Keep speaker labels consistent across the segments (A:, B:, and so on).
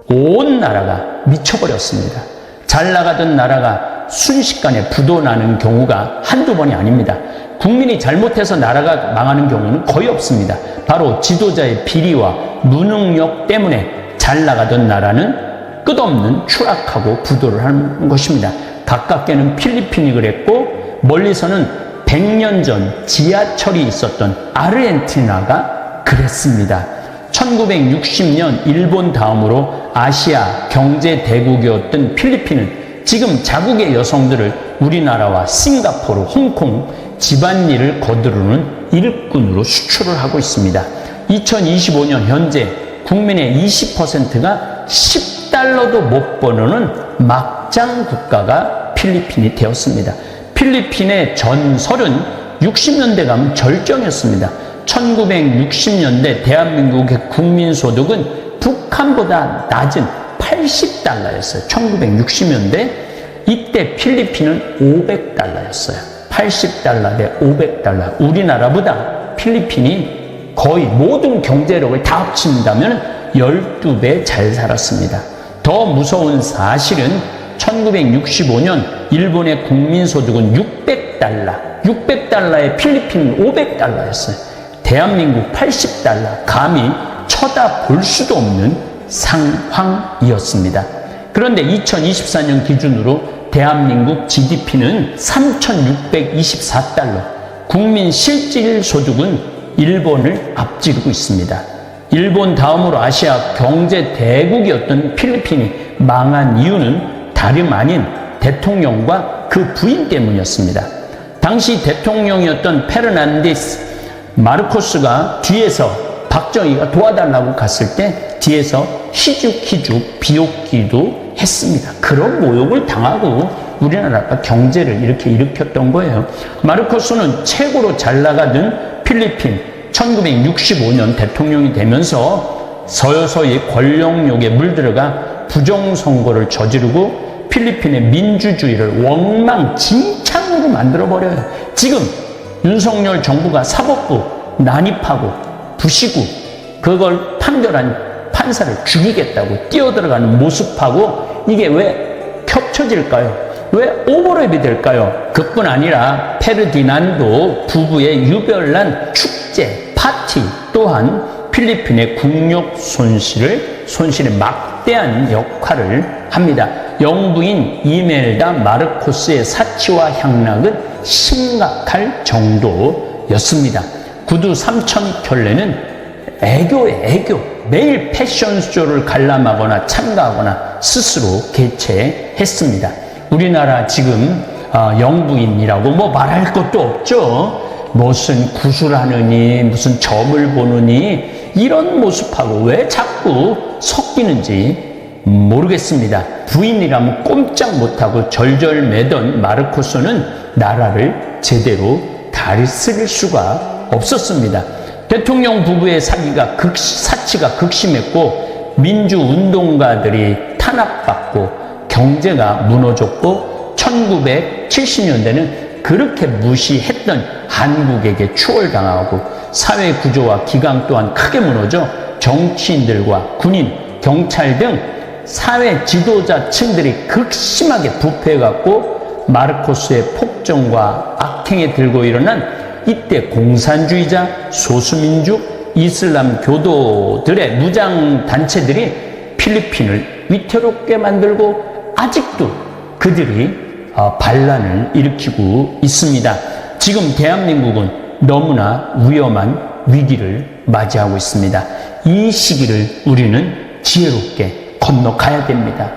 A: 온 나라가 미쳐버렸습니다. 잘 나가던 나라가 순식간에 부도나는 경우가 한두 번이 아닙니다. 국민이 잘못해서 나라가 망하는 경우는 거의 없습니다. 바로 지도자의 비리와 무능력 때문에 잘 나가던 나라는 끝없는 추락하고 부도를 하는 것입니다. 가깝게는 필리핀이 그랬고 멀리서는 100년 전 지하철이 있었던 아르헨티나가 그랬습니다. 1960년 일본 다음으로 아시아 경제 대국이었던 필리핀은 지금 자국의 여성들을 우리나라와 싱가포르, 홍콩 집안일을 거두르는 일꾼으로 수출을 하고 있습니다. 2025년 현재 국민의 20%가 10달러도 못 버는 막장 국가가 필리핀이 되었습니다. 필리핀의 전설은 60년대 가면 절정이었습니다. 1960년대 대한민국의 국민소득은 북한보다 낮은 80달러였어요. 1960년대 이때 필리핀은 500달러였어요. 80달러 대 500달러. 우리나라보다 필리핀이 거의 모든 경제력을 다 합친다면 12배 잘 살았습니다. 더 무서운 사실은 1965년 일본의 국민소득은 600달러. 600달러에 필리핀은 500달러였어요. 대한민국 80달러. 감히 쳐다볼 수도 없는 상황이었습니다. 그런데 2024년 기준으로 대한민국 GDP는 3,624달러. 국민 실질 소득은 일본을 앞지르고 있습니다. 일본 다음으로 아시아 경제 대국이었던 필리핀이 망한 이유는 다름 아닌 대통령과 그 부인 때문이었습니다. 당시 대통령이었던 페르난데스 마르코스가 뒤에서 박정희가 도와달라고 갔을 때 뒤에서 희죽희죽 비웃기도 했습니다. 그런 모욕을 당하고 우리나라가 경제를 이렇게 일으켰던 거예요. 마르코스는 최고로 잘 나가던 필리핀 1965년 대통령이 되면서 서서히 권력욕에 물들어가 부정선거를 저지르고 필리핀의 민주주의를 엉망진창으로 만들어버려요. 지금 윤석열 정부가 사법부 난입하고 부시고 그걸 판결한 판사를 죽이겠다고 뛰어들어가는 모습하고 이게 왜 겹쳐질까요? 왜 오버랩이 될까요? 그뿐 아니라 페르디난도 부부의 유별난 축제, 파티 또한 필리핀의 국력 손실에 막대한 역할을 합니다. 영부인 이멜다 마르코스의 사치와 향락은 심각할 정도였습니다. 구두 3,000켤레는 애교에 애교. 매일 패션쇼를 관람하거나 참가하거나 스스로 개최했습니다. 우리나라 지금 영부인이라고 뭐 말할 것도 없죠. 무슨 구슬하느니 무슨 점을 보느니 이런 모습하고 왜 자꾸 섞이는지 모르겠습니다. 부인이라면 꼼짝 못하고 절절매던 마르코스는 나라를 제대로 다스릴 수가 없었습니다. 대통령 부부의 사치가 극심했고 민주운동가들이 탄압받고 경제가 무너졌고 1970년대는 그렇게 무시했던 한국에게 추월당하고 사회 구조와 기강 또한 크게 무너져 정치인들과 군인, 경찰 등 사회 지도자층들이 극심하게 부패해갖고 마르코스의 폭정과 악행에 들고 일어난 이때 공산주의자, 소수민족, 이슬람 교도들의 무장단체들이 필리핀을 위태롭게 만들고 아직도 그들이 반란을 일으키고 있습니다. 지금 대한민국은 너무나 위험한 위기를 맞이하고 있습니다. 이 시기를 우리는 지혜롭게 건너가야 됩니다.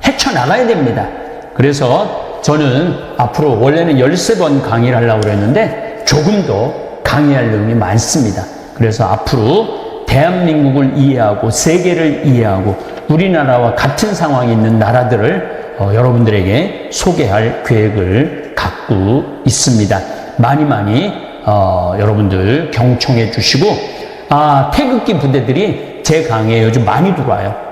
A: 헤쳐나가야 됩니다. 그래서 저는 앞으로 원래는 13번 강의를 하려고 그랬는데 조금 더 강의할 내용이 많습니다. 그래서 앞으로 대한민국을 이해하고 세계를 이해하고 우리나라와 같은 상황이 있는 나라들을 여러분들에게 소개할 계획을 갖고 있습니다. 많이 여러분들 경청해 주시고 태극기 부대들이 제 강의에 요즘 많이 들어와요.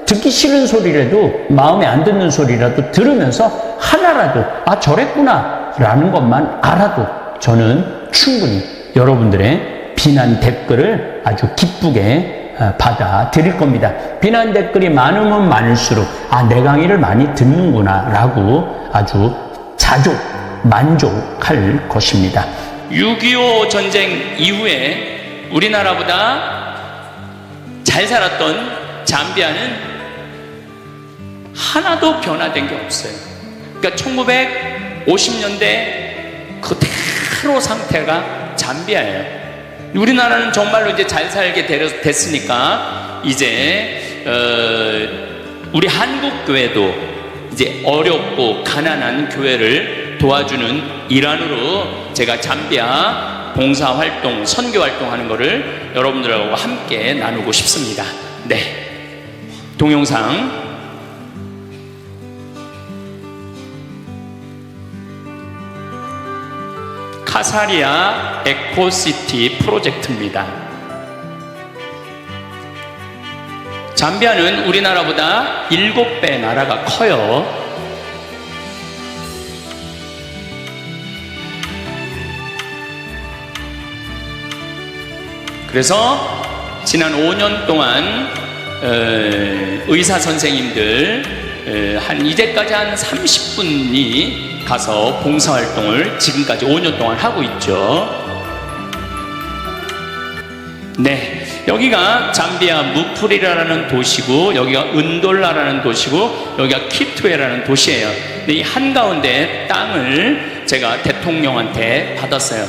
A: 듣기 싫은 소리라도 마음에 안 듣는 소리라도 들으면서 하나라도 저랬구나 라는 것만 알아도 저는 충분히 여러분들의 비난 댓글을 아주 기쁘게 받아들일 겁니다. 비난 댓글이 많으면 많을수록 내 강의를 많이 듣는구나 라고 아주 자주 만족할 것입니다. 6.25 전쟁 이후에 우리나라보다 잘 살았던 잠비아는 하나도 변화된 게 없어요. 그러니까 1950년대 그대로 상태가 잠비아예요. 우리나라는 정말로 이제 잘 살게 됐으니까 이제 우리 한국 교회도 이제 어렵고 가난한 교회를 도와주는 일환으로 제가 잠비아 봉사활동, 선교활동하는 거를 여러분들하고 함께 나누고 싶습니다. 네, 동영상 카사리아 에코시티 프로젝트입니다. 잠비아는 우리나라보다 7배 나라가 커요. 그래서 지난 5년 동안 의사 선생님들 이제까지 한 30분이 가서 봉사활동을 지금까지 5년 동안 하고 있죠. 네, 여기가 잠비아 무프리라라는 도시고, 여기가 은돌라라는 도시고, 여기가 키투에라는 도시예요. 근데 이 한가운데 땅을 제가 대통령한테 받았어요.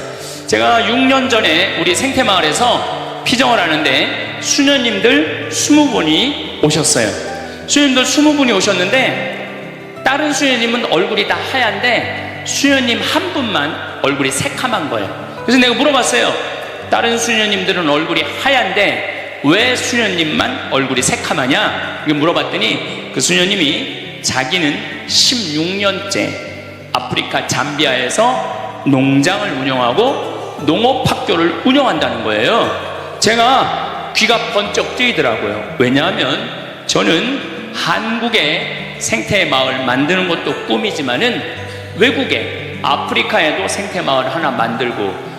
A: 제가 6년 전에 우리 생태마을에서 피정을 하는데 수녀님들 20분이 오셨어요. 수녀님들 20분이 오셨는데 다른 수녀님은 얼굴이 다 하얀데 수녀님 한 분만 얼굴이 새카만 거예요. 그래서 내가 물어봤어요. 다른 수녀님들은 얼굴이 하얀데 왜 수녀님만 얼굴이 새카마냐? 이렇게 물어봤더니 그 수녀님이 자기는 16년째 아프리카 잠비아에서 농장을 운영하고 농업학교를 운영한다는 거예요. 제가 귀가 번쩍 뜨이더라고요. 왜냐하면 저는 한국에 생태마을 만드는 것도 꿈이지만은 외국에 아프리카에도 생태마을 하나 만들고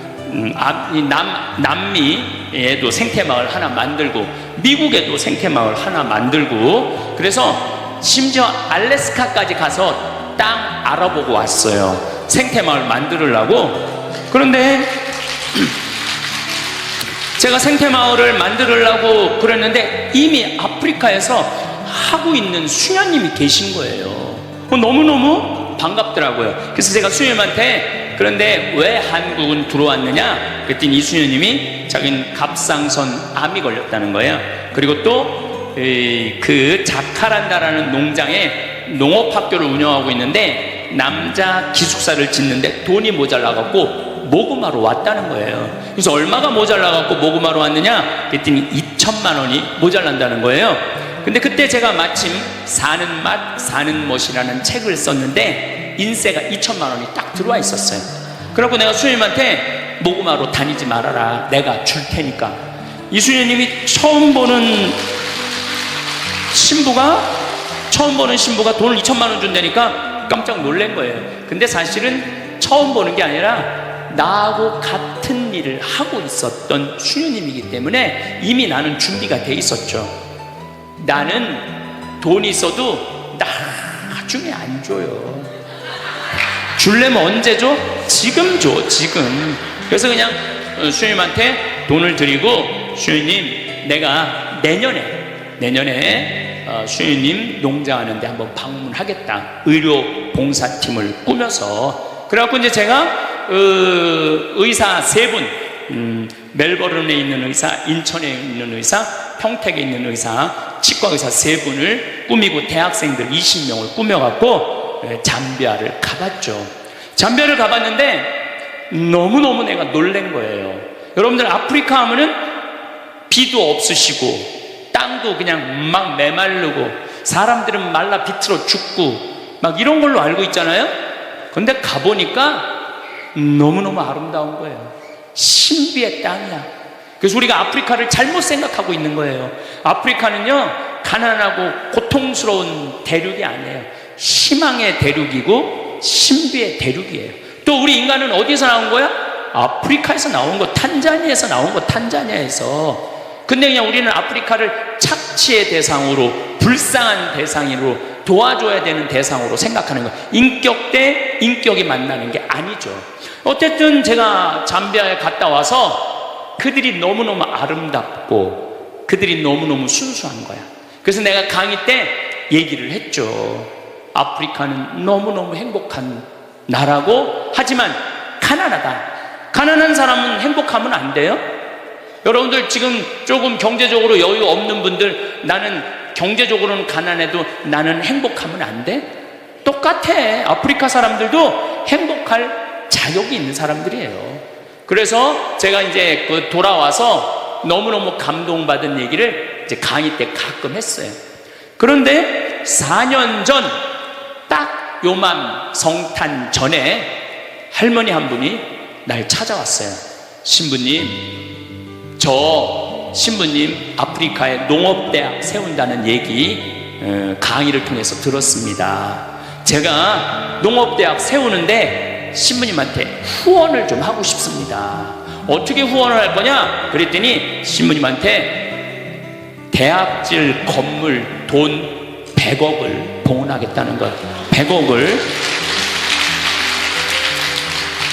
A: 남미에도 생태마을 하나 만들고 미국에도 생태마을 하나 만들고 그래서 심지어 알래스카까지 가서 땅 알아보고 왔어요. 생태마을 만들려고. 그런데 제가 생태마을을 만들려고 그랬는데 이미 아프리카에서 하고 있는 수녀님이 계신 거예요. 너무너무 반갑더라고요. 그래서 제가 수녀님한테 그런데 왜 한국은 들어왔느냐? 그랬더니 이 수녀님이 자기는 갑상선 암이 걸렸다는 거예요. 그리고 또 그 자카란다라는 농장에 농업학교를 운영하고 있는데 남자 기숙사를 짓는데 돈이 모자라갖고 모금하러 왔다는 거예요. 그래서 얼마가 모자라갖고 모금하러 왔느냐? 그랬더니 2천만 원이 모자란다는 거예요. 근데 그때 제가 마침 사는 맛 사는 멋이라는 책을 썼는데 인세가 2천만 원이 딱 들어와 있었어요. 그래갖고 내가 수녀님한테 모금하러 다니지 말아라, 내가 줄 테니까. 이 수녀님이 처음 보는 신부가 돈을 2천만 원 준다니까 깜짝 놀란 거예요. 근데 사실은 처음 보는 게 아니라 나하고 같은 일을 하고 있었던 수녀님이기 때문에 이미 나는 준비가 돼 있었죠. 나는 돈이 있어도 나중에 안 줘요. 줄래면 언제 줘? 지금 줘, 지금. 그래서 그냥 수녀님한테 돈을 드리고, 수녀님, 내가 내년에 수녀님 농장하는데 한번 방문하겠다. 의료 봉사팀을 꾸며서. 그래갖고 이제 제가 의사 3분, 멜버른에 있는 의사, 인천에 있는 의사, 평택에 있는 의사, 치과 의사 3분을 꾸미고 대학생들 20명을 꾸며갖고 잠비아를 가봤죠. 잠비아를 가봤는데 너무너무 내가 놀란 거예요. 여러분들 아프리카 하면은 비도 없으시고 땅도 그냥 막 메마르고 사람들은 말라 비틀어 죽고 막 이런 걸로 알고 있잖아요. 근데 가보니까 너무너무 아름다운 거예요. 신비의 땅이야. 그래서 우리가 아프리카를 잘못 생각하고 있는 거예요. 아프리카는요, 가난하고 고통스러운 대륙이 아니에요. 희망의 대륙이고 신비의 대륙이에요. 또 우리 인간은 어디서 나온 거야? 아프리카에서 나온 거, 탄자니아에서 나온 거, 탄자니아에서. 근데 그냥 우리는 아프리카를 착취의 대상으로, 불쌍한 대상으로, 도와줘야 되는 대상으로 생각하는 거예요. 인격 대 인격이 만나는 게 아니죠. 어쨌든 제가 잠비아에 갔다 와서 그들이 너무너무 아름답고 그들이 너무너무 순수한 거야. 그래서 내가 강의 때 얘기를 했죠. 아프리카는 너무너무 행복한 나라고, 하지만 가난하다. 가난한 사람은 행복하면 안 돼요? 여러분들 지금 조금 경제적으로 여유 없는 분들, 나는 경제적으로는 가난해도 나는 행복하면 안 돼? 똑같아. 아프리카 사람들도 행복할 자격이 있는 사람들이에요. 그래서 제가 이제 돌아와서 너무너무 감동받은 얘기를 이제 강의 때 가끔 했어요. 그런데 4년 전, 딱 요맘 성탄 전에 할머니 한 분이 날 찾아왔어요. 신부님, 저 신부님 아프리카에 농업대학 세운다는 얘기 강의를 통해서 들었습니다. 제가 농업대학 세우는데 신부님한테 후원을 좀 하고 싶습니다. 어떻게 후원을 할 거냐? 그랬더니 신부님한테 대학질 건물 돈 100억을 봉헌하겠다는 거예요. 100억을.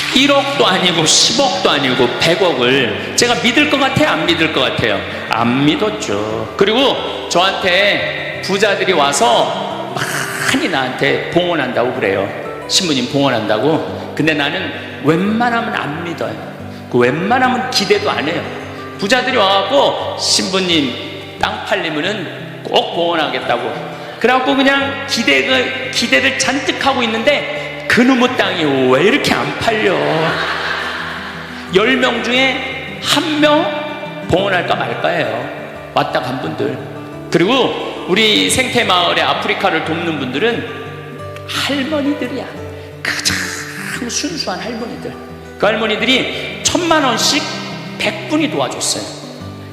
A: 1억도 아니고 10억도 아니고 100억을. 제가 믿을 것 같아요? 안 믿을 것 같아요? 안 믿었죠. 그리고 저한테 부자들이 와서 많이 나한테 봉헌한다고 그래요. 신부님 봉헌한다고. 근데 나는 웬만하면 안 믿어요. 그 웬만하면 기대도 안 해요. 부자들이 와갖고 신부님 땅 팔리면은 꼭 봉헌하겠다고. 그래갖고 그냥 기대를 잔뜩 하고 있는데 그놈의 땅이 왜 이렇게 안 팔려? 10명 중에 1명 봉헌할까 말까예요. 왔다 간 분들. 그리고 우리 생태마을의 아프리카를 돕는 분들은 할머니들이야. 가장 순수한 할머니들. 그 할머니들이 1000만 원씩 100분이 도와줬어요.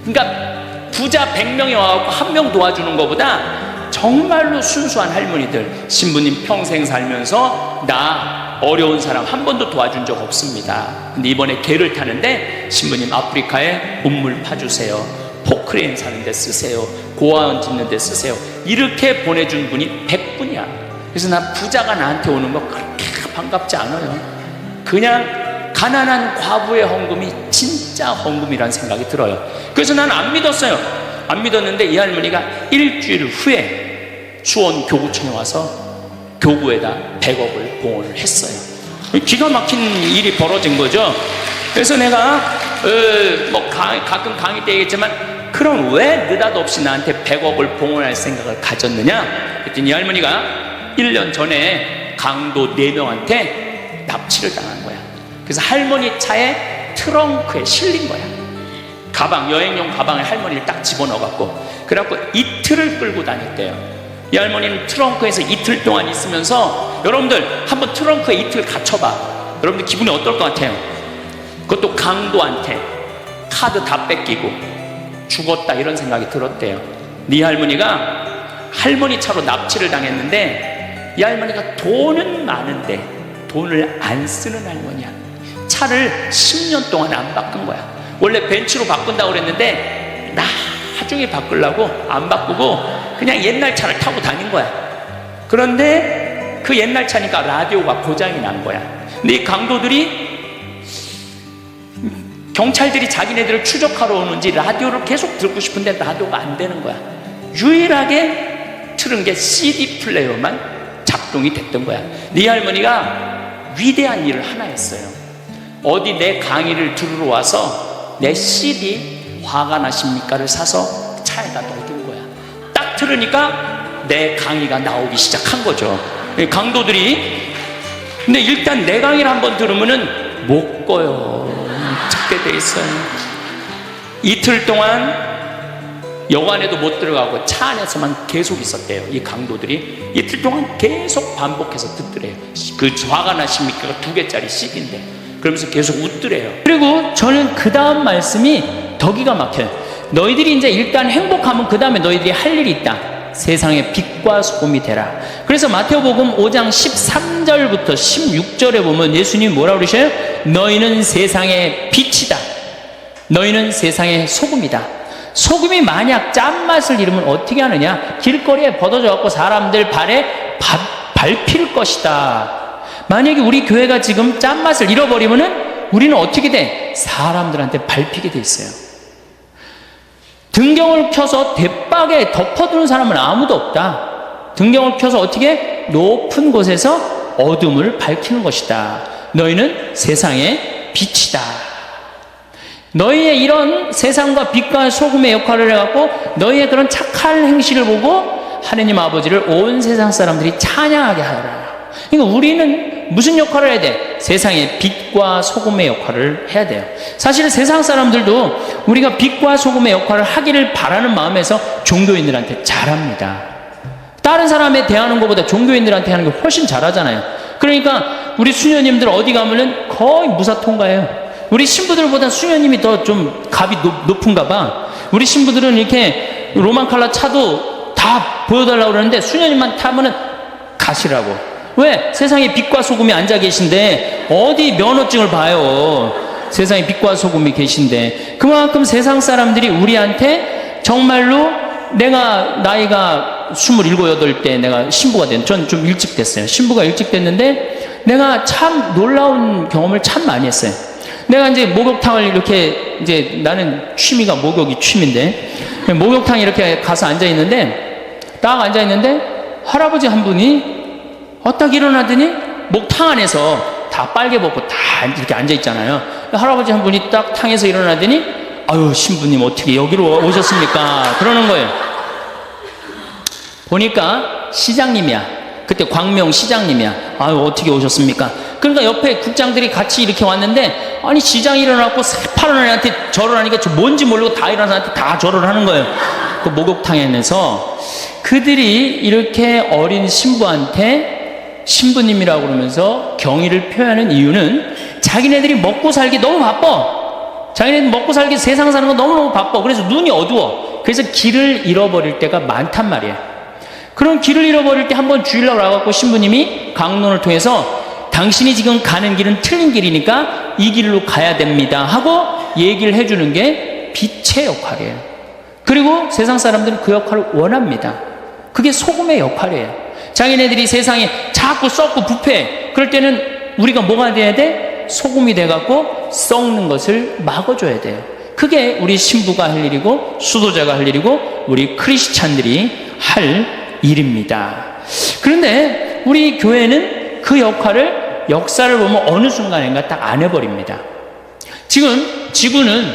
A: 그러니까 부자 100명이 와갖고 1명 도와주는 것보다 정말로 순수한 할머니들. 신부님 평생 살면서 나 어려운 사람 한 번도 도와준 적 없습니다. 근데 이번에 개를 타는데 신부님 아프리카에 우물 파주세요. 포크레인 사는 데 쓰세요. 고아원 짓는 데 쓰세요. 이렇게 보내준 분이 100분이야. 그래서 나 부자가 나한테 오는 거 그렇게 반갑지 않아요. 그냥 가난한 과부의 헌금이 진짜 헌금이라는 생각이 들어요. 그래서 난 안 믿었어요. 안 믿었는데 이 할머니가 일주일 후에 수원 교구청에 와서 교구에다 100억을 봉헌을 했어요. 기가 막힌 일이 벌어진 거죠. 그래서 내가 가끔 강의 때 얘기했지만, 그럼 왜 느닷없이 나한테 100억을 봉헌할 생각을 가졌느냐? 그랬더니 이 할머니가 1년 전에 강도 4명한테 납치를 당한 거야. 그래서 할머니 차에 트렁크에 실린 거야. 가방, 여행용 가방에 할머니를 딱 집어넣어갖고, 그래갖고 이틀을 끌고 다녔대요. 이 할머니는 트렁크에서 이틀 동안 있으면서, 여러분들 한번 트렁크에 이틀 갇혀봐. 여러분들 기분이 어떨 것 같아요? 그것도 강도한테 카드 다 뺏기고 죽었다 이런 생각이 들었대요. 네 할머니가 할머니 차로 납치를 당했는데, 이 할머니가 돈은 많은데 돈을 안 쓰는 할머니야. 차를 10년 동안 안 바꾼 거야. 원래 벤츠로 바꾼다고 그랬는데 나중에 바꾸려고 안 바꾸고 그냥 옛날 차를 타고 다닌 거야. 그런데 그 옛날 차니까 라디오가 고장이 난 거야. 근데 이 강도들이, 경찰들이 자기네들을 추적하러 오는지 라디오를 계속 듣고 싶은데 라디오가 안 되는 거야. 유일하게 틀은 게 CD 플레이어만 작동이 됐던 거야. 네 할머니가 위대한 일을 하나 했어요. 어디 내 강의를 들으러 와서 내 CD 화가 나십니까를 사서 차에다 넣어둔 거야. 딱 들으니까 내 강의가 나오기 시작한 거죠. 강도들이. 근데 일단 내 강의를 한번 들으면은 못 꺼요. 듣게 돼 있어요. 이틀 동안 여관에도 못 들어가고 차 안에서만 계속 있었대요. 이 강도들이 이틀 동안 계속 반복해서 듣더래요. 그 화가 나십니까 2개짜리 CD인데 그러면서 계속 웃더래요. 그리고 저는 그 다음 말씀이 더 기가 막혀요. 너희들이 이제 일단 행복하면 그 다음에 너희들이 할 일이 있다. 세상의 빛과 소금이 되라. 그래서 마태복음 5장 13절부터 16절에 보면 예수님이 뭐라고 그러셔요? 너희는 세상의 빛이다. 너희는 세상의 소금이다. 소금이 만약 짠맛을 잃으면 어떻게 하느냐? 길거리에 벗어져 갖고 사람들 발에 밟힐 것이다. 만약에 우리 교회가 지금 짠맛을 잃어버리면은 우리는 어떻게 돼? 사람들한테 밟히게 돼 있어요. 등경을 켜서 대박에 덮어두는 사람은 아무도 없다. 등경을 켜서 어떻게? 높은 곳에서 어둠을 밝히는 것이다. 너희는 세상의 빛이다. 너희의 이런 세상과 빛과 소금의 역할을 해갖고 너희의 그런 착한 행실을 보고 하느님 아버지를 온 세상 사람들이 찬양하게 하라. 그러니까 우리는 무슨 역할을 해야 돼? 세상의 빛과 소금의 역할을 해야 돼요. 사실 세상 사람들도 우리가 빛과 소금의 역할을 하기를 바라는 마음에서 종교인들한테 잘합니다. 다른 사람에 대하는 것보다 종교인들한테 하는 게 훨씬 잘하잖아요. 그러니까 우리 수녀님들 어디 가면은 거의 무사 통과해요. 우리 신부들보다 수녀님이 더 좀 값이 높은가 봐. 우리 신부들은 이렇게 로만 칼라 차도 다 보여달라고 그러는데 수녀님만 타면은 가시라고. 왜? 세상에 빛과 소금이 앉아 계신데 어디 면허증을 봐요. 세상에 빛과 소금이 계신데. 그만큼 세상 사람들이 우리한테 정말로 내가 나이가 27, 8때 내가 신부가 전 좀 일찍 됐어요. 신부가 일찍 됐는데 내가 참 놀라운 경험을 참 많이 했어요. 내가 이제 목욕탕을 이렇게, 이제 나는 취미가 목욕이 취미인데, 목욕탕 이렇게 가서 앉아있는데, 딱 앉아있는데, 할아버지 한 분이 딱 일어나더니, 목탕 안에서 다 빨개 벗고 다 이렇게 앉아있잖아요. 할아버지 한 분이 딱 탕에서 일어나더니, 아유, 신부님 어떻게 여기로 오셨습니까? 그러는 거예요. 보니까 시장님이야. 그때 광명 시장님이야. 아유, 어떻게 오셨습니까? 그러니까 옆에 국장들이 같이 이렇게 왔는데, 아니, 시장이 일어나고 새파란 애한테 절을 하니까 저 뭔지 모르고 다 일어나서 한테 다 절을 하는 거예요. 그 목욕탕에서. 그들이 이렇게 어린 신부한테 신부님이라고 그러면서 경의를 표하는 이유는 자기네들이 먹고 살기 너무 바빠. 자기네들 먹고 살기 세상 사는 거 너무너무 바빠. 그래서 눈이 어두워. 그래서 길을 잃어버릴 때가 많단 말이에요. 그런 길을 잃어버릴 때 한번 주일날 와갖고 신부님이 강론을 통해서 당신이 지금 가는 길은 틀린 길이니까 이 길로 가야 됩니다 하고 얘기를 해주는 게 빛의 역할이에요. 그리고 세상 사람들은 그 역할을 원합니다. 그게 소금의 역할이에요. 자기네들이 세상에 자꾸 썩고 부패, 그럴 때는 우리가 뭐가 돼야 돼? 소금이 돼갖고 썩는 것을 막아줘야 돼요. 그게 우리 신부가 할 일이고 수도자가 할 일이고 우리 크리스찬들이 할 일입니다. 그런데 우리 교회는 그 역할을 역사를 보면 어느 순간인가 딱 안 해버립니다. 지금 지구는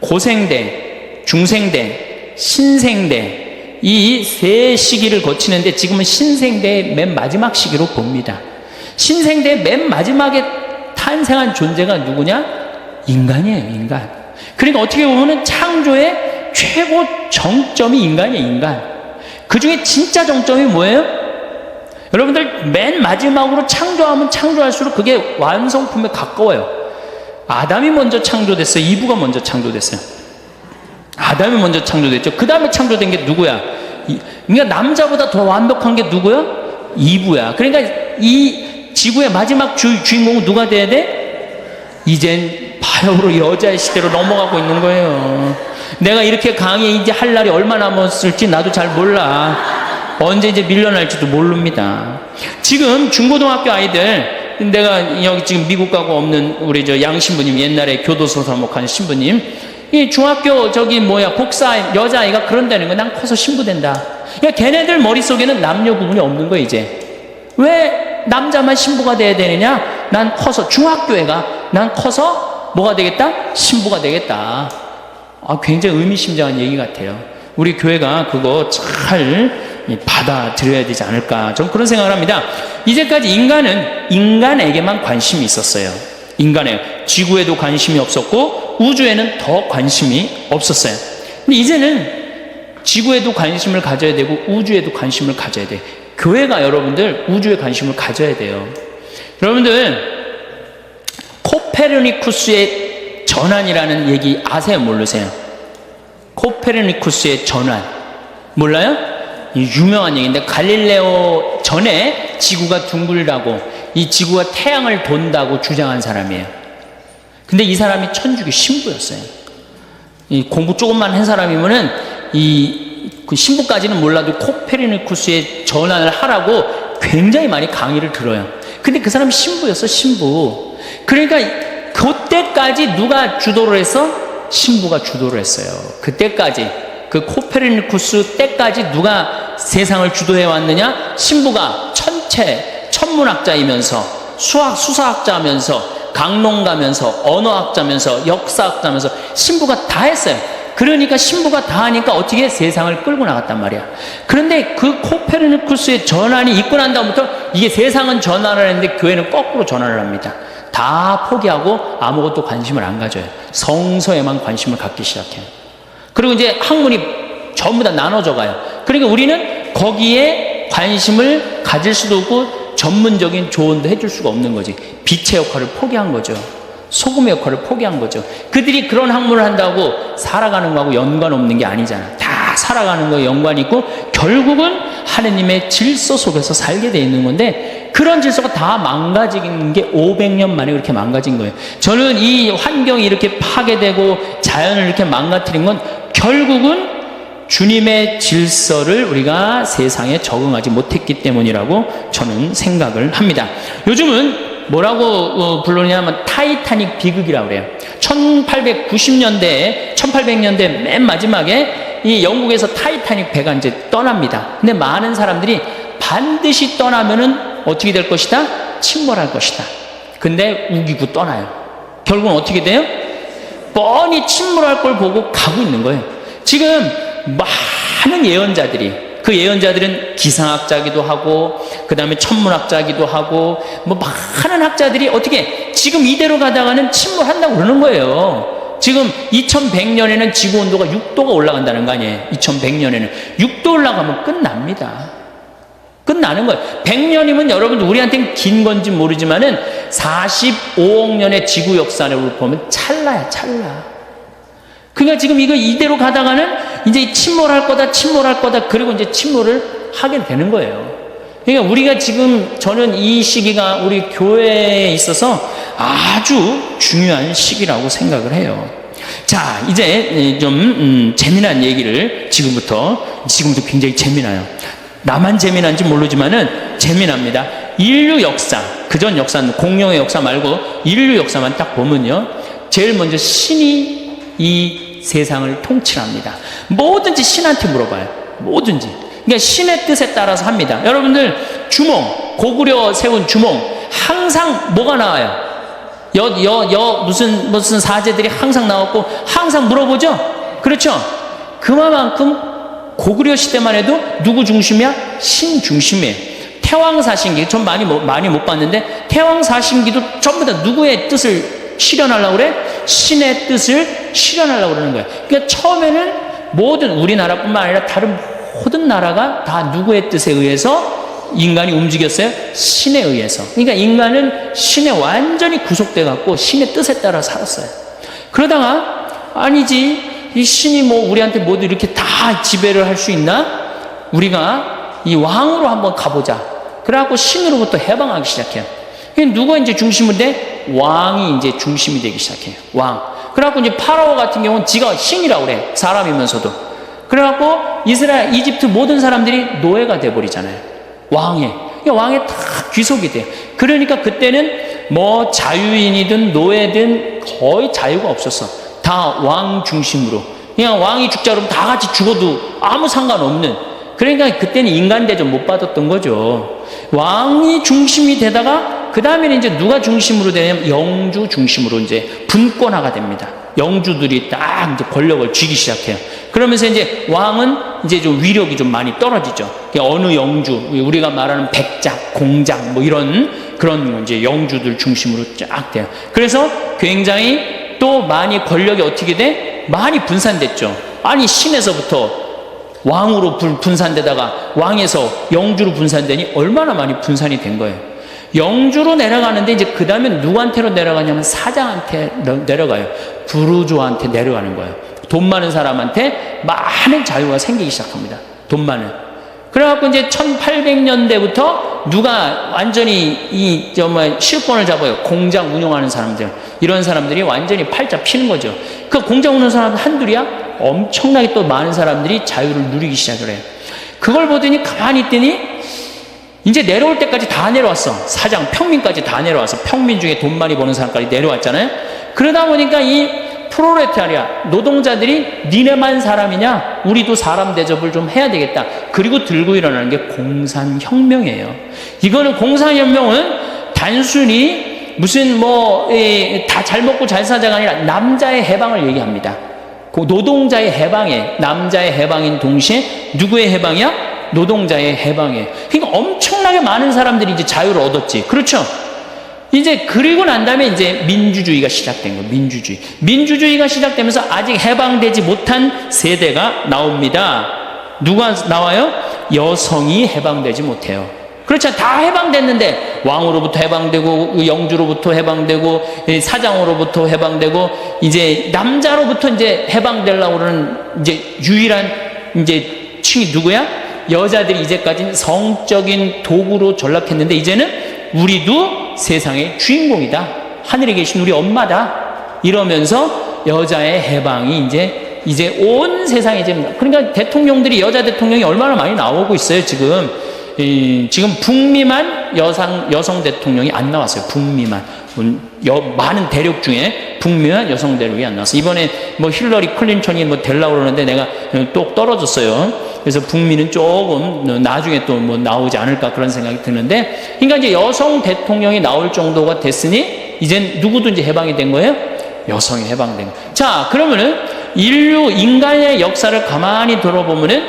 A: 고생대, 중생대, 신생대 이 세 시기를 거치는데 지금은 신생대의 맨 마지막 시기로 봅니다. 신생대의 맨 마지막에 탄생한 존재가 누구냐? 인간이에요, 인간. 그러니까 어떻게 보면 창조의 최고 정점이 인간이에요, 인간. 그 중에 진짜 정점이 뭐예요? 여러분들 맨 마지막으로 창조하면 창조할수록 그게 완성품에 가까워요. 아담이 먼저 창조됐어요? 이브가 먼저 창조됐어요? 아담이 먼저 창조됐죠. 그 다음에 창조된 게 누구야? 그러니까 남자보다 더 완벽한 게 누구야? 이브야. 그러니까 이 지구의 마지막 주인공은 누가 돼야 돼? 이젠 바야흐로 여자의 시대로 넘어가고 있는 거예요. 내가 이렇게 강의 이제 할 날이 얼마 남았을지 나도 잘 몰라. 언제 이제 밀려날지도 모릅니다. 지금 중고등학교 아이들, 내가 여기 지금 미국 가고 없는 우리 저 양 신부님, 옛날에 교도소 사목한 신부님, 이 중학교 복사 여자아이가 그런다는 거야. 난 커서 신부 된다. 그러니까 걔네들 머릿속에는 남녀 구분이 없는 거야, 이제. 왜 남자만 신부가 돼야 되느냐? 난 커서, 중학교애가 난 커서 뭐가 되겠다? 신부가 되겠다. 굉장히 의미심장한 얘기 같아요. 우리 교회가 그거 잘 받아들여야 되지 않을까, 저는 그런 생각을 합니다. 이제까지 인간은 인간에게만 관심이 있었어요. 인간에, 지구에도 관심이 없었고 우주에는 더 관심이 없었어요. 근데 이제는 지구에도 관심을 가져야 되고 우주에도 관심을 가져야 돼요. 교회가 여러분들 우주에 관심을 가져야 돼요. 여러분들 코페르니쿠스의 전환이라는 얘기 아세요, 모르세요? 코페르니쿠스의 전환 몰라요? 유명한 얘기인데, 갈릴레오 전에 지구가 둥글다고, 이 지구가 태양을 돈다고 주장한 사람이에요. 근데 이 사람이 천주교 신부였어요. 이 공부 조금만 한 사람이면은 그 신부까지는 몰라도 코페르니쿠스의 전환을 하라고 굉장히 많이 강의를 들어요. 근데 그 사람이 신부였어, 신부. 그러니까 그때까지 누가 주도를 했어? 신부가 주도를 했어요. 그때까지, 그 코페르니쿠스 때까지 누가 세상을 주도해 왔느냐? 신부가 천문학자이면서 수사학자면서 강론가면서 언어학자면서 역사학자면서 신부가 다 했어요. 그러니까 신부가 다 하니까 어떻게 세상을 끌고 나갔단 말이야. 그런데 그 코페르니쿠스의 전환이 있고 난 다음부터 이게 세상은 전환을 했는데 교회는 거꾸로 전환을 합니다. 다 포기하고 아무것도 관심을 안 가져요. 성서에만 관심을 갖기 시작해요. 그리고 이제 학문이 전부 다 나눠져 가요. 그러니까 우리는 거기에 관심을 가질 수도 없고 전문적인 조언도 해줄 수가 없는 거지. 빛의 역할을 포기한 거죠. 소금의 역할을 포기한 거죠. 그들이 그런 학문을 한다고 살아가는 거하고 연관 없는 게 아니잖아. 다 살아가는 거에 연관이 있고 결국은 하느님의 질서 속에서 살게 돼 있는 건데 그런 질서가 다 망가진 게 500년 만에 그렇게 망가진 거예요. 저는 이 환경이 이렇게 파괴되고 자연을 이렇게 망가뜨린 건 결국은 주님의 질서를 우리가 세상에 적응하지 못했기 때문이라고 저는 생각을 합니다. 요즘은 뭐라고 부르냐면 타이타닉 비극이라고 그래요. 1890년대 맨 마지막에 이 영국에서 타이타닉 배가 이제 떠납니다. 근데 많은 사람들이 반드시 떠나면은 어떻게 될 것이다? 침몰할 것이다. 근데 우기고 떠나요. 결국은 어떻게 돼요? 뻔히 침몰할 걸 보고 가고 있는 거예요. 지금 많은 예언자들이, 그 예언자들은 기상학자기도 하고 그 다음에 천문학자기도 하고 뭐 많은 학자들이 어떻게 지금 이대로 가다가는 침몰한다고 그러는 거예요. 지금 2100년에는 지구온도가 6도가 올라간다는 거 아니에요. 2100년에는 6도 올라가면 끝납니다. 끝나는 거예요. 100년이면 여러분들 우리한테는 긴 건지 모르지만은 45억 년의 지구 역사를 보면 찰나야 찰나. 그러니까 지금 이거 이대로 가다가는 이제 침몰할 거다. 그리고 이제 침몰을 하게 되는 거예요. 그러니까 우리가 지금 저는 이 시기가 우리 교회에 있어서 아주 중요한 시기라고 생각을 해요. 자, 이제 좀 재미난 얘기를 지금부터 굉장히 재미나요. 나만 재미난지 모르지만은 재미납니다. 인류 역사, 그전 역사는 공룡의 역사 말고 인류 역사만 딱 보면요. 제일 먼저 신이 이 세상을 통치합니다. 뭐든지 신한테 물어봐요. 뭐든지. 그러니까 신의 뜻에 따라서 합니다. 여러분들 주몽, 고구려 세운 주몽 항상 뭐가 나와요? 무슨 사제들이 항상 나왔고 항상 물어보죠? 그렇죠? 그만큼 고구려 시대만 해도 누구 중심이야? 신 중심이에요. 태왕사신기, 전 많이 못 봤는데 태왕사신기도 전부 다 누구의 뜻을 실현하려고 그래? 신의 뜻을 실현하려고 그러는 거예요. 그러니까 처음에는 모든 우리나라뿐만 아니라 다른 모든 나라가 다 누구의 뜻에 의해서 인간이 움직였어요? 신에 의해서. 그러니까 인간은 신에 완전히 구속돼 갖고 신의 뜻에 따라 살았어요. 그러다가 아니지, 이 신이 뭐 우리한테 모두 이렇게 다 지배를 할 수 있나? 우리가 이 왕으로 한번 가보자. 그래갖고 신으로부터 해방하기 시작해요. 누가 이제 중심이 돼? 왕이 이제 중심이 되기 시작해요. 왕. 그래갖고 이제 파라오 같은 경우는 지가 신이라고 그래. 사람이면서도. 그래갖고 이집트 모든 사람들이 노예가 돼버리잖아요. 왕에. 왕에 다 귀속이 돼요. 그러니까 그때는 뭐 자유인이든 노예든 거의 자유가 없었어. 다 왕 중심으로. 그냥 왕이 죽자 그러면 다 같이 죽어도 아무 상관없는. 그러니까 그때는 인간 대접 못 받았던 거죠. 왕이 중심이 되다가 그 다음에는 이제 누가 중심으로 되냐면 영주 중심으로 이제 분권화가 됩니다. 영주들이 딱 이제 권력을 쥐기 시작해요. 그러면서 이제 왕은 이제 좀 위력이 좀 많이 떨어지죠. 어느 영주, 우리가 말하는 백작, 공작 뭐 그런 이제 영주들 중심으로 쫙 돼요. 그래서 굉장히 또 많이 권력이 어떻게 돼? 많이 분산됐죠. 아니 신에서부터 왕으로 분산되다가 왕에서 영주로 분산되니 얼마나 많이 분산이 된 거예요. 영주로 내려가는데 이제 그 다음에 누구한테로 내려가냐면 사장한테 내려가요. 부르주아한테 내려가는 거예요. 돈 많은 사람한테 많은 자유가 생기기 시작합니다. 돈 많은. 그래갖고 이제 1800년대부터 누가 완전히 실권을 잡아요. 공장 운영하는 사람들. 이런 사람들이 완전히 팔자 피는 거죠. 그 공장 운영하는 사람들 한둘이야? 엄청나게 또 많은 사람들이 자유를 누리기 시작을 해요. 그걸 보더니 가만히 있더니 이제 내려올 때까지 다 내려왔어. 사장, 평민까지 다 내려왔어. 평민 중에 돈 많이 버는 사람까지 내려왔잖아요. 그러다 보니까 이 프롤레타리아, 노동자들이 니네만 사람이냐? 우리도 사람 대접을 좀 해야 되겠다. 그리고 들고 일어나는 게 공산혁명이에요. 이거는 공산혁명은 단순히 무슨 다 잘 먹고 잘 사자가 아니라 남자의 해방을 얘기합니다. 그 노동자의 해방에, 남자의 해방인 동시에 누구의 해방이야? 노동자의 해방이에요. 그러니까 엄청나게 많은 사람들이 이제 자유를 얻었지. 그렇죠? 이제 그리고 난 다음에 이제 민주주의가 시작된 거예요. 민주주의가 시작되면서 아직 해방되지 못한 세대가 나옵니다. 누가 나와요? 여성이 해방되지 못해요. 그렇죠. 다 해방됐는데 왕으로부터 해방되고 영주로부터 해방되고 사장으로부터 해방되고 이제 남자로부터 이제 해방되려고 그러는 이제 유일한 이제 층이 누구야? 여자들이 이제까지는 성적인 도구로 전락했는데 이제는 우리도 세상의 주인공이다. 하늘에 계신 우리 엄마다. 이러면서 여자의 해방이 이제 온 세상에 그러니까 대통령들이 여자 대통령이 얼마나 많이 나오고 있어요, 지금. 지금 북미만 여성 대통령이 안 나왔어요. 북미만. 많은 대륙 중에 북미만 여성 대륙이 안 나왔어요. 이번에 힐러리 클린턴이 되려고 그러는데 내가 또 떨어졌어요. 그래서 북미는 조금 나중에 또 나오지 않을까 그런 생각이 드는데, 그러니까 이제 여성 대통령이 나올 정도가 됐으니 이젠 누구도 이제 해방이 된 거예요? 여성이 해방된 거예요. 자, 그러면은 인간의 역사를 가만히 들어보면은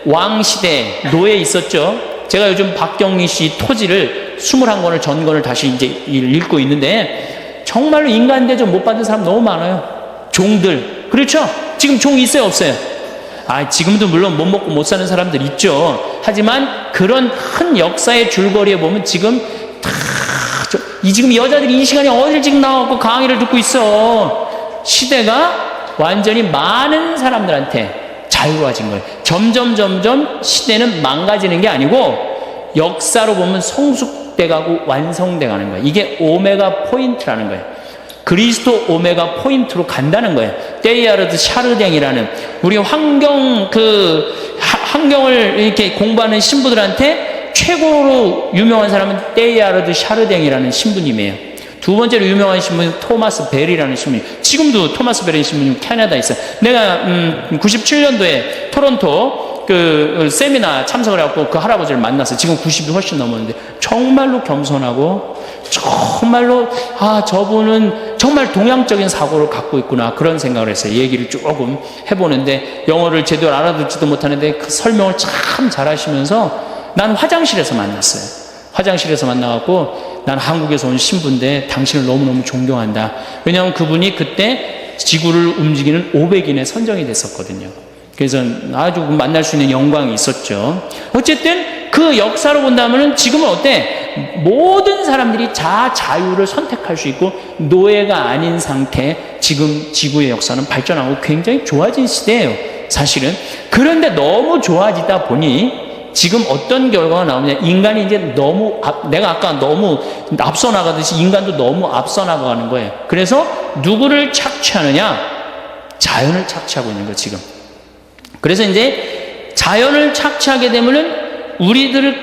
A: 왕시대, 노예 있었죠. 제가 요즘 박경리 씨 토지를 21권을 전권을 다시 이제 읽고 있는데 정말로 인간 대접 못 받은 사람 너무 많아요. 종들. 그렇죠? 지금 종 있어요, 없어요? 지금도 물론 못 먹고 못 사는 사람들 있죠. 하지만 그런 큰 역사의 줄거리에 보면 지금 지금 여자들이 이 시간에 어딜 지금 나와서 강의를 듣고 있어. 시대가 완전히 많은 사람들한테 자유로워진 거예요. 점점 시대는 망가지는 게 아니고 역사로 보면 성숙돼 가고 완성돼 가는 거예요. 이게 오메가 포인트라는 거예요. 그리스도 오메가 포인트로 간다는 거예요. 테이야르드 샤르댕이라는 우리 환경을 이렇게 공부하는 신부들한테 최고로 유명한 사람은 테이야르드 샤르댕이라는 신부님이에요. 두 번째로 유명한 신부는 토마스 벨이라는 신부님. 지금도 토마스 벨이라는 신부님 캐나다에 있어요. 내가 97년도에 토론토 세미나 참석을 해갖고 그 할아버지를 만났어요. 지금 90이 훨씬 넘었는데 정말로 겸손하고 정말로 저분은 정말 동양적인 사고를 갖고 있구나 그런 생각을 했어요. 얘기를 조금 해보는데 영어를 제대로 알아듣지도 못하는데 그 설명을 참 잘하시면서 난 화장실에서 만났어요. 화장실에서 만나갖고 난 한국에서 온 신부인데 당신을 너무너무 존경한다. 왜냐하면 그분이 그때 지구를 움직이는 500인에 선정이 됐었거든요. 그래서 아주 만날 수 있는 영광이 있었죠. 어쨌든 그 역사로 본다면 지금은 어때? 모든 사람들이 자유를 선택할 수 있고 노예가 아닌 상태, 지금 지구의 역사는 발전하고 굉장히 좋아진 시대예요, 사실은. 그런데 너무 좋아지다 보니 지금 어떤 결과가 나오느냐. 인간이 이제 내가 아까 너무 앞서 나가듯이 인간도 너무 앞서 나가는 거예요. 그래서 누구를 착취하느냐? 자연을 착취하고 있는 거예요, 지금. 그래서 이제 자연을 착취하게 되면은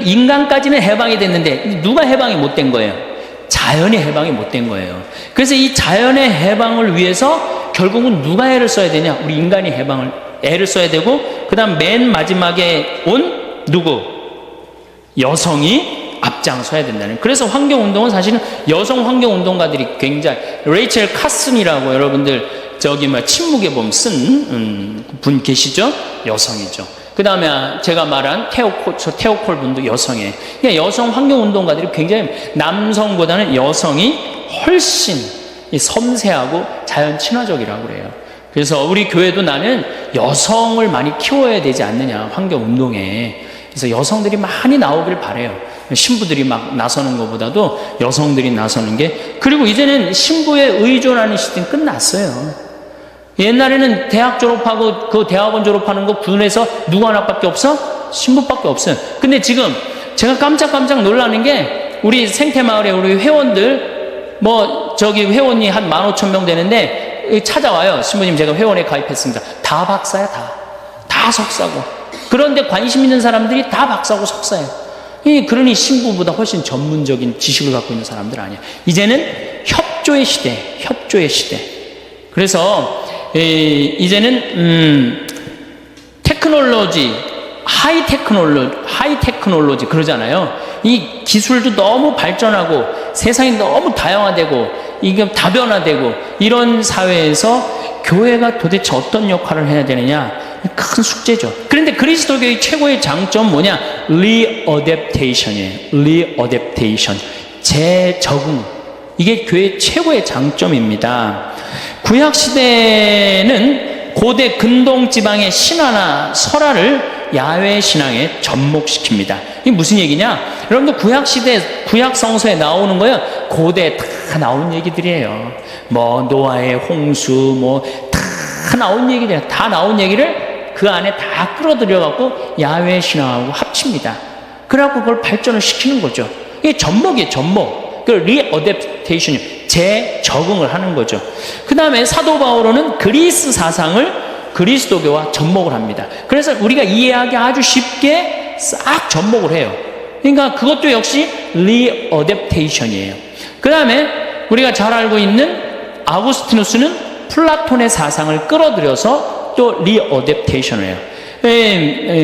A: 인간까지는 해방이 됐는데 누가 해방이 못 된 거예요? 자연이 해방이 못 된 거예요. 그래서 이 자연의 해방을 위해서 결국은 누가 애를 써야 되냐? 우리 인간이 애를 써야 되고, 그 다음 맨 마지막에 온 누구? 여성이 앞장서야 된다는. 그래서 환경운동은 사실은 여성 환경운동가들이 굉장히, 레이첼 카슨이라고 여러분들 침묵에 보면 쓴 분 계시죠? 여성이죠. 그 다음에 제가 말한 테오콜 분도 여성이에요. 그러니까 여성 환경운동가들이 굉장히 남성보다는 여성이 훨씬 섬세하고 자연 친화적이라고 그래요. 그래서 우리 교회도 나는 여성을 많이 키워야 되지 않느냐, 환경운동에. 그래서 여성들이 많이 나오길 바라요. 신부들이 막 나서는 것보다도 여성들이 나서는 게. 그리고 이제는 신부에 의존하는 시대는 끝났어요. 옛날에는 대학 졸업하고 그 대학원 졸업하는 거 군에서 누구 하나밖에 없어? 신부밖에 없어요. 근데 지금 제가 깜짝 놀라는 게 우리 생태마을에 우리 회원들 저기 회원이 한 15,000명 되는데 찾아와요. 신부님 제가 회원에 가입했습니다. 다 박사야 다 석사고. 그런데 관심 있는 사람들이 다 박사고 석사예요. 그러니 신부보다 훨씬 전문적인 지식을 갖고 있는 사람들 아니에요. 이제는 협조의 시대. 그래서 이제는 테크놀로지, 하이 테크놀로지 그러잖아요. 이 기술도 너무 발전하고 세상이 너무 다양화되고 이게 다변화되고 이런 사회에서 교회가 도대체 어떤 역할을 해야 되느냐, 큰 숙제죠. 그런데 그리스도교의 최고의 장점 뭐냐? 리어댑테이션이에요. 리어댑테이션, 재적응. 이게 교회의 최고의 장점입니다. 구약시대는 고대 근동지방의 신화나 설화를 야훼 신앙에 접목시킵니다. 이게 무슨 얘기냐? 여러분들 구약시대 구약성서에 나오는 거예요. 고대 다 나온 얘기들이에요. 노아의 홍수 다 나온 얘기들이에요. 다 나온 얘기를 그 안에 다 끌어들여갖고 야훼 신앙하고 합칩니다. 그래갖고 그걸 발전을 시키는 거죠. 이게 접목이에요. 접목. 그 리어댑테이션이 재적응을 하는 거죠. 그 다음에 사도 바오로는 그리스 사상을 그리스도교와 접목을 합니다. 그래서 우리가 이해하기 아주 쉽게 싹 접목을 해요. 그러니까 그것도 역시 리어댑테이션이에요. 그 다음에 우리가 잘 알고 있는 아구스티누스는 플라톤의 사상을 끌어들여서 또 리어댑테이션을 해요.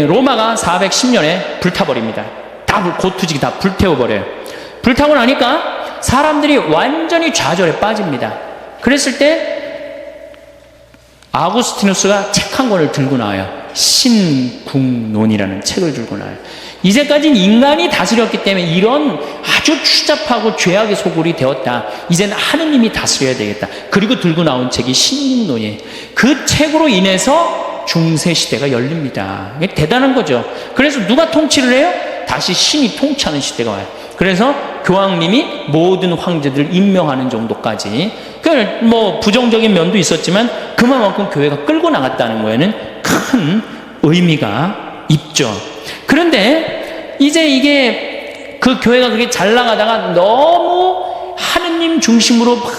A: 로마가 410년에 불타버립니다. 다 고투지기 다 불태워버려요. 불타고 나니까 사람들이 완전히 좌절에 빠집니다. 그랬을 때 아구스티누스가 책 한 권을 들고 나와요. 신국론이라는 책을 들고 나와요. 이제까지는 인간이 다스렸기 때문에 이런 아주 추잡하고 죄악의 소굴이 되었다. 이제는 하느님이 다스려야 되겠다. 그리고 들고 나온 책이 신국론이에요. 그 책으로 인해서 중세시대가 열립니다. 이게 대단한 거죠. 그래서 누가 통치를 해요? 다시 신이 통치하는 시대가 와요. 그래서 교황님이 모든 황제들을 임명하는 정도까지, 부정적인 면도 있었지만 그만큼 교회가 끌고 나갔다는 거에는 큰 의미가 있죠. 그런데 이제 이게 그 교회가 그렇게 잘 나가다가 너무 하느님 중심으로 막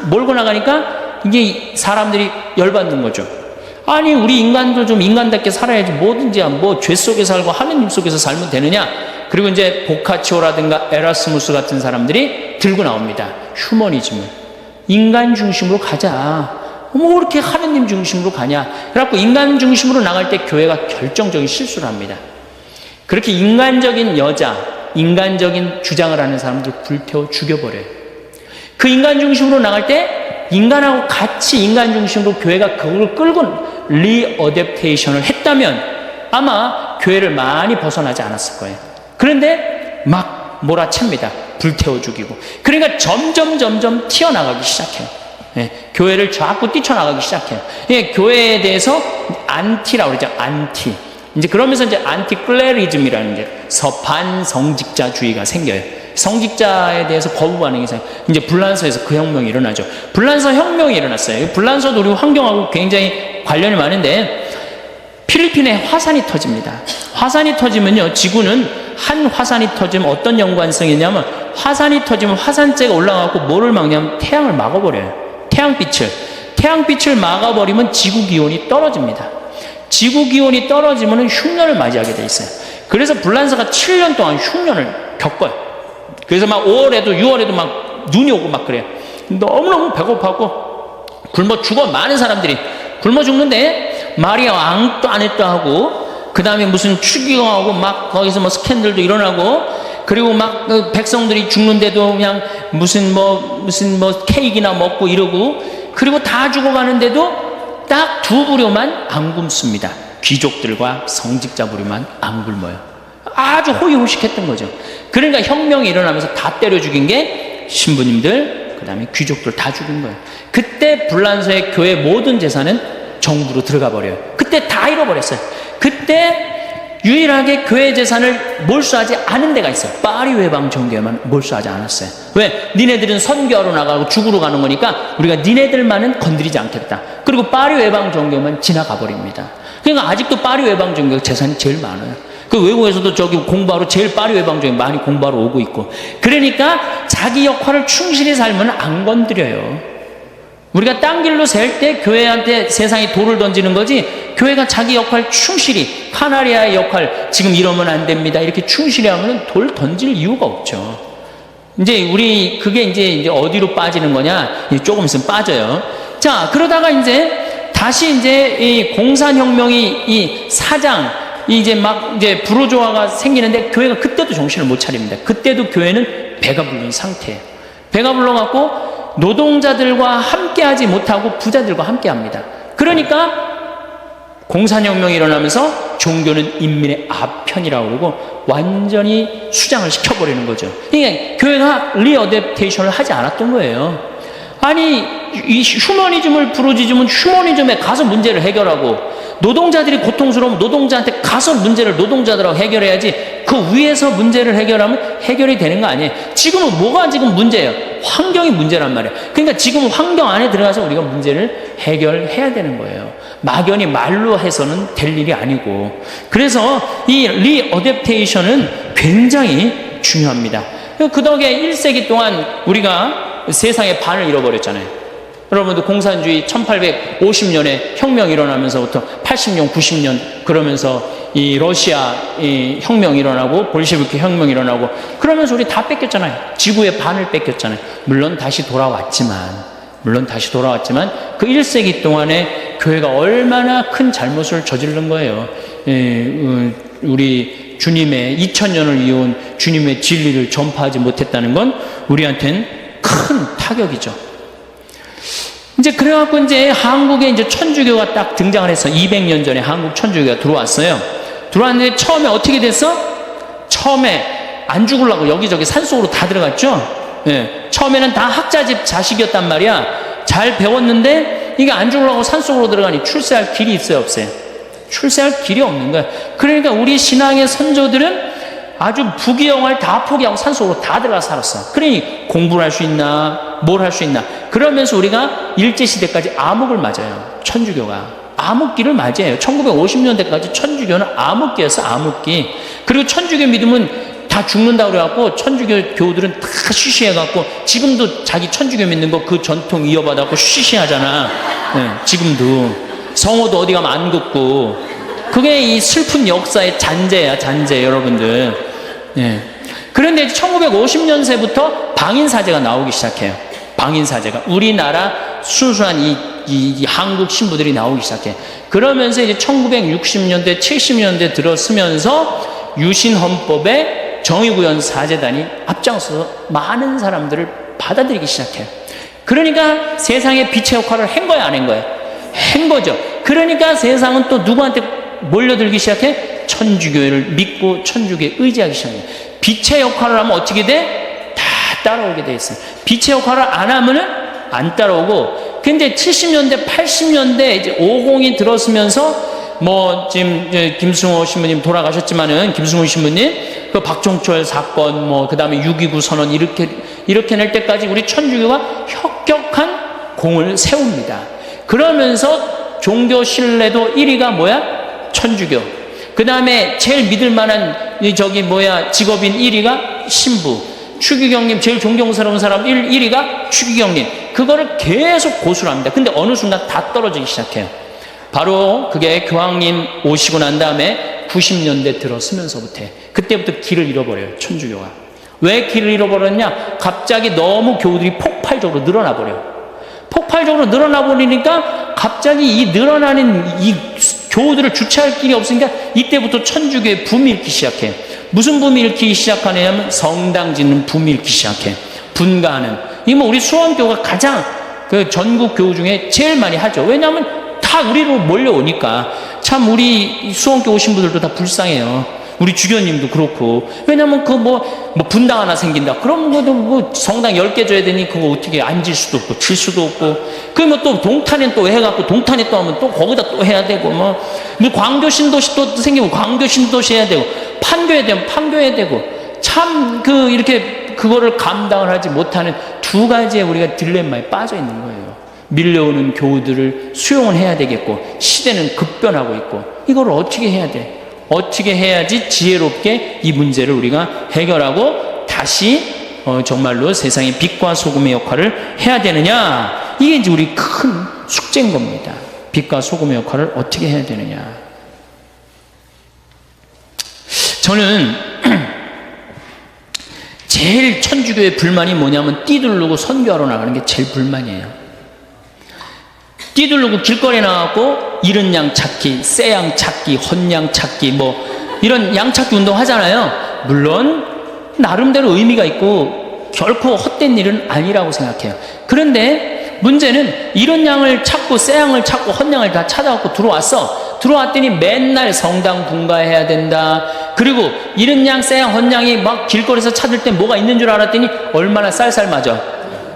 A: 몰고 나가니까 이게 사람들이 열받는 거죠. 아니 우리 인간도 좀 인간답게 살아야지, 뭐든지 죄 속에 살고 하느님 속에서 살면 되느냐. 그리고 이제 보카치오라든가 에라스무스 같은 사람들이 들고 나옵니다. 휴머니즘을. 인간 중심으로 가자. 그렇게 하느님 중심으로 가냐. 그래갖고 인간 중심으로 나갈 때 교회가 결정적인 실수를 합니다. 그렇게 인간적인 여자, 인간적인 주장을 하는 사람들 불태워 죽여버려요. 그 인간 중심으로 나갈 때 인간하고 같이 인간 중심으로 교회가 그걸 끌고 리어댑테이션을 했다면 아마 교회를 많이 벗어나지 않았을 거예요. 그런데 막 몰아챕니다. 불태워 죽이고. 그러니까 점점 튀어나가기 시작해요. 교회를 자꾸 뛰쳐나가기 시작해요. 교회에 대해서 안티라고 그러죠. 안티. 이제 그러면서 이제 안티클레리즘이라는 게 반성직자주의가 생겨요. 성직자에 대해서 거부 반응이 생겨요. 이제 불란서에서 그 혁명이 일어나죠. 불란서 혁명이 일어났어요. 불란서도 우리 환경하고 굉장히 관련이 많은데 필리핀에 화산이 터집니다. 화산이 터지면요, 지구는 한 화산이 터지면 어떤 연관성이 있냐면 화산이 터지면 화산재가 올라가고 뭐를 막냐면 태양을 막아버려요. 태양빛을 막아버리면 지구 기온이 떨어집니다. 지구 기온이 떨어지면 흉년을 맞이하게 돼 있어요. 그래서 불란서가 7년 동안 흉년을 겪어요. 그래서 막 5월에도 6월에도 막 눈이 오고 막 그래요. 너무너무 배고파고 굶어 죽어. 많은 사람들이 굶어 죽는데 마리아 왕도 안 했다 하고, 그 다음에 무슨 추기경하고 막 거기서 스캔들도 일어나고, 그리고 막 백성들이 죽는데도 그냥 무슨 케이크나 먹고 이러고, 그리고 다 죽어가는데도 딱 두 부류만 안 굶습니다. 귀족들과 성직자 부류만 안 굶어요. 아주 호의호식했던 거죠. 그러니까 혁명이 일어나면서 다 때려 죽인 게 신부님들, 그 다음에 귀족들 다 죽인 거예요. 그때 불란서의 교회 모든 재산은 정부로 들어가 버려요. 그때 다 잃어버렸어요. 그때 유일하게 교회 재산을 몰수하지 않은 데가 있어요. 파리 외방 정교회만 몰수하지 않았어요. 왜? 니네들은 선교하러 나가고 죽으러 가는 거니까 우리가 니네들만은 건드리지 않겠다. 그리고 파리 외방 종교만 지나가 버립니다. 그러니까 아직도 파리 외방 종교가 재산이 제일 많아요. 그 외국에서도 저기 공부하러 제일 파리 외방 종교 많이 공부하러 오고 있고. 그러니까 자기 역할을 충실히 살면 안 건드려요. 우리가 딴 길로 셀 때 교회한테 세상에 돌을 던지는 거지, 교회가 자기 역할 충실히, 카나리아의 역할 지금 이러면 안 됩니다 이렇게 충실히 하면 돌 던질 이유가 없죠. 이제 우리 그게 이제 어디로 빠지는 거냐, 조금 있으면 빠져요. 자, 그러다가 이제 다시 이제 이 공산혁명이 이 사장 이제 막 이제 불호조화가 생기는데 교회가 그때도 정신을 못 차립니다. 그때도 교회는 배가 불린 상태예요. 배가 불러갖고 노동자들과 함께하지 못하고 부자들과 함께합니다. 그러니까 공산혁명이 일어나면서 종교는 인민의 아편이라고 그러고 완전히 수장을 시켜버리는 거죠. 이게 교회가 리어댑테이션을 하지 않았던 거예요. 아니, 이 휴머니즘을 부르짖으면 휴머니즘에 가서 문제를 해결하고, 노동자들이 고통스러우면 노동자한테 가서 문제를 노동자들하고 해결해야지, 그 위에서 문제를 해결하면 해결이 되는 거 아니에요. 지금은 뭐가 지금 문제예요? 환경이 문제란 말이에요. 그러니까 지금 환경 안에 들어가서 우리가 문제를 해결해야 되는 거예요. 막연히 말로 해서는 될 일이 아니고. 그래서 이 리어댑테이션은 굉장히 중요합니다. 그 덕에 1세기 동안 우리가 세상의 반을 잃어버렸잖아요. 여러분도 공산주의 1850년에 혁명이 일어나면서부터 80년, 90년 그러면서 이 러시아 이 혁명이 일어나고 볼셰비크 혁명이 일어나고 그러면서 우리 다 뺏겼잖아요. 지구의 반을 뺏겼잖아요. 물론 다시 돌아왔지만 그 1세기 동안에 교회가 얼마나 큰 잘못을 저지른 거예요. 우리 주님의 2000년을 이어온 주님의 진리를 전파하지 못했다는 건 우리한테는 큰 타격이죠. 이제 그래갖고 이제 한국에 이제 천주교가 딱 등장을 해서 200년 전에 한국 천주교가 들어왔어요. 들어왔는데 처음에 어떻게 됐어? 처음에 안 죽으려고 여기저기 산속으로 다 들어갔죠. 예. 처음에는 다 학자집 자식이었단 말이야. 잘 배웠는데 이게 안 죽으려고 산속으로 들어가니 출세할 길이 있어요, 없어요? 출세할 길이 없는 거야. 그러니까 우리 신앙의 선조들은 아주 부귀영화를 다 포기하고 산속으로 다 들어가 살았어. 그러니 공부를 할 수 있나, 뭘 할 수 있나. 그러면서 우리가 일제시대까지 암흑을 맞아요. 천주교가. 암흑기를 맞이해요. 1950년대까지 천주교는 암흑기였어, 암흑기. 그리고 천주교 믿으면 다 죽는다고 그래갖고 천주교 교우들은 다 쉬쉬해갖고 지금도 자기 천주교 믿는 거 그 전통 이어받아갖고 쉬쉬하잖아. 네, 지금도. 성호도 어디 가면 안 긋고. 그게 이 슬픈 역사의 잔재야, 잔재, 여러분들. 예. 그런데 1950년세부터 방인사제가 나오기 시작해요. 방인사제가. 우리나라 순수한 이 한국 신부들이 나오기 시작해. 그러면서 이제 1960년대, 70년대 들어서면서 유신헌법에 정의구현 사제단이 앞장서서 많은 사람들을 받아들이기 시작해요. 그러니까 세상에 빛의 역할을 한 거야, 안 한 거야? 한 거죠. 그러니까 세상은 또 누구한테 몰려들기 시작해? 천주교를 믿고 천주교에 의지하기 시작해요. 빛의 역할을 하면 어떻게 돼? 다 따라오게 돼 있어요. 빛의 역할을 안 하면은 안 따라오고. 근데 70년대, 80년대 이제 50이 들었으면서 뭐 지금 김승호 신부님 돌아가셨지만은 김승호 신부님 그 박종철 사건 뭐 그다음에 6.29 선언 이렇게 낼 때까지 우리 천주교가 혁혁한 공을 세웁니다. 그러면서 종교 신뢰도 1위가 뭐야? 천주교. 그 다음에 제일 믿을 만한 직업인 1위가 신부. 추기경님 제일 존경스러운 사람 1위가 추기경님. 그거를 계속 고수를 합니다. 근데 어느 순간 다 떨어지기 시작해요. 바로 그게 교황님 오시고 난 다음에 90년대 들어서면서부터 그때부터 길을 잃어버려요, 천주교가. 왜 길을 잃어버렸냐? 갑자기 너무 교우들이 폭발적으로 늘어나 버려요. 폭발적으로 늘어나 버리니까 갑자기 이 늘어나는 이 교우들을 주체할 길이 없으니까 이때부터 천주교의 붐이 일기 시작해. 무슨 붐이 일기 시작하냐면 성당 짓는 붐이 일기 시작해. 분가하는. 이게 뭐 우리 수원교가 가장 그 전국 교우 중에 제일 많이 하죠. 왜냐하면 다 우리로 몰려오니까. 참 우리 수원교 오신 분들도 다 불쌍해요. 우리 주교님도 그렇고. 왜냐면 그 뭐 분당 하나 생긴다. 그럼 뭐 성당 10개 줘야 되니 그거 어떻게 앉을 수도 없고, 칠 수도 없고. 그러면 또 동탄에 또 해갖고, 동탄에 또 하면 또 거기다 또 해야 되고, 뭐 광교 신도시 또 생기면 광교 신도시 해야 되고, 판교해야 되면 판교해야 되고. 참 이렇게 그거를 감당을 하지 못하는 두 가지의 우리가 딜레마에 빠져 있는 거예요. 밀려오는 교우들을 수용을 해야 되겠고, 시대는 급변하고 있고, 이걸 어떻게 해야 돼? 어떻게 해야지 지혜롭게 이 문제를 우리가 해결하고 다시 정말로 세상의 빛과 소금의 역할을 해야 되느냐? 이게 이제 우리 큰 숙제인 겁니다. 빛과 소금의 역할을 어떻게 해야 되느냐? 저는 제일 천주교의 불만이 뭐냐면 띠두르고 선교하러 나가는 게 제일 불만이에요. 띠두르고 길거리에 나가고 이른 양 찾기, 새 양 찾기, 헌양 찾기 뭐 이런 양 찾기 운동 하잖아요. 물론 나름대로 의미가 있고 결코 헛된 일은 아니라고 생각해요. 그런데 문제는 이런 양을 찾고 새 양을 찾고 헌양을 다 찾아갖고 들어왔더니 맨날 성당 분가해야 된다. 그리고 이런 양, 새 양, 헌양이 막 길거리에서 찾을 때 뭐가 있는 줄 알았더니 얼마나 쌀쌀 맞아.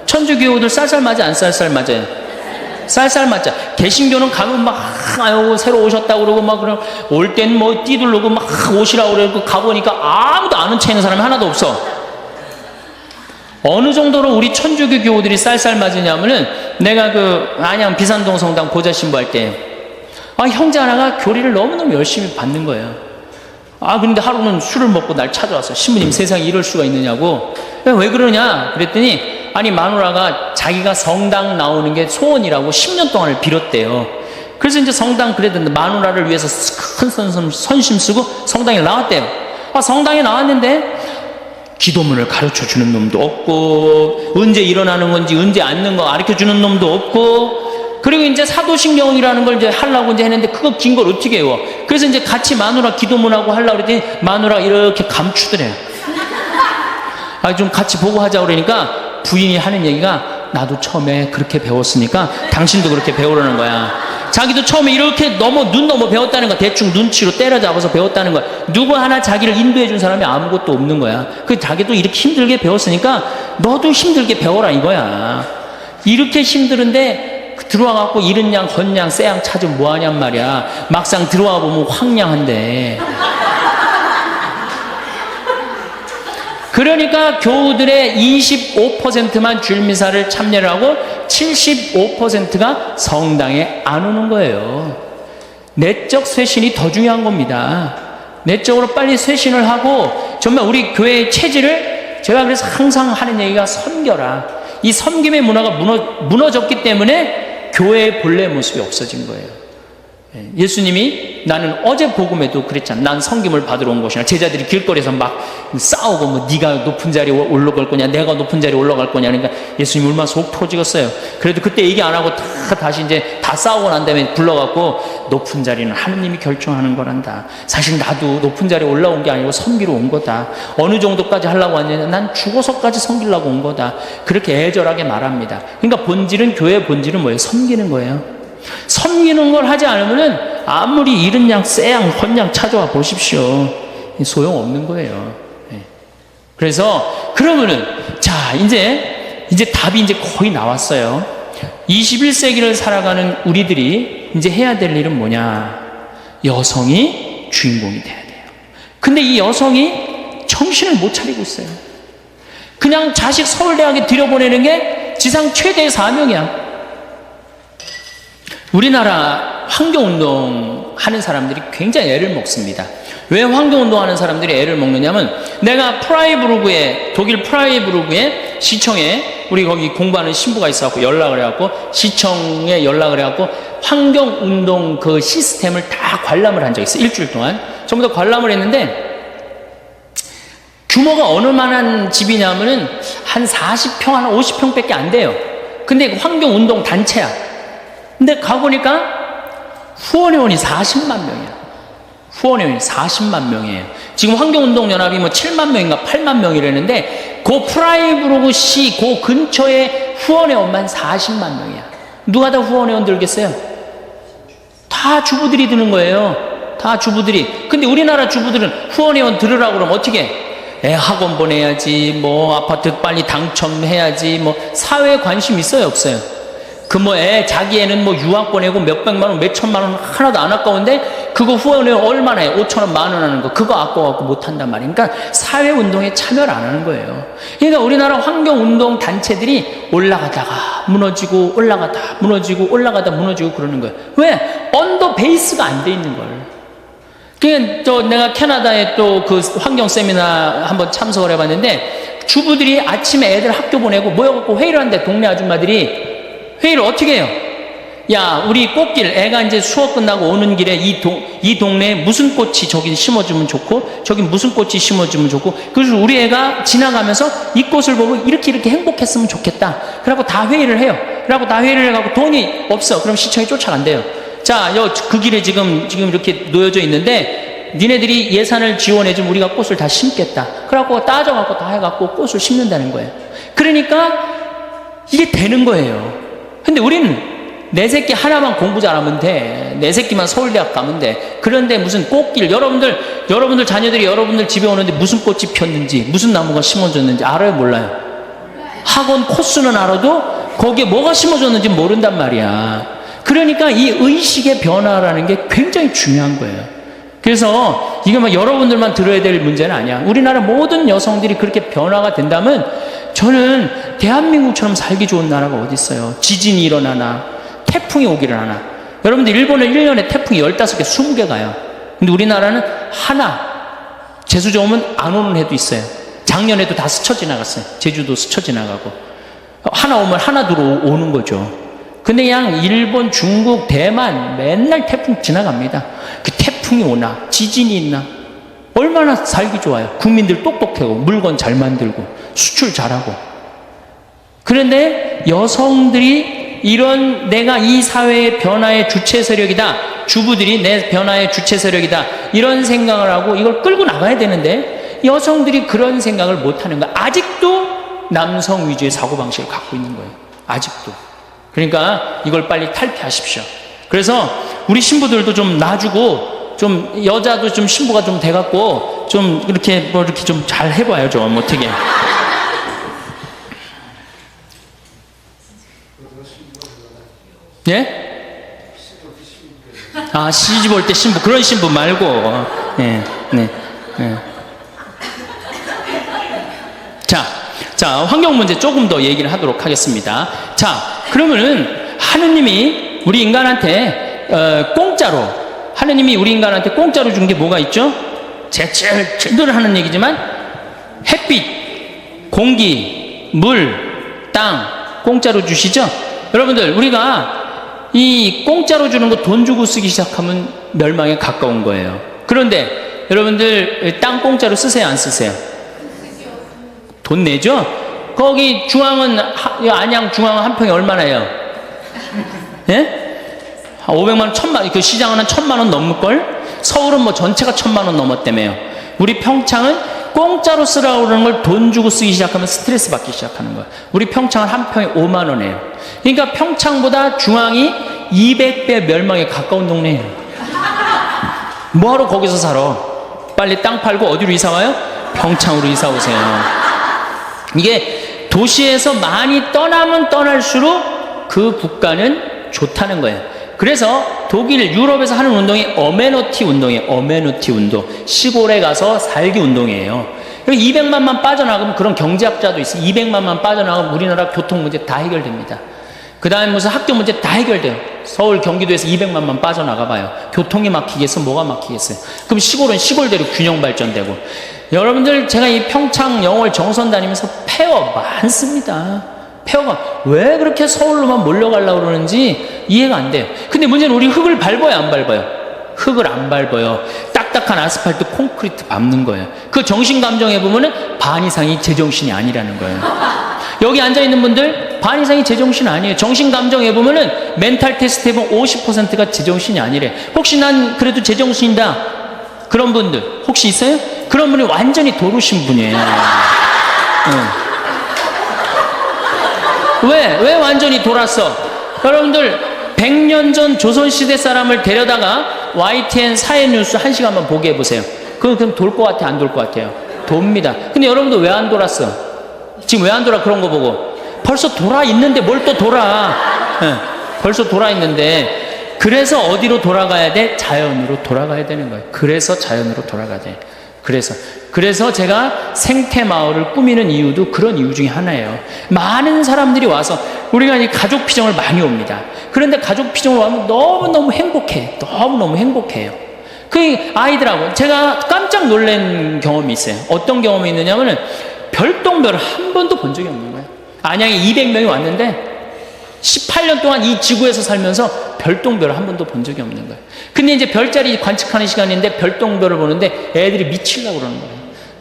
A: 천주교들 쌀쌀 맞아, 안 쌀쌀 맞아요? 쌀쌀 맞자. 개신교는 가면 막 아유 새로 오셨다고 그러고 막 그럼 올 땐 뭐 띠두르고 막 오시라고 그러고 가보니까 아무도 아는 체 있는 사람이 하나도 없어. 어느 정도로 우리 천주교 교우들이 쌀쌀 맞으냐면은 내가 그 안양 비산동 성당 보좌 신부할 때 형제 하나가 교리를 너무너무 열심히 받는 거예요. 근데 하루는 술을 먹고 날 찾아왔어. 신부님 세상에 이럴 수가 있느냐고. 왜 그러냐 그랬더니 마누라가 자기가 성당 나오는 게 소원이라고 10년 동안을 빌었대요. 그래서 이제 성당 그래도 마누라를 위해서 큰 선심 쓰고 성당에 나왔대요. 성당에 나왔는데 기도문을 가르쳐 주는 놈도 없고, 언제 일어나는 건지 언제 앉는 거 가르쳐 주는 놈도 없고, 그리고 이제 사도신경이라는 걸 이제 하려고 이제 했는데 그거 긴 걸 어떻게 외워? 그래서 이제 같이 마누라 기도문하고 하려고 그랬더니 마누라 이렇게 감추더래요. 좀 같이 보고 하자 그러니까 부인이 하는 얘기가 나도 처음에 그렇게 배웠으니까 당신도 그렇게 배우라는 거야. 자기도 처음에 이렇게 눈 넘어 배웠다는 거야. 대충 눈치로 때려잡아서 배웠다는 거야. 누구 하나 자기를 인도해 준 사람이 아무것도 없는 거야. 자기도 이렇게 힘들게 배웠으니까 너도 힘들게 배워라 이거야. 이렇게 힘들은데 들어와 갖고 이른 양, 헌양, 새 양 찾으면 뭐하냔 말이야. 막상 들어와 보면 황량한데. 그러니까 교우들의 25%만 주일미사를 참여를 하고 75%가 성당에 안 오는 거예요. 내적 쇄신이 더 중요한 겁니다. 내적으로 빨리 쇄신을 하고 정말 우리 교회의 체질을 제가 그래서 항상 하는 얘기가 섬겨라. 이 섬김의 문화가 무너졌기 때문에 교회의 본래 모습이 없어진 거예요. 예수님이 나는 어제 복음에도 그랬잖아. 난 섬김을 받으러 온 것이나 제자들이 길거리에서 막 싸우고 뭐 네가 높은 자리에 올라갈 거냐 내가 높은 자리에 올라갈 거냐 그러니까 예수님이 얼마나 속 터지겠어요. 그래도 그때 얘기 안 하고 다시 이제 다 싸우고 난 다음에 불러갖고 높은 자리는 하느님이 결정하는 거란다. 사실 나도 높은 자리에 올라온 게 아니고 섬기러 온 거다. 어느 정도까지 하려고 하냐면 난 죽어서까지 섬기려고 온 거다. 그렇게 애절하게 말합니다. 그러니까 본질은 교회의 본질은 뭐예요? 섬기는 거예요. 섬기는 걸 하지 않으면은 아무리 이른 양, 새 양, 헌양 찾아와 보십시오. 소용없는 거예요. 그래서 그러면은 자 이제 답이 이제 거의 나왔어요. 21세기를 살아가는 우리들이 이제 해야 될 일은 뭐냐? 여성이 주인공이 돼야 돼요. 근데 이 여성이 정신을 못 차리고 있어요. 그냥 자식 서울대학에 들여보내는 게 지상 최대의 사명이야. 우리나라 환경운동 하는 사람들이 굉장히 애를 먹습니다. 왜 환경운동 하는 사람들이 애를 먹느냐면 내가 독일 프라이부르그의 시청에 우리 거기 공부하는 신부가 있어갖고 연락을 해갖고 시청에 연락을 해갖고 환경운동 그 시스템을 다 관람을 한 적이 있어요. 일주일 동안 전부 다 관람을 했는데 규모가 어느 만한 집이냐면은 한 40평, 한 50평밖에 안 돼요. 근데 환경운동 단체야. 근데 가보니까 후원회원이 40만 명이야. 후원회원이 40만 명이에요. 지금 환경운동연합이 뭐 7만 명인가 8만 명이라는데 그 프라이부르그시 그 근처에 후원회원만 40만 명이야. 누가 다 후원회원 들겠어요? 다 주부들이 드는 거예요. 다 주부들이. 근데 우리나라 주부들은 후원회원 들으라고 그러면 어떻게 해? 애 학원 보내야지, 뭐 아파트 빨리 당첨해야지, 뭐 사회에 관심 있어요, 없어요? 자기 애는 뭐 유학 보내고 몇백만 원, 몇천만 원 하나도 안 아까운데 그거 후원회 얼마나 해? 5,000원, 10,000원 하는 거. 그거 아까워갖고 못한단 말이에요. 그러니까 사회운동에 참여를 안 하는 거예요. 그러니까 우리나라 환경운동 단체들이 올라가다가 무너지고 올라가다 무너지고 올라가다 무너지고 그러는 거예요. 왜? 언더 베이스가 안 돼 있는 거예요. 그러니까 내가 캐나다에 또 그 환경 세미나 한번 참석을 해봤는데 주부들이 아침에 애들 학교 보내고 모여갖고 회의를 하는데 동네 아줌마들이 회의를 어떻게 해요? 야, 우리 꽃길, 애가 이제 수업 끝나고 오는 길에 이 동네에 무슨 꽃이 저기 심어주면 좋고, 저기 무슨 꽃이 심어주면 좋고, 그래서 우리 애가 지나가면서 이 꽃을 보고 이렇게 행복했으면 좋겠다. 그래갖고 다 회의를 해요. 그래갖고 다 회의를 해갖고 돈이 없어. 그럼 시청이 쫓아간대요. 자, 그 길에 지금 이렇게 놓여져 있는데, 니네들이 예산을 지원해주면 우리가 꽃을 다 심겠다. 그래갖고 따져갖고 다 해갖고 꽃을 심는다는 거예요. 그러니까 이게 되는 거예요. 근데 우리는 내 새끼 하나만 공부 잘하면 돼. 내 새끼만 서울대학 가면 돼. 그런데 무슨 꽃길, 여러분들 자녀들이 여러분들 집에 오는데 무슨 꽃이 폈는지, 무슨 나무가 심어졌는지 알아요, 몰라요? 학원 코스는 알아도 거기에 뭐가 심어졌는지 모른단 말이야. 그러니까 이 의식의 변화라는 게 굉장히 중요한 거예요. 그래서 이게 막 여러분들만 들어야 될 문제는 아니야. 우리나라 모든 여성들이 그렇게 변화가 된다면 저는 대한민국처럼 살기 좋은 나라가 어디 있어요? 지진이 일어나나 태풍이 오기를 하나. 여러분들 일본은 1년에 태풍이 15개, 20개 가요. 근데 우리나라는 하나, 재수 좋으면 안 오는 해도 있어요. 작년에도 다 스쳐 지나갔어요. 제주도 스쳐 지나가고. 하나 오면 하나 들어오는 거죠. 근데 그냥 일본, 중국, 대만 맨날 태풍 지나갑니다. 그 태풍이 오나 지진이 있나 얼마나 살기 좋아요. 국민들 똑똑하고 물건 잘 만들고 수출 잘하고. 그런데 여성들이 이런 내가 이 사회의 변화의 주체 세력이다, 주부들이 내 변화의 주체 세력이다, 이런 생각을 하고 이걸 끌고 나가야 되는데 여성들이 그런 생각을 못하는 거야. 아직도 남성 위주의 사고방식을 갖고 있는 거예요. 아직도. 그러니까 이걸 빨리 탈피하십시오. 그래서 우리 신부들도 좀 놔주고, 좀 여자도 좀 신부가 좀 돼갖고 좀 이렇게 이렇게 좀 잘 해봐요. 좀 어떻게. 예? 아, 시집 올 때 신부, 그런 신부 말고. 네. 자, 환경 문제 조금 더 얘기를 하도록 하겠습니다. 자, 그러면은 하느님이 우리 인간한테 공짜로, 하느님이 우리 인간한테 공짜로 준 게 뭐가 있죠? 늘 하는 얘기지만 햇빛, 공기, 물, 땅 공짜로 주시죠? 여러분들, 우리가 이 공짜로 주는 거 돈 주고 쓰기 시작하면 멸망에 가까운 거예요. 그런데 여러분들 땅 공짜로 쓰세요, 안 쓰세요? 돈 내죠? 거기 중앙은, 안양 중앙은 한 평에 얼마나요? 예? 500만 원, 1000만 원, 그 시장은 한 1000만 원 넘을걸? 서울은 뭐 전체가 1000만 원 넘었다며요. 우리 평창은 공짜로 쓰라고 그러는 걸 돈 주고 쓰기 시작하면 스트레스 받기 시작하는 거예요. 우리 평창은 한 평에 5만 원이에요. 그러니까 평창보다 중앙이 200배 멸망에 가까운 동네예요. 뭐하러 거기서 살아? 빨리 땅 팔고 어디로 이사 와요? 평창으로 이사 오세요. 이게 도시에서 많이 떠나면 떠날수록 그 국가는 좋다는 거예요. 그래서 독일, 유럽에서 하는 운동이 어메노티 운동이에요. 어메노티 운동. 시골에 가서 살기 운동이에요. 200만만 빠져나가면, 그런 경제학자도 있어요. 200만만 빠져나가면 우리나라 교통 문제 다 해결됩니다. 그 다음에 무슨 학교 문제 다 해결돼요. 서울, 경기도에서 200만만 빠져나가 봐요. 교통이 막히겠어? 뭐가 막히겠어요? 그럼 시골은 시골대로 균형 발전되고. 여러분들, 제가 이 평창 영월 정선 다니면서 폐허 많습니다. 폐허가 왜 그렇게 서울로만 몰려가려고 그러는지 이해가 안 돼요. 근데 문제는 우리 흙을 밟아요, 안 밟아요? 흙을 안 밟아요. 딱딱한 아스팔트, 콘크리트 밟는 거예요. 그 정신감정에 보면은 반 이상이 제정신이 아니라는 거예요. 여기 앉아있는 분들 반 이상이 제정신 아니에요. 정신감정에 보면은 멘탈 테스트 해보면 50%가 제정신이 아니래. 혹시 난 그래도 제정신이다, 그런 분들 혹시 있어요? 그런 분이 완전히 도루신 분이에요. 왜 완전히 돌았어? 여러분들, 100년 전 조선시대 사람을 데려다가 YTN 사회뉴스 1시간만 보게 해보세요. 그럼 돌 것 같아, 안 돌 것 같아요? 돕니다. 근데 여러분들 왜 안 돌았어? 지금 왜 안 돌아? 그런 거 보고. 벌써 돌아 있는데 뭘 또 돌아? 벌써 돌아 있는데. 그래서 어디로 돌아가야 돼? 자연으로 돌아가야 되는 거예요. 그래서 자연으로 돌아가야 돼. 그래서 제가 생태마을을 꾸미는 이유도 그런 이유 중에 하나예요. 많은 사람들이 와서 우리가 이 가족 피정을 많이 옵니다. 그런데 가족 피정을 오면 너무너무 행복해. 너무너무 행복해요. 그 아이들하고 제가 깜짝 놀란 경험이 있어요. 어떤 경험이 있느냐면은 별똥별을 한 번도 본 적이 없는 거예요. 안양에 200명이 왔는데 18년 동안 이 지구에서 살면서 별똥별을 한 번도 본 적이 없는 거예요. 근데 이제 별자리 관측하는 시간인데 별똥별을 보는데 애들이 미치려고 그러는 거예요.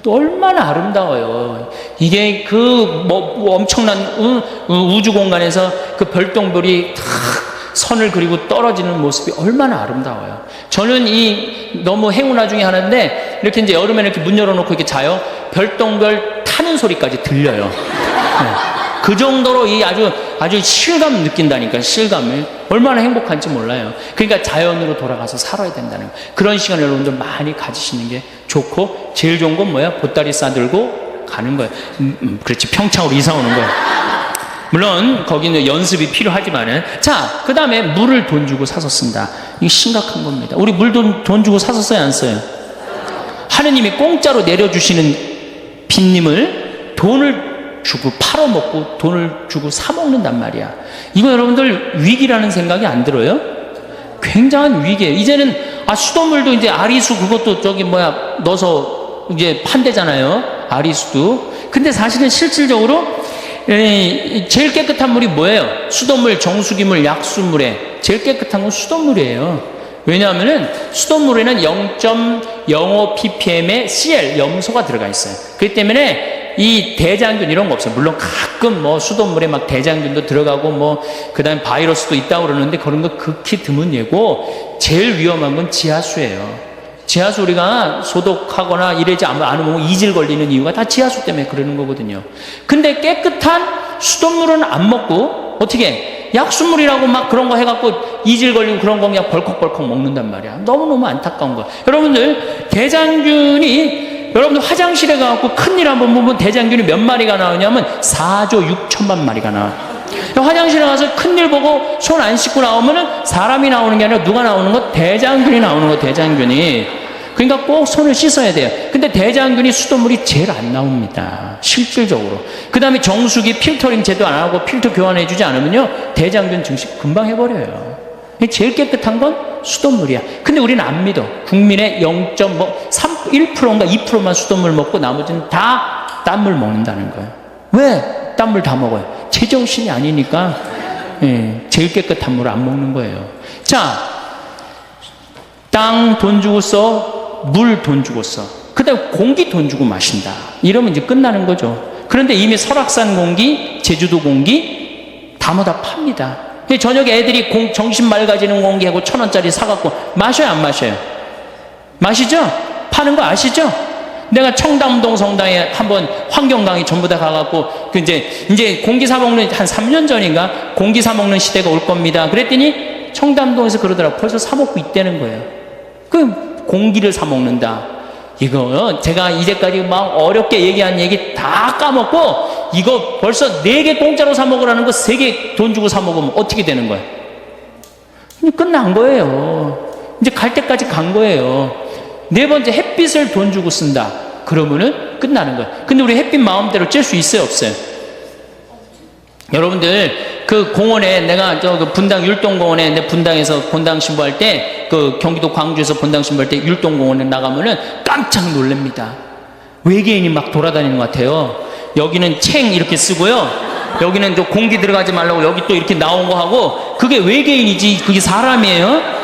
A: 또 얼마나 아름다워요. 이게 뭐 엄청난 우주 공간에서 그 별똥별이 탁 선을 그리고 떨어지는 모습이 얼마나 아름다워요. 저는 너무 행운아 중에 하나인데 이렇게 이제 여름에는 이렇게 문 열어놓고 이렇게 자요. 별똥별 타는 소리까지 들려요. 네. 그 정도로 아주 실감 느낀다니까, 실감을. 얼마나 행복한지 몰라요. 그러니까 자연으로 돌아가서 살아야 된다는 거. 그런 시간을 여러분들 많이 가지시는 게 좋고, 제일 좋은 건 뭐야? 보따리 싸들고 가는 거예요. 그렇지. 평창으로 이사 오는 거예요. 물론 거기는 연습이 필요하지만은. 자, 그 다음에 물을 돈 주고 사서 쓴다. 이게 심각한 겁니다. 우리 물 돈 주고 사서 써요, 안 써요? 하느님이 공짜로 내려주시는 빈님을 돈을 주고 팔아먹고 돈을 주고 사먹는단 말이야. 이거 여러분들 위기라는 생각이 안 들어요? 굉장한 위기예요. 이제는 수돗물도 이제 아리수 그것도 넣어서 이제 판대잖아요. 아리수도. 근데 사실은 실질적으로 제일 깨끗한 물이 뭐예요? 수돗물, 정수기물, 약수물에 제일 깨끗한 건 수돗물이에요. 왜냐하면은 수돗물에는 0.05 ppm의 Cl, 염소가 들어가 있어요. 그렇기 때문에 이 대장균 이런 거 없어요. 물론 가끔 수돗물에 막 대장균도 들어가고 그 다음에 바이러스도 있다고 그러는데 그런 거 극히 드문 예고, 제일 위험한 건 지하수예요. 지하수 우리가 소독하거나 이러지 않으면 이질 걸리는 이유가 다 지하수 때문에 그러는 거거든요. 근데 깨끗한 수돗물은 안 먹고 어떻게 약수물이라고 막 그런 거 해갖고 이질 걸리고 그런 거 그냥 벌컥벌컥 먹는단 말이야. 너무너무 안타까운 거야. 여러분들 여러분들 화장실에 가갖고 큰일 한번 보면 대장균이 몇 마리가 나오냐면 4조 6천만 마리가 나와. 화장실에 가서 큰일 보고 손 안 씻고 나오면은 사람이 나오는 게 아니라 누가 나오는 거? 대장균이 나오는 거, 대장균이. 그러니까 꼭 손을 씻어야 돼요. 근데 대장균이 수돗물이 제일 안 나옵니다. 실질적으로. 그 다음에 정수기 필터링 제도 안 하고 필터 교환해주지 않으면요, 대장균 증식 금방 해버려요. 제일 깨끗한 건 수돗물이야. 근데 우리는 안 믿어. 국민의 1%인가 2%만 수돗물 먹고 나머지는 다 딴물 먹는다는 거예요. 왜 딴물 다 먹어요? 제정신이 아니니까. 제일 깨끗한 물을 안 먹는 거예요. 자, 땅 돈 주고 써, 물 돈 주고 써. 그 다음에 공기 돈 주고 마신다. 이러면 이제 끝나는 거죠. 그런데 이미 설악산 공기, 제주도 공기 다 팝니다. 저녁에 애들이 정신 맑아지는 공기하고 1,000원짜리 사갖고 마셔요, 안 마셔요? 마시죠? 파는 거 아시죠? 내가 청담동 성당에 한번 환경 강의 전부 다 가갖고 이제 공기 사먹는 한 3년 전인가 공기 사먹는 시대가 올 겁니다. 그랬더니 청담동에서 그러더라고. 벌써 사먹고 있다는 거예요. 공기를 사먹는다. 이거 제가 이제까지 막 어렵게 얘기한 얘기 다 까먹고 이거 벌써 4개 공짜로 사 먹으라는 거 3개 돈 주고 사 먹으면 어떻게 되는 거예요? 끝난 거예요. 이제 갈 때까지 간 거예요. 4번째, 햇빛을 돈 주고 쓴다. 그러면은 끝나는 거예요. 근데 우리 햇빛 마음대로 쬐 수 있어요, 없어요? 여러분들 그 공원에 내가 분당 율동공원에 내 분당에서 본당 신부할 때 경기도 광주에서 본당 신부할 때 율동공원에 나가면은 깜짝 놀랍니다. 외계인이 막 돌아다니는 것 같아요. 여기는 챙 이렇게 쓰고요. 여기는 공기 들어가지 말라고 여기 또 이렇게 나온 거 하고, 그게 외계인이지 그게 사람이에요?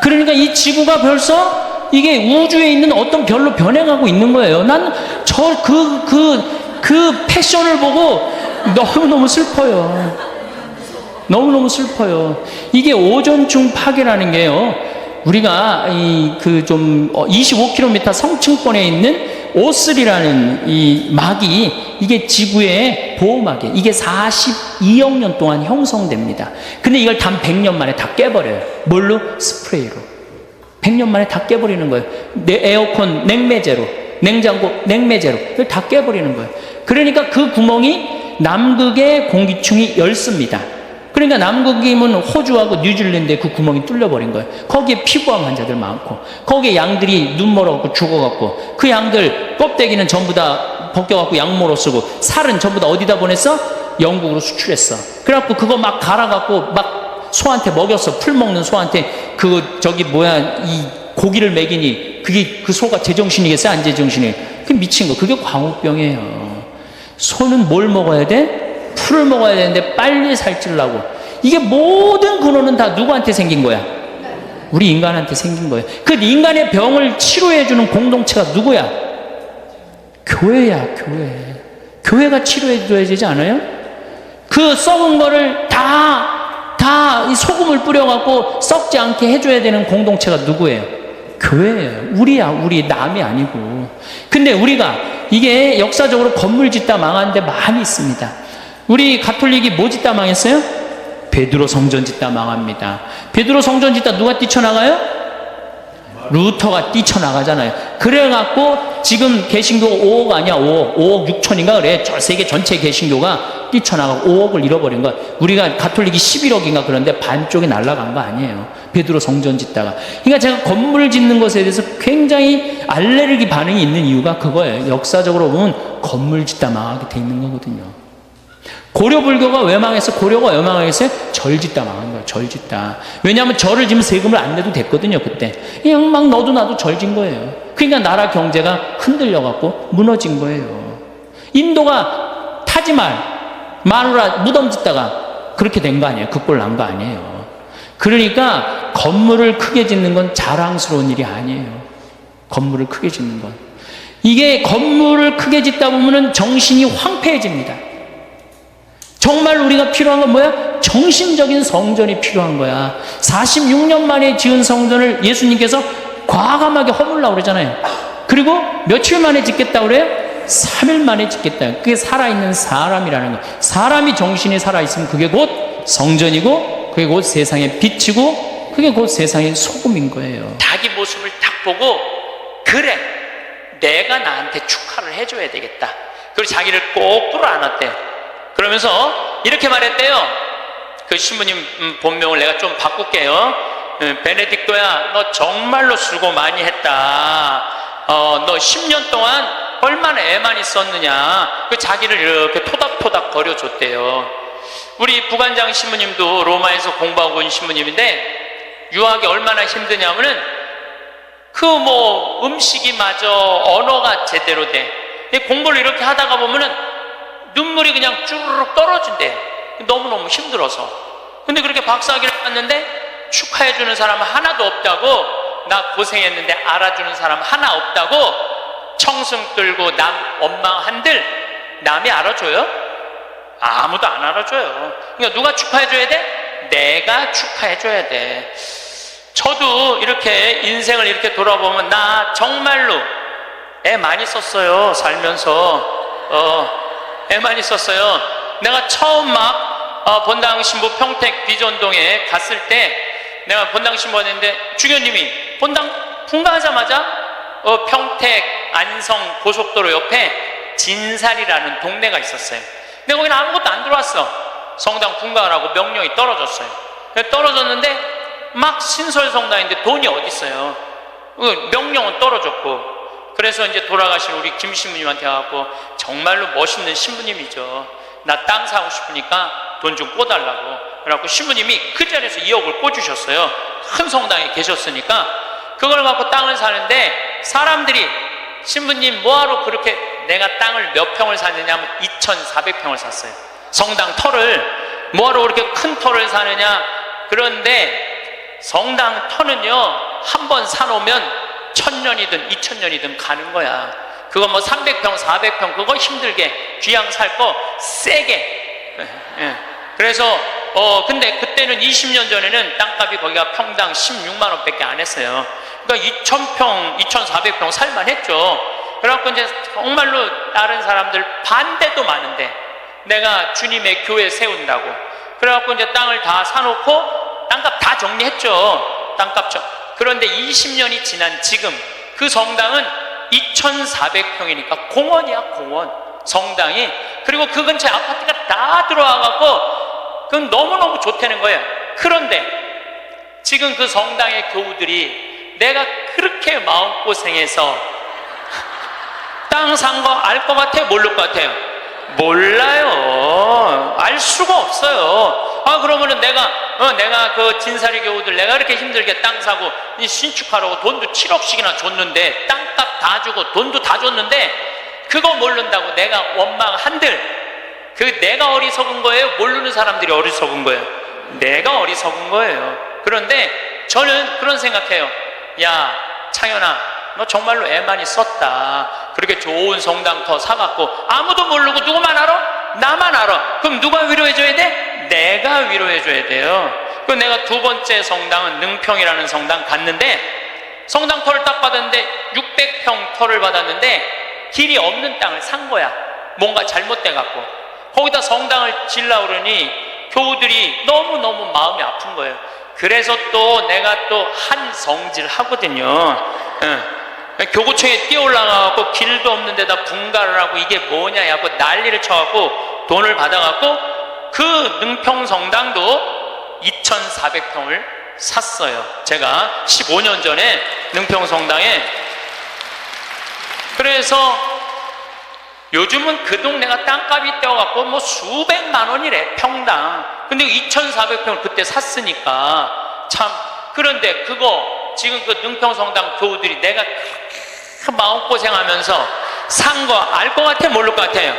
A: 그러니까 이 지구가 벌써 이게 우주에 있는 어떤 별로 변해가고 있는 거예요. 난 그 패션을 보고 너무너무 슬퍼요. 너무너무 슬퍼요. 이게 오존층 파괴라는 게요, 우리가 25km 성층권에 있는 O3라는 이 막이, 이게 지구의 보호막이에요. 이게 42억 년 동안 형성됩니다. 근데 이걸 단 100년 만에 다 깨버려요. 뭘로? 스프레이로. 100년 만에 다 깨버리는 거예요. 에어컨 냉매제로, 냉장고 냉매제로 이걸 다 깨버리는 거예요. 그러니까 그 구멍이 남극의 공기층이 열 습니다. 그러니까 남극이면 호주하고 뉴질랜드에 그 구멍이 뚫려버린 거예요. 거기에 피부암 환자들 많고, 거기에 양들이 눈 멀어갖고 죽어갖고, 그 양들 껍데기는 전부 다 벗겨갖고 양모로 쓰고, 살은 전부 다 어디다 보냈어? 영국으로 수출했어. 그래갖고 그거 막 갈아갖고 막 소한테 먹였어. 풀 먹는 소한테 이 고기를 먹이니 그게 그 소가 제정신이겠어요? 안 제정신이? 그게 미친 거. 그게 광우병이에요. 소는 뭘 먹어야 돼? 풀을 먹어야 되는데 빨리 살찌려고. 이게 모든 근원은 다 누구한테 생긴 거야? 우리 인간한테 생긴 거예요. 그 인간의 병을 치료해주는 공동체가 누구야? 교회야, 교회. 교회가 치료해줘야 되지 않아요? 그 썩은 거를 이 소금을 뿌려갖고 썩지 않게 해줘야 되는 공동체가 누구예요? 교회예요. 우리야, 우리. 남이 아니고. 근데 우리가 이게 역사적으로 건물 짓다 망한 데 많이 있습니다. 우리 가톨릭이 뭐 짓다 망했어요? 베드로 성전 짓다 망합니다. 베드로 성전 짓다 누가 뛰쳐나가요? 루터가 뛰쳐나가잖아요. 그래갖고 지금 개신교 5억 아니야, 5억 6천인가 그래. 세계 전체 개신교가 뛰쳐나가고 5억을 잃어버린 거야. 우리가 가톨릭이 11억인가 그런데 반쪽이 날아간 거 아니에요. 베드로 성전 짓다가. 그러니까 제가 건물 짓는 것에 대해서 굉장히 알레르기 반응이 있는 이유가 그거예요. 역사적으로 보면 건물 짓다 망하게 돼 있는 거거든요. 고려불교가 왜 망했어? 고려가 왜 망했어요? 절 짓다 망한 거야, 절 짓다. 왜냐하면 절을 지면 세금을 안 내도 됐거든요, 그때. 그냥 막 너도 나도 절 짓 거예요. 그러니까 나라 경제가 흔들려갖고 무너진 거예요. 인도가 타지말, 마누라 무덤 짓다가 그렇게 된 거 아니에요? 그 꼴 난 거 아니에요. 그러니까 건물을 크게 짓는 건 자랑스러운 일이 아니에요. 건물을 크게 짓는 건. 이게 건물을 크게 짓다 보면은 정신이 황폐해집니다. 정말 우리가 필요한 건 뭐야? 정신적인 성전이 필요한 거야. 46년 만에 지은 성전을 예수님께서 과감하게 허물라고 그러잖아요. 그리고 며칠 만에 짓겠다고 그래요? 3일 만에 짓겠다. 그게 살아있는 사람이라는 거예요. 사람이 정신이 살아있으면 그게 곧 성전이고, 그게 곧 세상의 빛이고, 그게 곧 세상의 소금인 거예요. 자기 모습을 딱 보고, 그래, 내가 나한테 축하를 해줘야 되겠다. 그리고 자기를 꼭 끌어안았대. 그러면서 이렇게 말했대요. 그 신부님 본명을 내가 좀 바꿀게요. 베네딕토야, 너 정말로 수고 많이 했다. 너 10년 동안 얼마나 애만 있었느냐. 그 자기를 이렇게 토닥토닥 거려줬대요. 우리 부관장 신부님도 로마에서 공부하고 온 신부님인데 유학이 얼마나 힘드냐면은 음식이 마저 언어가 제대로 돼. 공부를 이렇게 하다가 보면은 눈물이 그냥 쭈르륵 떨어진대. 너무너무 힘들어서. 근데 그렇게 박사학위를 갔는데 축하해주는 사람 하나도 없다고, 나 고생했는데 알아주는 사람 하나 없다고 청승 들고 남 원망한들 남이 알아줘요? 아무도 안 알아줘요. 그러니까 누가 축하해줘야 돼? 내가 축하해줘야 돼. 저도 이렇게 인생을 이렇게 돌아보면 나 정말로 애 많이 썼어요. 살면서 애 많이 썼어요. 내가 처음 막 본당 신부 평택 비전동에 갔을 때 내가 본당 신부 했는데 주교님이 본당 분가하자마자 평택 안성 고속도로 옆에 진살이라는 동네가 있었어요. 근데 거기는 아무것도 안 들어왔어. 성당 분가하라고 명령이 떨어졌어요. 떨어졌는데 막 신설성당인데 돈이 어디 있어요. 명령은 떨어졌고. 그래서 이제 돌아가신 우리 김 신부님한테 와갖고 정말로 멋있는 신부님이죠. 나 땅 사고 싶으니까 돈 좀 꿔달라고. 그래갖고 신부님이 그 자리에서 2억을 꿔주셨어요. 큰 성당에 계셨으니까. 그걸 갖고 땅을 사는데 사람들이 신부님 뭐하러 그렇게 내가 땅을 몇 평을 샀느냐 하면 2,400평을 샀어요. 성당 터를 뭐하러 그렇게 큰 터를 사느냐. 그런데 성당 터는요 한 번 사놓으면 1000년이든 2000년이든 가는 거야. 그거 300평 400평 그거 힘들게 귀양 살 거 세게. 그래서 근데 그때는 20년 전에는 땅값이 거기가 평당 16만 원밖에 안 했어요. 그러니까 2000평 2400평 살만 했죠. 그래갖고 이제 정말로 다른 사람들 반대도 많은데 내가 주님의 교회 세운다고 그래갖고 이제 땅을 다 사놓고 땅값 다 정리했죠. 그런데 20년이 지난 지금 그 성당은 2400평이니까 공원이야, 공원. 성당이. 그리고 그 근처에 아파트가 다 들어와갖고 그건 너무너무 좋다는 거예요. 그런데 지금 그 성당의 교우들이 내가 그렇게 마음고생해서 땅 산 거 알 것 같아요? 모를 것 같아요? 몰라요. 알 수가 없어요. 그러면은 내가 그 진사리 교우들 내가 그렇게 힘들게 땅 사고 이 신축하라고 돈도 7억씩이나 줬는데, 땅값 다 주고 돈도 다 줬는데 그거 모른다고 내가 원망한들, 그 내가 어리석은 거예요? 모르는 사람들이 어리석은 거예요? 내가 어리석은 거예요. 그런데 저는 그런 생각해요. 야, 창현아, 너 정말로 애 많이 썼다. 그렇게 좋은 성당터 사갖고 아무도 모르고 누구만 알아? 나만 알아. 그럼 누가 위로해줘야 돼? 내가 위로해줘야 돼요. 그 내가 두 번째 성당은 능평이라는 성당 갔는데, 성당터를 딱 받았는데 600평 터를 받았는데 길이 없는 땅을 산 거야. 뭔가 잘못돼갖고 거기다 성당을 지으려고 그러니 교우들이 너무너무 마음이 아픈 거예요. 그래서 또 내가 또 한 성질 하거든요. 교구청에 뛰어올라가갖고 길도 없는 데다 분가를 하고 이게 뭐냐 하고 난리를 쳐갖고 돈을 받아갖고 그 능평성당도 2,400평을 샀어요. 제가 15년 전에 능평성당에. 그래서 요즘은 그 동네가 땅값이 뛰어갖고 뭐 수백만 원이래, 평당. 근데 2,400평을 그때 샀으니까 참. 그런데 그거 지금 그 능평성당 교우들이 내가 마음고생하면서 산 거 알 것 같아? 모를 것 같아요?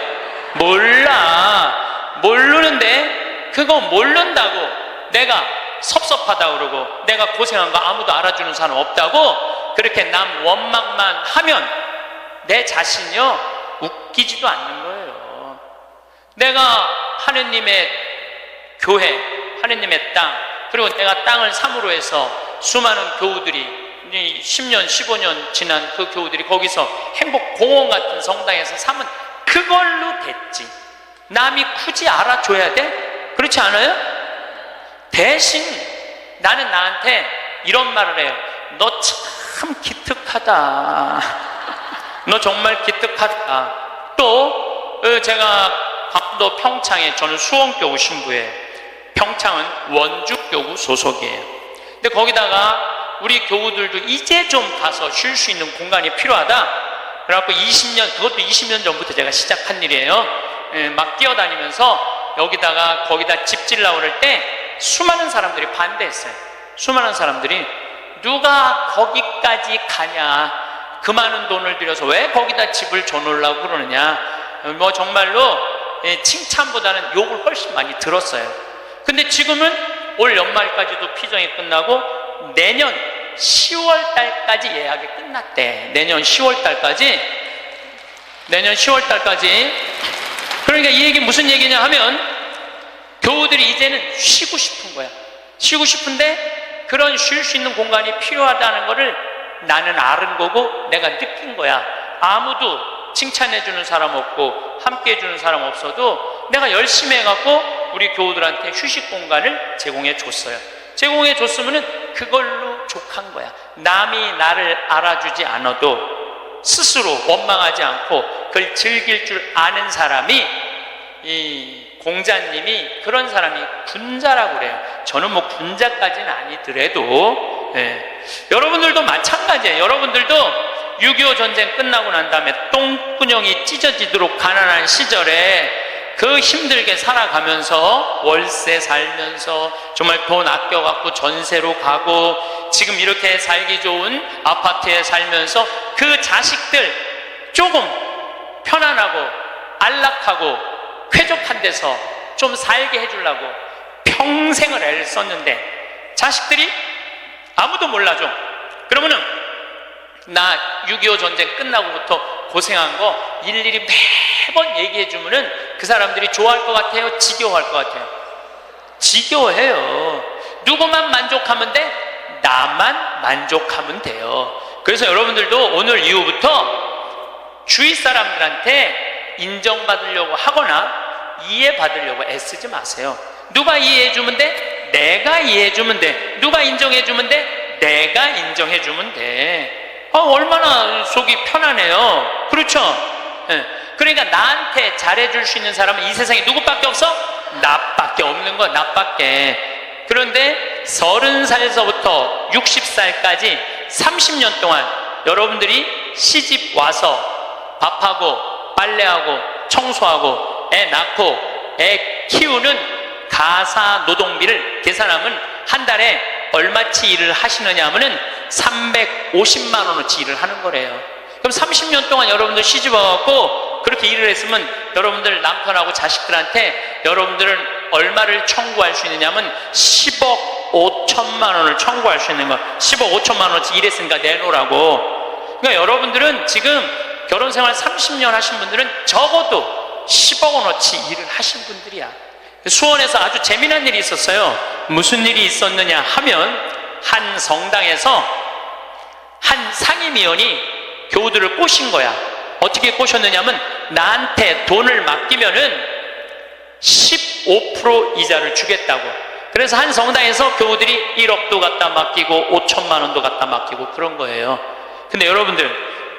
A: 몰라. 모르는데 그거 모른다고 내가 섭섭하다고 그러고 내가 고생한 거 아무도 알아주는 사람 없다고 그렇게 남 원망만 하면 내 자신이요 웃기지도 않는 거예요. 내가 하느님의 교회, 하느님의 땅, 그리고 내가 땅을 삼으로 해서 수많은 교우들이 10년, 15년 지난 그 교우들이 거기서 행복공원 같은 성당에서 삼은 그걸로 됐지. 남이 굳이 알아줘야 돼? 그렇지 않아요? 대신 나는 나한테 이런 말을 해요. 너 참 기특하다. 너 정말 기특하다. 또 제가 강원도 평창에, 저는 수원교구 신부예요. 평창은 원주교구 소속이에요. 근데 거기다가 우리 교우들도 이제 좀 가서 쉴 수 있는 공간이 필요하다. 그래갖고 20년, 그것도 20년 전부터 제가 시작한 일이에요. 막 뛰어다니면서 거기다 집 지으려고 그럴 때 수많은 사람들이 반대했어요. 수많은 사람들이 누가 거기까지 가냐, 그 많은 돈을 들여서 왜 거기다 집을 줘놓으려고 그러느냐, 뭐 정말로 칭찬보다는 욕을 훨씬 많이 들었어요. 근데 지금은 올 연말까지도 피정이 끝나고 내년 10월 달까지 예약이 끝났대. 내년 10월 달까지. 그러니까 이 얘기 무슨 얘기냐 하면 교우들이 이제는 쉬고 싶은 거야. 쉬고 싶은데 그런 쉴 수 있는 공간이 필요하다는 거를 나는 아는 거고 내가 느낀 거야. 아무도 칭찬해주는 사람 없고 함께해주는 사람 없어도 내가 열심히 해갖고 우리 교우들한테 휴식 공간을 제공해 줬어요. 제공해 줬으면은 그걸로 족한 거야. 남이 나를 알아주지 않아도 스스로 원망하지 않고 그걸 즐길 줄 아는 사람이, 이 공자님이 그런 사람이 군자라고 그래요. 저는 뭐 군자까지는 아니더라도 여러분들도 마찬가지예요. 여러분들도 6.25 전쟁 끝나고 난 다음에 똥구녕이 찢어지도록 가난한 시절에 그 힘들게 살아가면서 월세 살면서 정말 돈 아껴갖고 전세로 가고 지금 이렇게 살기 좋은 아파트에 살면서 그 자식들 조금 편안하고 안락하고 쾌적한 데서 좀 살게 해주려고 평생을 애를 썼는데 자식들이 아무도 몰라줘. 그러면은 나 6.25 전쟁 끝나고부터 고생한 거 일일이 매번 얘기해 주면은 그 사람들이 좋아할 것 같아요? 지겨워할 것 같아요? 지겨워해요. 누구만 만족하면 돼? 나만 만족하면 돼요. 그래서 여러분들도 오늘 이후부터 주위 사람들한테 인정받으려고 하거나 이해받으려고 애쓰지 마세요. 누가 이해해주면 돼? 내가 이해해주면 돼. 누가 인정해주면 돼? 내가 인정해주면 돼. 얼마나 속이 편하네요. 그렇죠? 그러니까 나한테 잘해줄 수 있는 사람은 이 세상에 누구밖에 없어? 납밖에 없는 거, 납밖에. 그런데 30살서부터 60살까지 30년 동안 여러분들이 시집 와서 밥하고 빨래하고 청소하고 애 낳고 애 키우는 가사 노동비를 계산하면 한 달에 얼마치 일을 하시느냐 하면은 350만 원어치 일을 하는 거래요. 그럼 30년 동안 여러분들 시집 와갖고 그렇게 일을 했으면 여러분들 남편하고 자식들한테 여러분들은 얼마를 청구할 수 있느냐 하면 10억 5천만 원을 청구할 수 있는 거. 10억 5천만 원어치 일했으니까 내놓으라고. 그러니까 여러분들은 지금 결혼생활 30년 하신 분들은 적어도 10억 원어치 일을 하신 분들이야. 수원에서 아주 재미난 일이 있었어요. 무슨 일이 있었느냐 하면 한 성당에서 한 상임위원이 교우들을 꼬신 거야. 어떻게 꼬셨느냐 하면 나한테 돈을 맡기면은 15% 이자를 주겠다고. 그래서 한 성당에서 교우들이 1억도 갖다 맡기고 5천만 원도 갖다 맡기고 그런 거예요. 근데 여러분들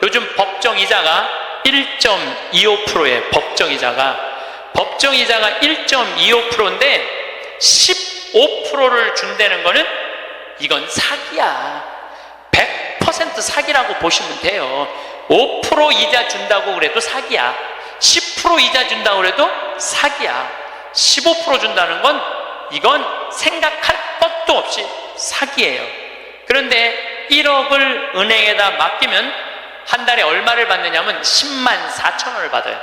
A: 요즘 법정이자가 1.25%예요. 법정이자가 1.25%인데 15%를 준다는 거는 이건 사기야. 100% 사기라고 보시면 돼요. 5% 이자 준다고 그래도 사기야. 10% 이자 준다고 그래도 사기야. 15% 준다는 건 이건 생각할 것도 없이 사기예요. 그런데 1억을 은행에다 맡기면 한 달에 얼마를 받느냐면 10만 4천 원을 받아요.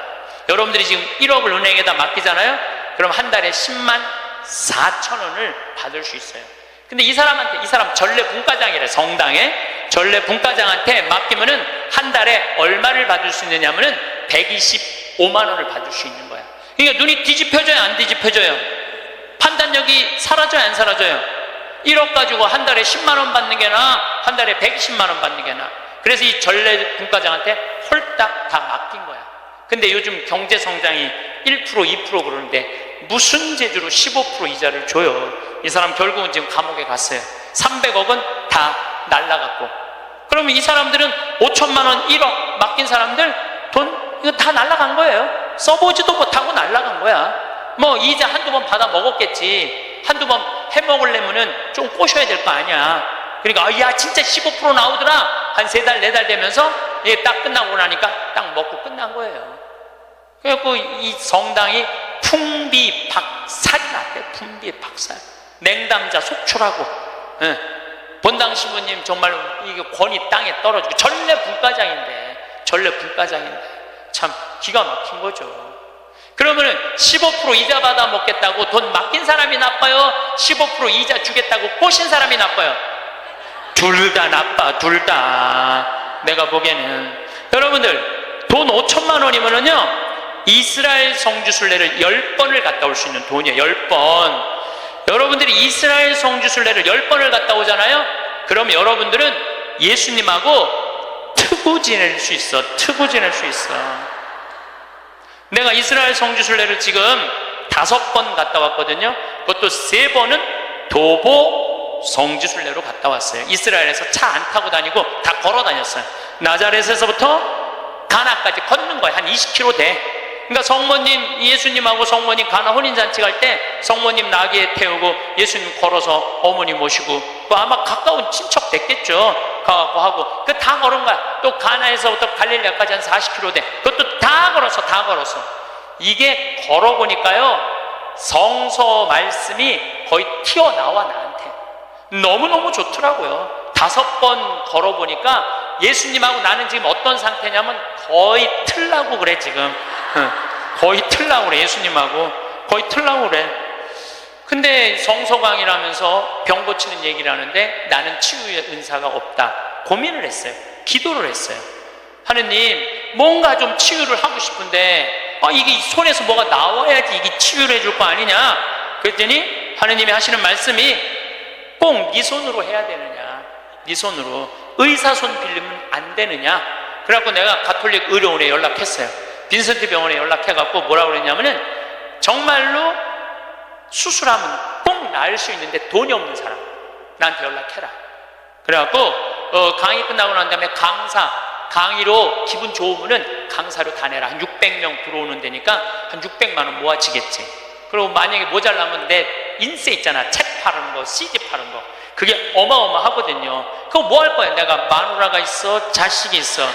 A: 여러분들이 지금 1억을 은행에다 맡기잖아요. 그럼 한 달에 10만 4천 원을 받을 수 있어요. 근데 이 사람 전례 분과장이래. 성당에 전례 분과장한테 맡기면은 한 달에 얼마를 받을 수 있느냐면은 125만 원을 받을 수 있는 거야. 그러니까 눈이 뒤집혀져요, 안 뒤집혀져요? 판단력이 사라져요, 안 사라져요? 1억 가지고 한 달에 10만 원 받는 게 나아, 한 달에 120만 원 받는 게 나아. 그래서 이 전례 분과장한테 홀딱 다 맡긴 거야. 근데 요즘 경제 성장이 1% 2% 그러는데 무슨 재주로 15% 이자를 줘요? 이 사람 결국은 지금 감옥에 갔어요. 300억은 다 날라갔고. 그러면 이 사람들은 5천만 원, 1억 맡긴 사람들 돈 이거 다 날라간 거예요. 써보지도 못하고 날라간 거야. 뭐 이자 한두 번 받아 먹었겠지. 한두 번 해먹으려면은 좀 꼬셔야 될 거 아니야. 그러니까 야 진짜 15% 나오더라. 한 3달 4달 되면서 이게 딱 끝나고 나니까 딱 먹고 끝난 거예요. 그래갖고 이 성당이 풍비박살이 났대. 풍비박살. 냉담자 속출하고. 예. 본당 신부님 정말 이게 권위 땅에 떨어지고 전례 분과장인데 참 기가 막힌 거죠. 그러면은 15% 이자 받아 먹겠다고 돈 맡긴 사람이 나빠요? 15% 이자 주겠다고 꼬신 사람이 나빠요? 둘 다 나빠. 둘 다. 내가 보기에는 여러분들 돈 5천만 원이면은요 이스라엘 성지순례를 10번을 갔다 올 수 있는 돈이에요. 10번. 여러분들이 이스라엘 성지순례를 10번을 갔다 오잖아요. 그럼 여러분들은 예수님하고 트고 지낼 수 있어. 트고 지낼 수 있어. 내가 이스라엘 성지순례를 지금 5번 갔다 왔거든요. 그것도 3번은 도보 성지순례로 갔다 왔어요. 이스라엘에서 차 안 타고 다니고 다 걸어 다녔어요. 나자렛에서부터 가나까지 걷는 거예요. 한 20km 돼. 그러니까 성모님, 예수님하고 성모님 가나 혼인잔치 갈 때 성모님 나귀에 태우고 예수님 걸어서 어머니 모시고 그 아마 가까운 친척 됐겠죠. 가갖고 하고 그 다 걸은 거야. 또 가나에서부터 갈릴리아까지 한 40km 돼. 그것도 다 걸어서 이게 걸어보니까요 성서 말씀이 거의 튀어나와 나한테 너무너무 좋더라고요. 5번 걸어보니까 예수님하고 나는 지금 어떤 상태냐면 거의 틀라고 그래 지금. 거의 틀라고 그래. 예수님하고 거의 틀라고 그래. 근데 성서강이라면서 병 고치는 얘기를 하는데 나는 치유의 은사가 없다. 고민을 했어요. 기도를 했어요. 하느님 뭔가 좀 치유를 하고 싶은데 이게 손에서 뭐가 나와야지 이게 치유를 해줄 거 아니냐. 그랬더니 하느님이 하시는 말씀이 꼭 네 손으로 해야 되느냐. 네 손으로. 의사 손 빌리면 안 되느냐. 그래갖고 내가 가톨릭 의료원에 연락했어요. 빈센트 병원에 연락해갖고 뭐라고 그랬냐면은 정말로 수술하면 꼭 나을 수 있는데 돈이 없는 사람 나한테 연락해라. 그래갖고 강의 끝나고 난 다음에 강의로 기분 좋으면은 강사료 다 내라. 한 600명 들어오는 데니까 한 600만 원 모아지겠지. 그리고 만약에 모자라면 내 인세 있잖아. 책 파는 거, CD 파는 거. 그게 어마어마하거든요. 그거 뭐 할 거야? 내가 마누라가 있어, 자식이 있어.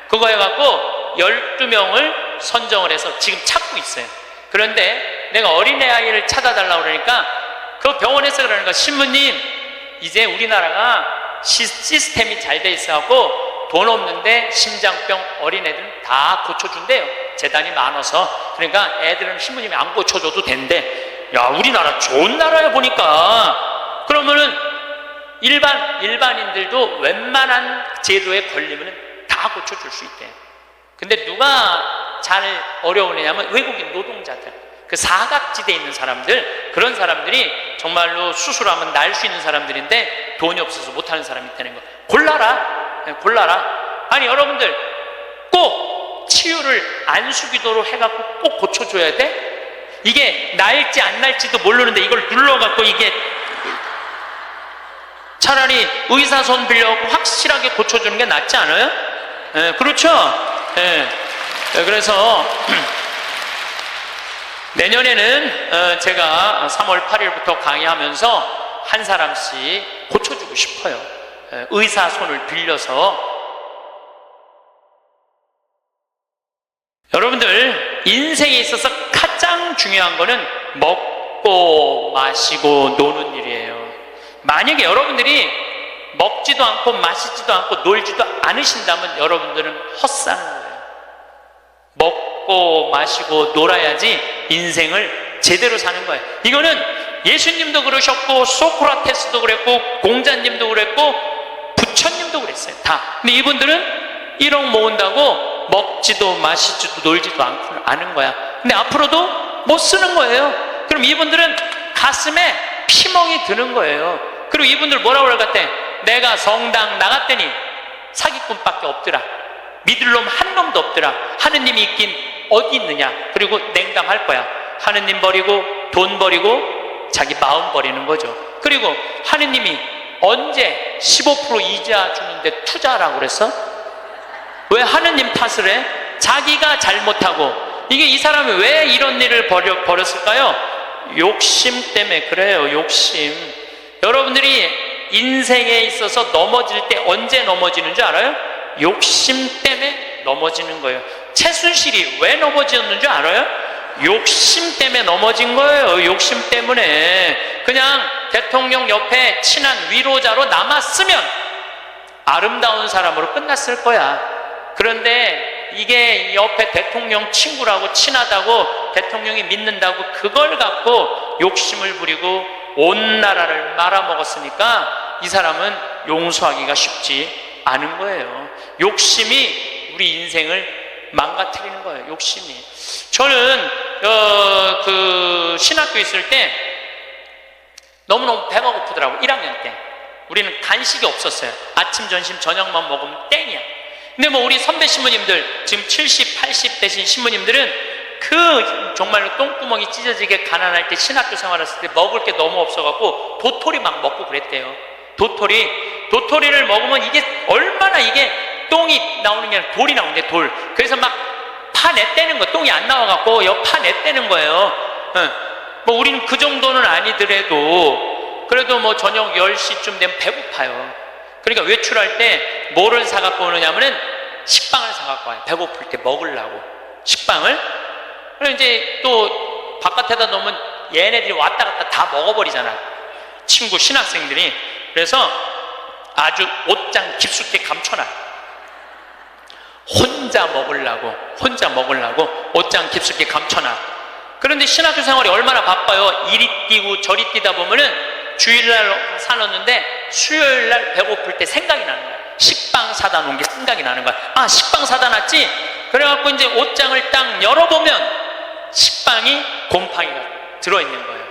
A: 그거 해갖고 12명을 선정을 해서 지금 찾고 있어요. 그런데 내가 어린애 아이를 찾아달라고 그러니까 그 병원에서 그러는 거야. 신부님, 이제 우리나라가 시스템이 잘 돼 있어갖고 돈 없는데 심장병 어린애들은 다 고쳐준대요. 재단이 많아서. 그러니까 애들은 신부님이 안 고쳐줘도 된대. 야, 우리나라 좋은 나라야 보니까. 그러면은 일반인들도 웬만한 제도에 걸리면은 다 고쳐줄 수 있대. 근데 누가 잘 어려우냐면 외국인 노동자들, 그 사각지대에 있는 사람들, 그런 사람들이 정말로 수술하면 날 수 있는 사람들인데 돈이 없어서 못하는 사람이 있다는 거. 골라라. 아니, 여러분들 꼭 치유를 안수기도로 해갖고 꼭 고쳐줘야 돼? 이게 날지 안 날지도 모르는데 이걸 눌러갖고 이게 차라리 의사 손 빌려갖고 확실하게 고쳐주는 게 낫지 않아요? 그렇죠? 그래서 내년에는 제가 3월 8일부터 강의하면서 한 사람씩 고쳐주고 싶어요. 의사 손을 빌려서. 여러분들, 인생에 있어서 가장 중요한 거는 먹고 마시고 노는 일이에요. 만약에 여러분들이 먹지도 않고 마시지도 않고 놀지도 않으신다면 여러분들은 헛사는 거예요. 먹고 마시고 놀아야지 인생을 제대로 사는 거예요. 이거는 예수님도 그러셨고 소크라테스도 그랬고 공자님도 그랬고 부처님도 그랬어요. 다. 근데 이분들은 1억 모은다고 먹지도 마시지도 놀지도 않은 거야. 근데 앞으로도 못 쓰는 거예요. 그럼 이분들은 가슴에 피멍이 드는 거예요. 그리고 이분들 뭐라고 그럴까? 내가 성당 나갔더니 사기꾼밖에 없더라. 믿을 놈 한 놈도 없더라. 하느님이 있긴 어디 있느냐. 그리고 냉담할 거야. 하느님 버리고 돈 버리고 자기 마음 버리는 거죠. 그리고 하느님이 언제 15% 이자 주는데 투자라고 그랬어? 왜 하느님 탓을 해? 자기가 잘못하고. 이게 이 사람이 왜 이런 일을 벌였을까요? 욕심 때문에 그래요. 욕심. 여러분들이 인생에 있어서 넘어질 때 언제 넘어지는 줄 알아요? 욕심 때문에 넘어지는 거예요. 최순실이 왜 넘어졌는 줄 알아요? 욕심 때문에 넘어진 거예요. 욕심 때문에. 그냥 대통령 옆에 친한 위로자로 남았으면 아름다운 사람으로 끝났을 거야. 그런데 이게 옆에 대통령 친구라고 친하다고 대통령이 믿는다고 그걸 갖고 욕심을 부리고 온 나라를 말아먹었으니까 이 사람은 용서하기가 쉽지 않은 거예요. 욕심이 우리 인생을 망가뜨리는 거예요. 욕심이. 저는 그 신학교 있을 때 너무너무 배가 고프더라고. 1학년 때 우리는 간식이 없었어요. 아침 점심 저녁만 먹으면 땡이야. 근데 뭐 우리 선배 신부님들 지금 70, 80 되신 신부님들은 그 정말로 똥구멍이 찢어지게 가난할 때 신학교 생활했을 때 먹을 게 너무 없어갖고 도토리 막 먹고 그랬대요. 도토리를 먹으면 이게 얼마나 이게 똥이 나오는 게 아니라 돌이 나오는데 돌. 그래서 막 파내떼는 거. 똥이 안 나와갖고 파내떼는 거예요. 뭐 우리는 그 정도는 아니더라도 그래도 뭐 저녁 10시쯤 되면 배고파요. 그러니까 외출할 때 뭐를 사갖고 오느냐면은 식빵을 사갖고 와요. 배고플 때 먹으려고 식빵을. 그리고 이제 또 바깥에다 놓으면 얘네들이 왔다 갔다 다 먹어버리잖아. 친구 신학생들이. 그래서 아주 옷장 깊숙이 감춰놔. 혼자 먹으려고 옷장 깊숙이 감춰놔. 그런데 신학교 생활이 얼마나 바빠요. 이리 뛰고 저리 뛰다 보면은 주일날 사놓는데 수요일날 배고플 때 생각이 나는 거야. 식빵 사다 놓은 게 생각이 나는 거야. 아, 식빵 사다 놨지? 그래갖고 이제 옷장을 딱 열어보면 식빵이 곰팡이가 들어있는 거예요.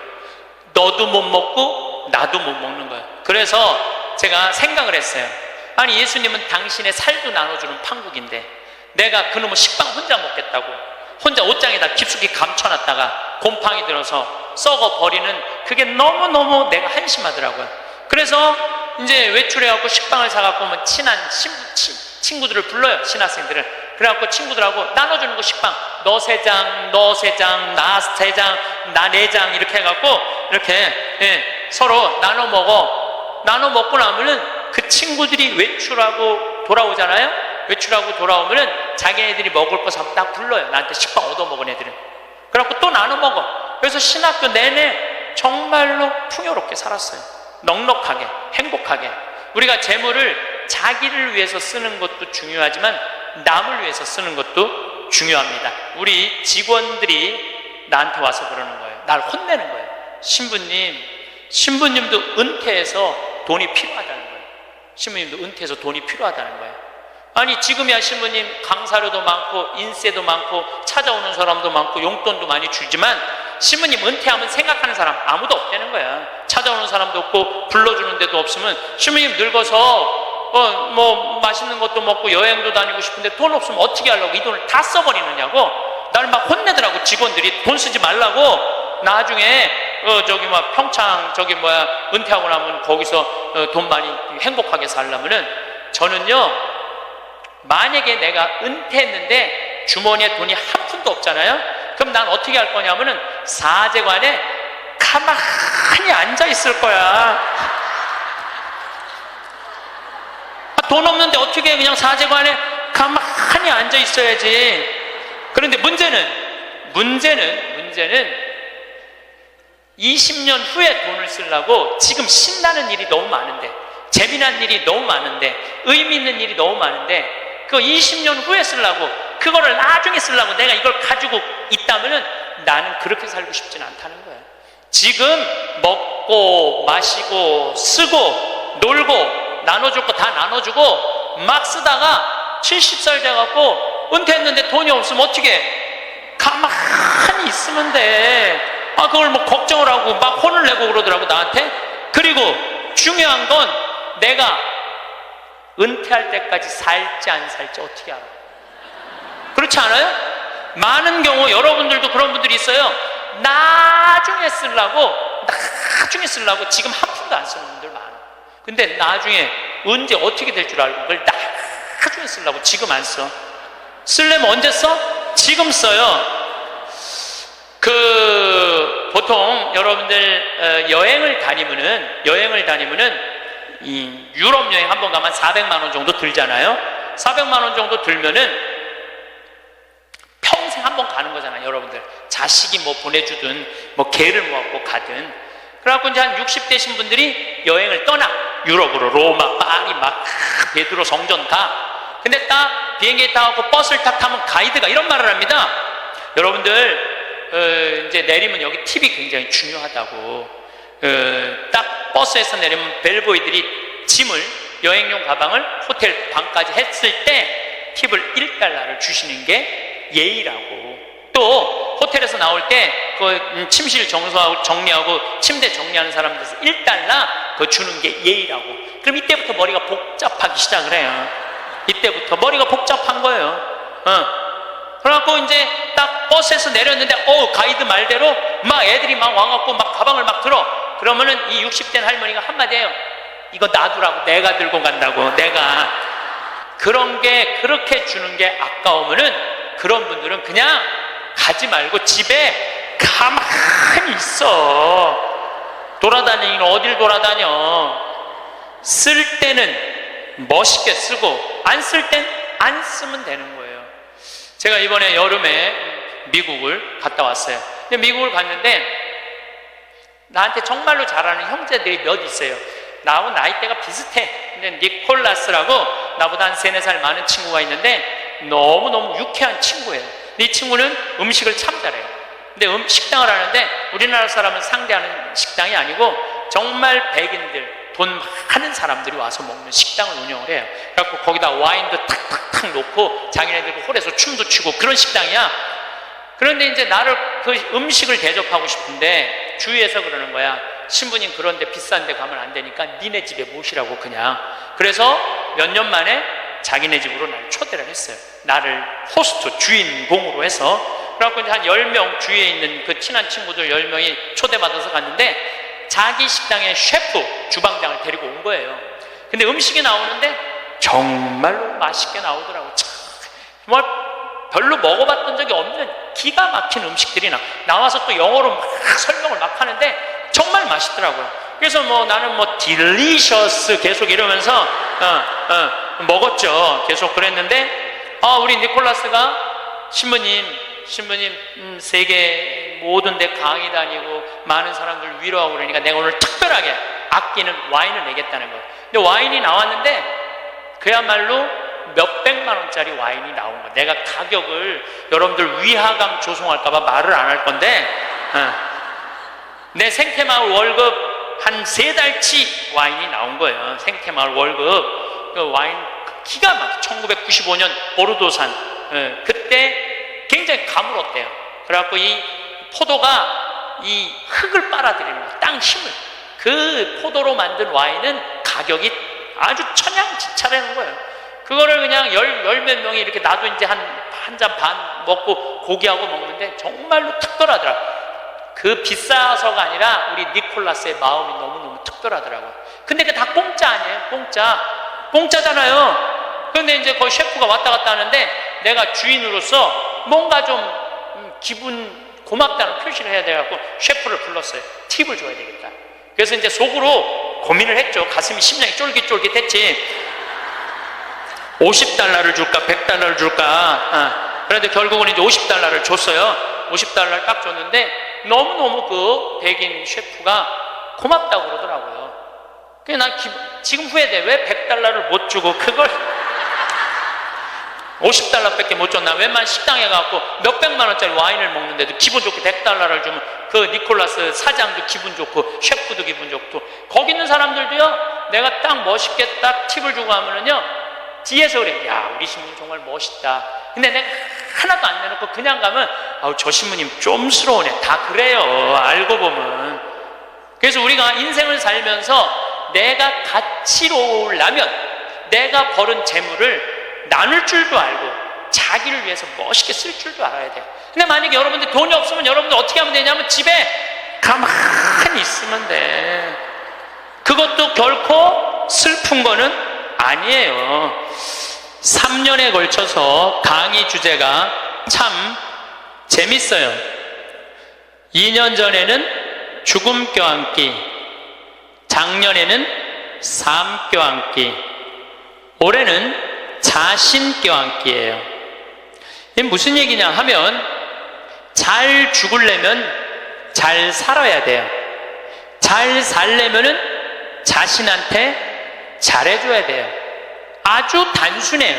A: 너도 못 먹고 나도 못 먹는 거예요. 그래서 제가 생각을 했어요. 아니, 예수님은 당신의 살도 나눠주는 판국인데 내가 그놈의 식빵 혼자 먹겠다고 혼자 옷장에다 깊숙이 감춰놨다가 곰팡이 들어서 썩어버리는 그게 너무너무 내가 한심하더라고요. 그래서 이제 외출해갖고 식빵을 사갖고 오면 친한 친구들을 불러요. 신학생들을. 그래갖고 친구들하고 나눠주는 거 식빵. 너 3장, 너 3장, 나 3장, 나 4장 이렇게 해갖고 이렇게 서로 나눠 먹어. 나눠 먹고 나면은 그 친구들이 외출하고 돌아오잖아요. 외출하고 돌아오면은 자기네들이 먹을 거 사면 딱 불러요. 나한테 식빵 얻어먹은 애들은. 그래갖고 또 나눠 먹어. 그래서 신학교 내내 정말로 풍요롭게 살았어요. 넉넉하게, 행복하게. 우리가 재물을 자기를 위해서 쓰는 것도 중요하지만 남을 위해서 쓰는 것도 중요합니다. 우리 직원들이 나한테 와서 그러는 거예요. 날 혼내는 거예요. 신부님도 은퇴해서 돈이 필요하다는 거예요. 신부님도 은퇴해서 돈이 필요하다는 거예요. 아니 지금이야 신부님 강사료도 많고 인세도 많고 찾아오는 사람도 많고 용돈도 많이 주지만 신부님 은퇴하면 생각하는 사람 아무도 없다는 거야. 찾아오는 사람도 없고 불러주는 데도 없으면 신부님 늙어서 뭐 맛있는 것도 먹고 여행도 다니고 싶은데 돈 없으면 어떻게 하려고 이 돈을 다 써버리느냐고 날 막 혼내더라고. 직원들이 돈 쓰지 말라고. 나중에 저기 뭐 평창 저기 뭐야 은퇴하고 나면 거기서 돈 많이 행복하게 살려면은 저는요 만약에 내가 은퇴했는데 주머니에 돈이 한 푼도 없잖아요. 그럼 난 어떻게 할 거냐면은 사제관에 가만히 앉아 있을 거야. 돈 없는데 어떻게 그냥 사제관에 가만히 앉아 있어야지. 그런데 문제는 20년 후에 돈을 쓰려고 지금 신나는 일이 너무 많은데 재미난 일이 너무 많은데 의미 있는 일이 너무 많은데 그 20년 후에 쓰려고 그거를 나중에 쓰려고 내가 이걸 가지고 있다면은 나는 그렇게 살고 싶진 않다는 거야. 지금 먹고 마시고 쓰고 놀고 나눠줄 거 다 나눠주고 막 쓰다가 70살 돼갖고 은퇴했는데 돈이 없으면 어떻게 가만히 있으면 돼. 그걸 뭐 걱정을 하고 막 혼을 내고 그러더라고 나한테. 그리고 중요한 건 내가 은퇴할 때까지 살지 안 살지 어떻게 알아? 그렇지 않아요? 많은 경우 여러분들도 그런 분들이 있어요. 나중에 쓰려고 지금 한 푼도 안 쓰는 분들 많아. 근데 나중에 언제 어떻게 될 줄 알고 그걸 나중에 쓰려고 지금 안 써. 쓰려면 언제 써? 지금 써요. 보통 여러분들 여행을 다니면은 이 유럽 여행 한번 가면 400만 원 정도 들잖아요. 400만 원 정도 들면은 평생 한번 가는 거잖아요. 여러분들 자식이 뭐 보내주든 뭐 개를 모아갖고 가든. 그래갖고 이제 한 60대신 분들이 여행을 떠나. 유럽으로 로마, 파리 막 베드로 성전 가. 근데 딱 비행기에 타고 버스를 딱 타면 가이드가 이런 말을 합니다. 여러분들 이제 내리면 여기 팁이 굉장히 중요하다고. 딱 버스에서 내리면 벨보이들이 짐을 여행용 가방을 호텔 방까지 했을 때 팁을 1달러를 주시는 게 예의라고. 또 호텔에서 나올 때 그 침실 정리하고 침대 정리하는 사람들에서 1달러 그거 주는 게 예의라고. 그럼 이때부터 머리가 복잡하기 시작을 해요. 이때부터 머리가 복잡한 거예요. 그래갖고 이제 딱 버스에서 내렸는데 가이드 말대로 막 애들이 막 와갖고 막 가방을 막 들어. 그러면은 이 60대 할머니가 한마디 해요. 이거 놔두라고. 내가 들고 간다고. 내가. 그런 게 그렇게 주는 게 아까우면은 그런 분들은 그냥 가지 말고 집에 가만히 있어. 돌아다니긴 어딜 돌아다녀. 쓸 때는 멋있게 쓰고 안 쓸 땐 안 쓰면 되는 거예요. 제가 이번에 여름에 미국을 갔다 왔어요. 근데 미국을 갔는데 나한테 정말로 잘하는 형제들이 몇 있어요. 나하고 나이대가 비슷해. 근데 니콜라스라고 나보다 한 3-4살 많은 친구가 있는데 너무너무 유쾌한 친구예요. 이 친구는 음식을 참 잘해요. 근데 식당을 하는데 우리나라 사람을 상대하는 식당이 아니고 정말 백인들, 돈 많은 사람들이 와서 먹는 식당을 운영을 해요. 그래갖고 거기다 와인도 탁탁탁 놓고 자기네들 홀에서 춤도 추고 그런 식당이야. 그런데 이제 나를 그 음식을 대접하고 싶은데 주위에서 그러는 거야. 신부님 그런데 비싼 데 가면 안 되니까 니네 집에 모시라고 그냥. 그래서 몇 년 만에 자기네 집으로 나를 초대를 했어요. 나를 호스트, 주인공으로 해서. 그래갖고 이제 한 10명 주위에 있는 그 친한 친구들 10명이 초대받아서 갔는데 자기 식당의 셰프, 주방장을 데리고 온 거예요. 근데 음식이 나오는데 정말로 맛있게 나오더라고. 참 정말 별로 먹어봤던 적이 없는 기가 막힌 음식들이 나와서 또 영어로 막 설명을 막 하는데 정말 맛있더라고요. 그래서 나는 delicious 계속 이러면서 먹었죠. 계속 그랬는데 우리 니콜라스가 신부님 세계 모든 데 강의 다니고 많은 사람들 위로하고 그러니까 내가 오늘 특별하게 아끼는 와인을 내겠다는 거예요. 근데 와인이 나왔는데 그야말로 몇백만 원짜리 와인이 나온 거예요. 내가 가격을 여러분들 위화감 조성할까봐 말을 안 할 건데 내 생태마을 월급 한 3달치 와인이 나온 거예요. 생태마을 월급 그 와인 기가 막 1995년 보르도산 그때 굉장히 가물었대요. 그래갖고 이 포도가 이 흙을 빨아들이는 거예요. 땅 힘을. 그 포도로 만든 와인은 가격이 아주 천양지차라는 거예요. 그거를 그냥 열 몇 명이 이렇게 나도 이제 한 잔 반 먹고 고기하고 먹는데 정말로 특별하더라. 그 비싸서가 아니라 우리 니콜라스의 마음이 너무너무 특별하더라고요. 근데 그게 다 공짜 아니에요? 공짜잖아요. 그런데 이제 거기 셰프가 왔다 갔다 하는데 내가 주인으로서 뭔가 좀 기분 고맙다는 표시를 해야 돼갖고 셰프를 불렀어요. 팁을 줘야 되겠다. 그래서 이제 속으로 고민을 했죠. 가슴이 심장이 쫄깃쫄깃했지. 50달러를 줄까 100달러를 줄까 그런데 결국은 이제 50달러를 줬어요. 50달러를 딱 줬는데 너무너무 그 백인 셰프가 고맙다고 그러더라고요. 그래서 난 지금 후회돼. 왜 100달러를 못 주고 그걸 50달러밖에 못 줬나. 웬만한 식당에 가고 몇백만 원짜리 와인을 먹는데도 기분 좋게 100달러를 주면 그 니콜라스 사장도 기분 좋고 셰프도 기분 좋고 거기 있는 사람들도요, 내가 딱 멋있게 딱 팁을 주고 하면은요 뒤에서 그래. 야, 우리 신부님 정말 멋있다. 근데 내가 하나도 안 내놓고 그냥 가면 저 신부님 좀스러우네. 다 그래요. 알고 보면. 그래서 우리가 인생을 살면서 내가 가치로우려면 내가 벌은 재물을 나눌 줄도 알고 자기를 위해서 멋있게 쓸 줄도 알아야 돼요. 근데 만약에 여러분들 돈이 없으면 여러분들 어떻게 하면 되냐면 집에 가만히 있으면 돼. 그것도 결코 슬픈 거는 아니에요. 3년에 걸쳐서 강의 주제가 참 재밌어요. 2년 전에는 죽음 껴안기, 작년에는 삶 껴안기, 올해는 자신 껴안기예요. 이게 무슨 얘기냐 하면 잘 죽으려면 잘 살아야 돼요. 잘 살려면은 자신한테 잘해줘야 돼요. 아주 단순해요.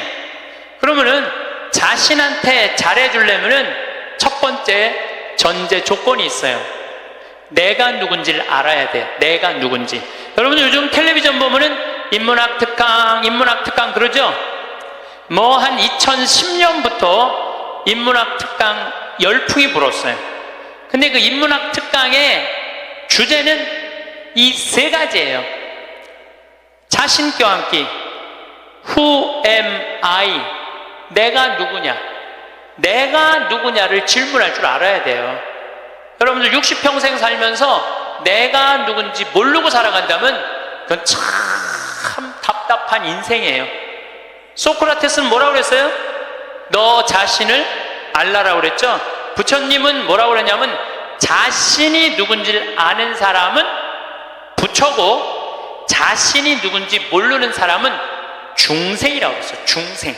A: 그러면은 자신한테 잘해주려면은 첫 번째 전제 조건이 있어요. 내가 누군지를 알아야 돼요. 내가 누군지. 여러분들 요즘 텔레비전 보면은 인문학 특강 그러죠? 한 2010년부터 인문학 특강 열풍이 불었어요. 근데 그 인문학 특강의 주제는 이 3가지예요. 자신 껴안기, Who am I? 내가 누구냐? 내가 누구냐를 질문할 줄 알아야 돼요. 여러분들 60평생 살면서 내가 누군지 모르고 살아간다면 그건 참 답답한 인생이에요. 소크라테스는 뭐라고 그랬어요? 너 자신을 알라라고 그랬죠? 부처님은 뭐라고 그랬냐면 자신이 누군지를 아는 사람은 부처고 자신이 누군지 모르는 사람은 중생이라고 했어요. 중생.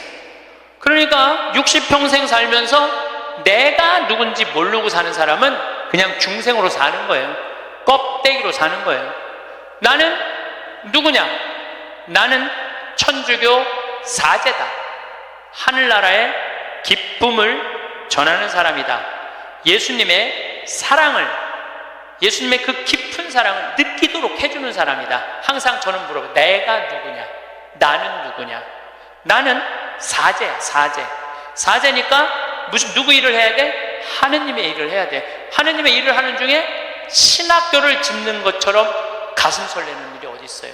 A: 그러니까 60평생 살면서 내가 누군지 모르고 사는 사람은 그냥 중생으로 사는 거예요. 껍데기로 사는 거예요. 나는 누구냐? 나는 천주교 사제다. 하늘나라의 기쁨을 전하는 사람이다. 예수님의 사랑을, 예수님의 그 깊은 사랑을 느끼도록 해주는 사람이다. 항상 저는 물어봐요. 내가 누구냐? 나는 누구냐? 나는 사제야, 사제. 사제니까 누구 일을 해야 돼? 하느님의 일을 해야 돼. 하느님의 일을 하는 중에 신학교를 짓는 것처럼 가슴 설레는 일이 어디 있어요?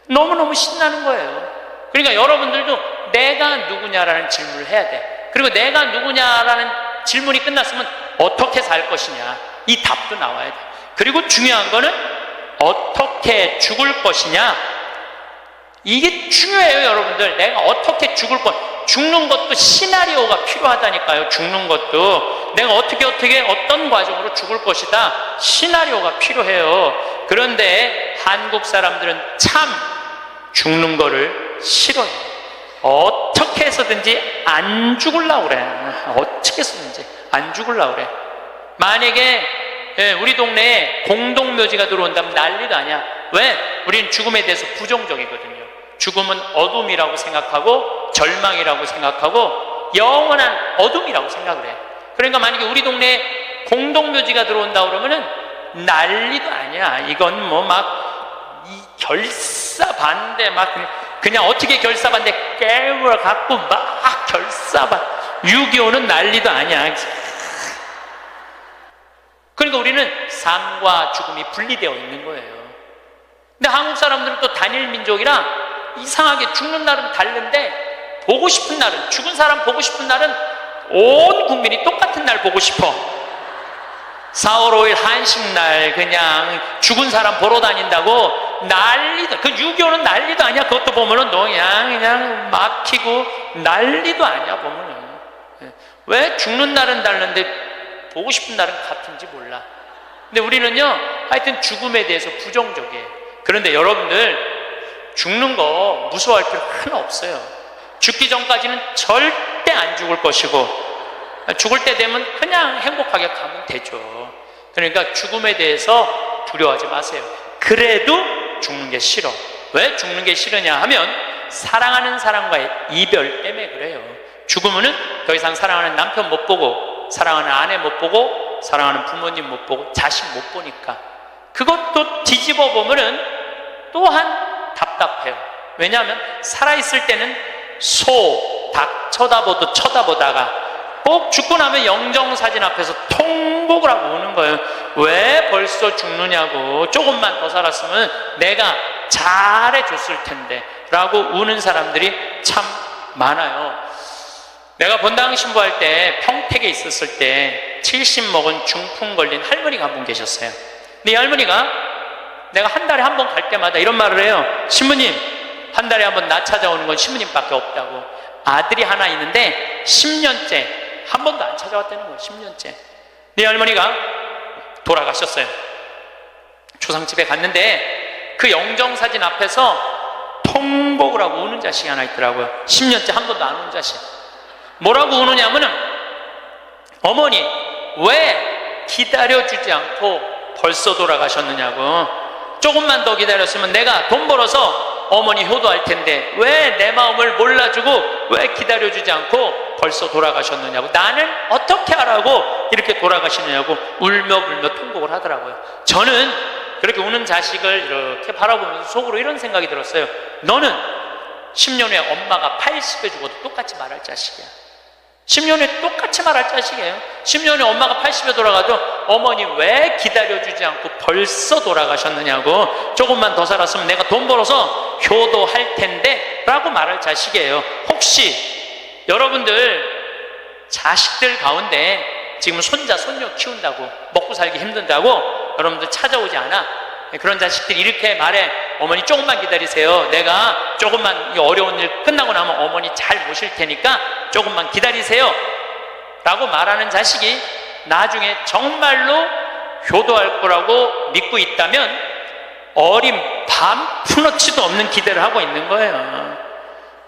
A: 너무너무 신나는 거예요. 그러니까 여러분들도 내가 누구냐라는 질문을 해야 돼. 그리고 내가 누구냐라는 질문이 끝났으면 어떻게 살 것이냐, 이 답도 나와야 돼. 그리고 중요한 거는 어떻게 죽을 것이냐, 이게 중요해요. 여러분들, 내가 어떻게 죽을 것, 죽는 것도 시나리오가 필요하다니까요. 죽는 것도 내가 어떻게 어떤 과정으로 죽을 것이다, 시나리오가 필요해요. 그런데 한국 사람들은 참 죽는 거를 싫어해요. 어떻게 해서든지 안 죽으려고 그래. 어떻게 해서든지 안 죽으려고 그래. 만약에 우리 동네에 공동묘지가 들어온다면 난리도 아니야. 왜? 우리는 죽음에 대해서 부정적이거든요. 죽음은 어둠이라고 생각하고 절망이라고 생각하고 영원한 어둠이라고 생각을 해. 그러니까 만약에 우리 동네에 공동묘지가 들어온다 그러면은 난리도 아니야. 이건 뭐 막 이 결사반대 막 그냥 어떻게 결사반대 깨물어 갖고 막 결사반 6.25는 난리도 아니야. 그러니까 우리는 삶과 죽음이 분리되어 있는 거예요. 근데 한국 사람들은 또 단일 민족이라 이상하게 죽는 날은 다른데 보고 싶은 날은, 죽은 사람 보고 싶은 날은 온 국민이 똑같은 날 보고 싶어. 4월 5일 한식날 그냥 죽은 사람 보러 다닌다고 난리도, 그 6.25는 난리도 아니야. 그것도 보면은 그냥 막히고 난리도 아니야. 보면은 왜 죽는 날은 다른데 보고 싶은 날은 같은지 몰라. 근데 우리는요, 하여튼 죽음에 대해서 부정적이에요. 그런데 여러분들, 죽는 거 무서워할 필요 하나 없어요. 죽기 전까지는 절대 안 죽을 것이고, 죽을 때 되면 그냥 행복하게 가면 되죠. 그러니까 죽음에 대해서 두려워하지 마세요. 그래도 죽는 게 싫어. 왜 죽는 게 싫으냐 하면 사랑하는 사람과의 이별 때문에 그래요. 죽으면은 더 이상 사랑하는 남편 못 보고, 사랑하는 아내 못 보고, 사랑하는 부모님 못 보고, 자식 못 보니까. 그것도 뒤집어 보면은 또한 답답해요. 왜냐하면 살아있을 때는 소, 닭 쳐다보다가 꼭 죽고 나면 영정사진 앞에서 통곡을 하고 우는 거예요. 왜 벌써 죽느냐고. 조금만 더 살았으면 내가 잘해줬을 텐데 라고 우는 사람들이 참 많아요. 내가 본당 신부할 때 평택에 있었을 때 70 먹은 중풍 걸린 할머니가 한 분 계셨어요. 근데 이 할머니가 내가 한 달에 한 번 갈 때마다 이런 말을 해요. 신부님, 한 달에 한 번 나 찾아오는 건 신부님밖에 없다고. 아들이 하나 있는데 10년째 한 번도 안 찾아왔다는 거예요. 10년째. 네 할머니가 돌아가셨어요. 초상집에 갔는데 그 영정사진 앞에서 통곡을 하고 우는 자식이 하나 있더라고요. 10년째 한 번도 안 온 자식. 뭐라고 우느냐면은, 어머니 왜 기다려주지 않고 벌써 돌아가셨느냐고. 조금만 더 기다렸으면 내가 돈 벌어서 어머니 효도할 텐데 왜 내 마음을 몰라주고 왜 기다려주지 않고 벌써 돌아가셨느냐고. 나는 어떻게 하라고 이렇게 돌아가시느냐고 울며 불며 통곡을 하더라고요. 저는 그렇게 우는 자식을 이렇게 바라보면서 속으로 이런 생각이 들었어요. 너는 10년 후에 엄마가 80에 죽어도 똑같이 말할 자식이야. 10년 후에 똑같이 말할 자식이에요. 10년 후에 엄마가 80에 돌아가도 어머니 왜 기다려주지 않고 벌써 돌아가셨느냐고, 조금만 더 살았으면 내가 돈 벌어서 효도할 텐데 라고 말할 자식이에요. 혹시 여러분들 자식들 가운데 지금 손자 손녀 키운다고 먹고 살기 힘든다고 여러분들 찾아오지 않아? 그런 자식들이 이렇게 말해. 어머니 조금만 기다리세요. 내가 조금만 이 어려운 일 끝나고 나면 어머니 잘 모실 테니까 조금만 기다리세요 라고 말하는 자식이 나중에 정말로 효도할 거라고 믿고 있다면 어린 밤 푸너치도 없는 기대를 하고 있는 거예요.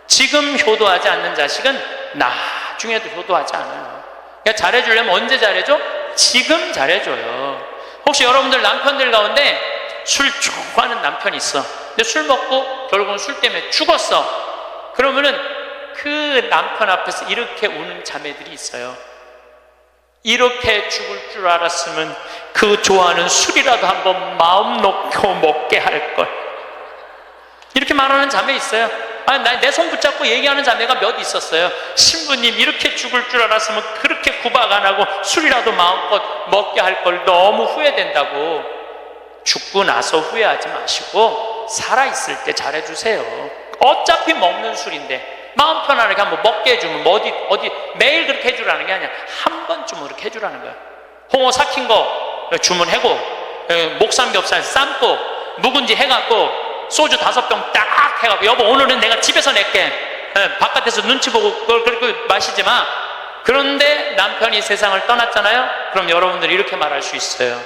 A: 지금 효도하지 않는 자식은 나중에도 효도하지 않아요. 그러니까 잘해주려면 언제 잘해줘? 지금 잘해줘요. 혹시 여러분들 남편들 가운데 술 좋아하는 남편이 있어. 근데 술 먹고 결국은 술 때문에 죽었어. 그러면은 그 남편 앞에서 이렇게 우는 자매들이 있어요. 이렇게 죽을 줄 알았으면 그 좋아하는 술이라도 한번 마음 놓고 먹게 할 걸. 이렇게 말하는 자매 있어요. 내 손 붙잡고 얘기하는 자매가 몇 있었어요. 신부님, 이렇게 죽을 줄 알았으면 그렇게 구박 안 하고 술이라도 마음껏 먹게 할 걸 너무 후회된다고. 죽고 나서 후회하지 마시고 살아있을 때 잘해주세요. 어차피 먹는 술인데 마음 편안하게 한번 먹게 해주면 어디 매일 그렇게 해주라는 게 아니야. 한 번쯤은 그렇게 해주라는 거야. 홍어 삭힌 거 주문하고, 목삼겹살 삶고, 묵은지 해갖고, 소주 5병 딱 해갖고, 여보 오늘은 내가 집에서 낼게 바깥에서 눈치 보고 그걸 그렇게 마시지 마. 그런데 남편이 세상을 떠났잖아요. 그럼 여러분들이 이렇게 말할 수 있어요.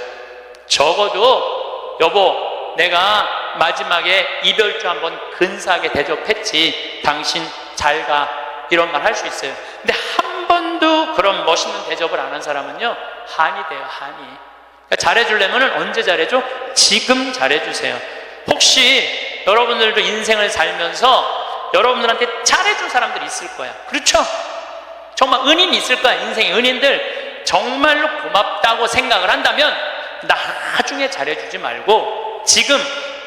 A: 적어도 여보, 내가 마지막에 이별주 한번 근사하게 대접했지. 당신 잘 가. 이런 말 할 수 있어요. 근데 한 번도 그런 멋있는 대접을 안 한 사람은요, 한이 돼요. 한이. 그러니까 잘해주려면 언제 잘해줘? 지금 잘해주세요. 혹시 여러분들도 인생을 살면서 여러분들한테 잘해준 사람들이 있을 거야. 그렇죠? 정말 은인이 있을 거야. 인생의 은인들. 정말로 고맙다고 생각을 한다면 나중에 잘해주지 말고 지금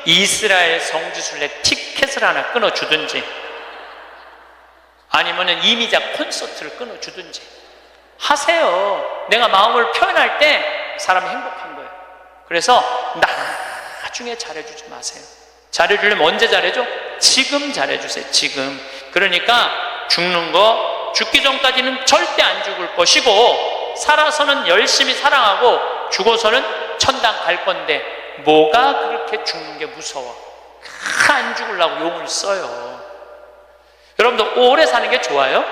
A: 이스라엘 성지순례 티켓을 하나 끊어주든지 아니면 이미자 콘서트를 끊어주든지 하세요. 내가 마음을 표현할 때 사람이 행복한 거예요. 그래서 나중에 잘해주지 마세요. 잘해주려면 언제 잘해줘? 지금 잘해주세요. 지금. 그러니까 죽는 거 죽기 전까지는 절대 안 죽을 것이고 살아서는 열심히 사랑하고 죽어서는 천당 갈 건데 뭐가 그렇게 죽는 게 무서워? 안 죽으려고 용을 써요. 여러분들 오래 사는 게 좋아요?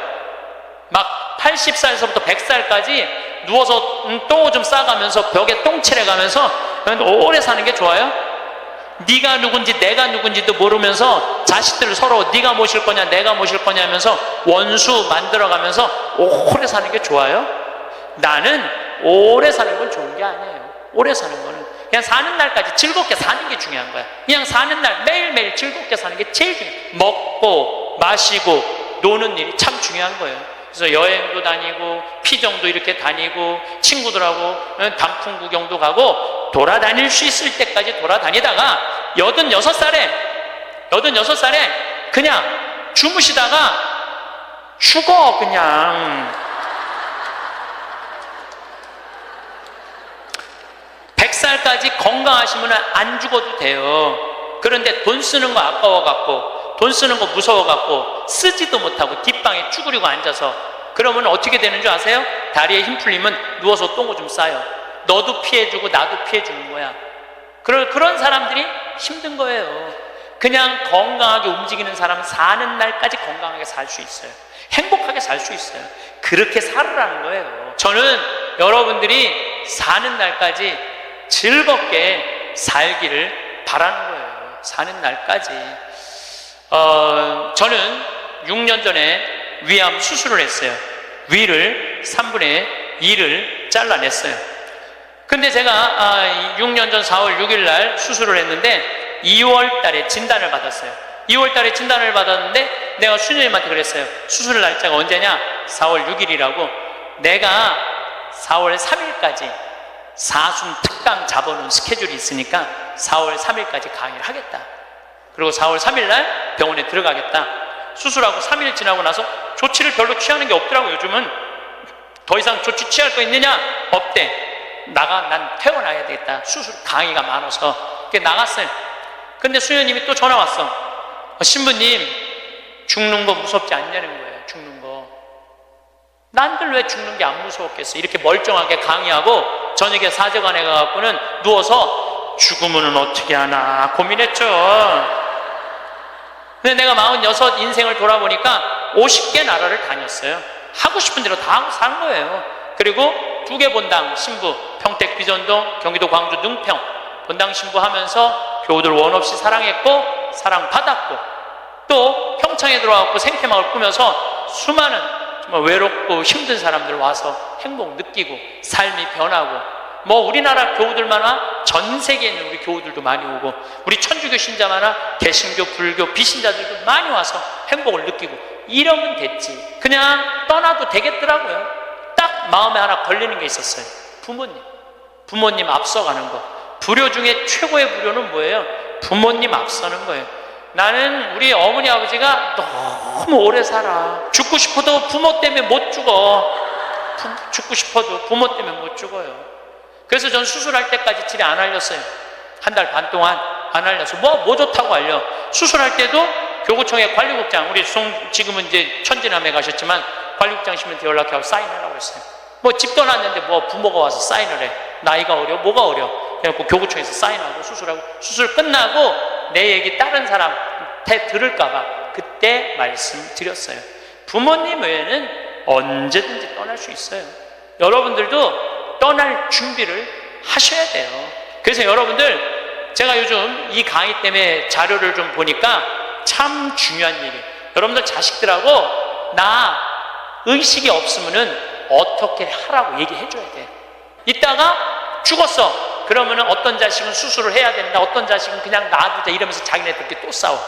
A: 막 80살에서부터 100살까지 누워서 똥 좀 싸가면서 벽에 똥칠해가면서 오래 사는 게 좋아요? 네가 누군지 내가 누군지도 모르면서 자식들을 서로 네가 모실 거냐 내가 모실 거냐 하면서 원수 만들어가면서 오래 사는 게 좋아요? 나는 오래 사는 건 좋은 게 아니에요. 오래 사는 거는 그냥 사는 날까지 즐겁게 사는 게 중요한 거야. 그냥 사는 날 매일매일 즐겁게 사는 게 제일 중요해. 먹고 마시고 노는 일이 참 중요한 거예요. 그래서 여행도 다니고 피정도 이렇게 다니고 친구들하고 단풍 구경도 가고 돌아다닐 수 있을 때까지 돌아다니다가 86살에 그냥 주무시다가 죽어. 그냥 100살까지 건강하시면 안 죽어도 돼요. 그런데 돈 쓰는 거 아까워갖고 돈 쓰는 거 무서워갖고 쓰지도 못하고 뒷방에 쭈그리고 앉아서 그러면 어떻게 되는 줄 아세요? 다리에 힘 풀리면 누워서 똥오줌 싸요. 너도 피해주고 나도 피해주는 거야. 그런 사람들이 힘든 거예요. 그냥 건강하게 움직이는 사람은 사는 날까지 건강하게 살 수 있어요. 행복하게 살 수 있어요. 그렇게 살으라는 거예요. 저는 여러분들이 사는 날까지 즐겁게 살기를 바라는 거예요. 사는 날까지. 저는 6년 전에 위암 수술을 했어요. 위를 3분의 2를 잘라냈어요. 근데 제가 6년 전 4월 6일 날 수술을 했는데 2월 달에 진단을 받았어요. 2월 달에 진단을 받았는데 내가 수녀님한테 그랬어요. 수술 날짜가 언제냐? 4월 6일이라고. 내가 4월 3일까지 사순 특강 잡아놓은 스케줄이 있으니까 4월 3일까지 강의를 하겠다. 그리고 4월 3일 날 병원에 들어가겠다. 수술하고 3일 지나고 나서 조치를 별로 취하는 게 없더라고. 요즘은 더 이상 조치 취할 거 있느냐? 없대. 난 퇴원해야 되겠다. 수술 강의가 많아서. 그게 나갔어요. 근데 수녀님이 또 전화 왔어. 신부님, 죽는 거 무섭지 않냐는 거예요. 죽는 거. 난들 왜 죽는 게 안 무서웠겠어? 이렇게 멀쩡하게 강의하고 저녁에 사제관에 가갖고는 누워서 죽으면 어떻게 하나 고민했죠. 근데 내가 46 인생을 돌아보니까 50개 나라를 다녔어요. 하고 싶은 대로 다 하고 산 거예요. 그리고 2개 본당 신부, 평택 비전동, 경기도 광주 능평 본당 신부 하면서 교우들 원 없이 사랑했고 사랑받았고 또 평창에 들어와서 생태마을 꾸며서 수많은 정말 외롭고 힘든 사람들 와서 행복 느끼고 삶이 변하고 뭐 우리나라 교우들만 전 세계에 있는 우리 교우들도 많이 오고 우리 천주교 신자만 개신교, 불교, 비신자들도 많이 와서 행복을 느끼고 이러면 됐지. 그냥 떠나도 되겠더라고요. 딱 마음에 하나 걸리는 게 있었어요. 부모님 앞서가는 거. 불효 중에 최고의 불효는 뭐예요? 부모님 앞서는 거예요. 나는 우리 어머니 아버지가 너무 오래 살아. 죽고 싶어도 부모 때문에 못 죽어. 죽고 싶어도 부모 때문에 못 죽어요. 그래서 전 수술할 때까지 집에 안 알렸어요. 1달 반 동안 안 알려서 뭐 좋다고 알려. 수술할 때도 교구청의 관리국장, 우리 지금은 이제 천진암에 가셨지만 관리국장님한테 연락하고 사인하라고 했어요. 뭐 집 떠났는데 뭐 부모가 와서 사인을 해. 나이가 어려? 뭐가 어려? 그래갖고 교구청에서 사인하고 수술하고 수술 끝나고 내 얘기 다른 사람한테 들을까봐 그때 말씀드렸어요. 부모님 외에는 언제든지 떠날 수 있어요. 여러분들도 떠날 준비를 하셔야 돼요. 그래서 여러분들, 제가 요즘 이 강의 때문에 자료를 좀 보니까 참 중요한 일이, 여러분들 자식들하고 나 의식이 없으면은 어떻게 하라고 얘기해 줘야 돼. 이따가 죽었어 그러면은 어떤 자식은 수술을 해야 된다, 어떤 자식은 그냥 놔두자 이러면서 자기네들끼리 또 싸워.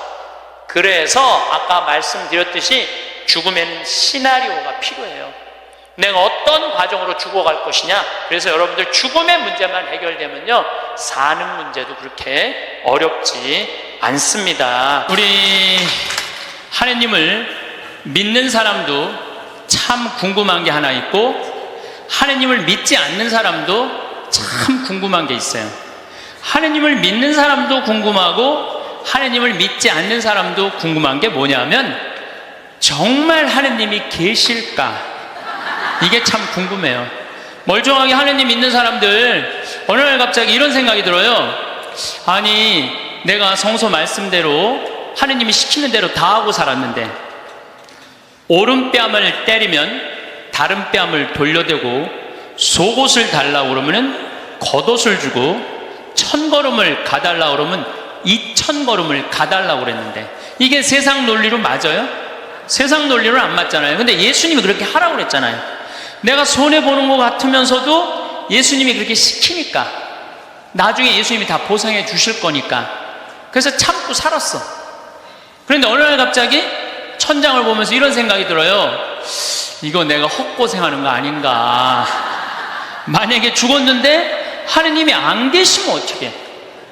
A: 그래서 아까 말씀드렸듯이 죽음에는 시나리오가 필요해요. 내가 어떤 과정으로 죽어갈 것이냐. 그래서 여러분들 죽음의 문제만 해결되면요, 사는 문제도 그렇게 어렵지 않습니다. 우리 하느님을 믿는 사람도 참 궁금한 게 하나 있고, 하느님을 믿지 않는 사람도 참 궁금한 게 있어요. 하느님을 믿는 사람도 궁금하고 하느님을 믿지 않는 사람도 궁금한 게 뭐냐면, 정말 하느님이 계실까? 이게 참 궁금해요. 멀쩡하게 하느님 믿는 사람들 어느 날 갑자기 이런 생각이 들어요. 아니, 내가 성서 말씀대로 하느님이 시키는 대로 다 하고 살았는데, 오른뺨을 때리면 다른 뺨을 돌려대고, 속옷을 달라고 그러면 겉옷을 주고, 1000걸음을 가달라고 그러면 2000걸음을 가달라고 그랬는데, 이게 세상 논리로 맞아요? 세상 논리로 안 맞잖아요. 근데 예수님이 그렇게 하라고 그랬잖아요. 내가 손해보는 것 같으면서도 예수님이 그렇게 시키니까, 나중에 예수님이 다 보상해 주실 거니까, 그래서 참고 살았어. 그런데 어느 날 갑자기 천장을 보면서 이런 생각이 들어요. 이거 내가 헛고생하는 거 아닌가. 만약에 죽었는데 하느님이 안 계시면 어떻게?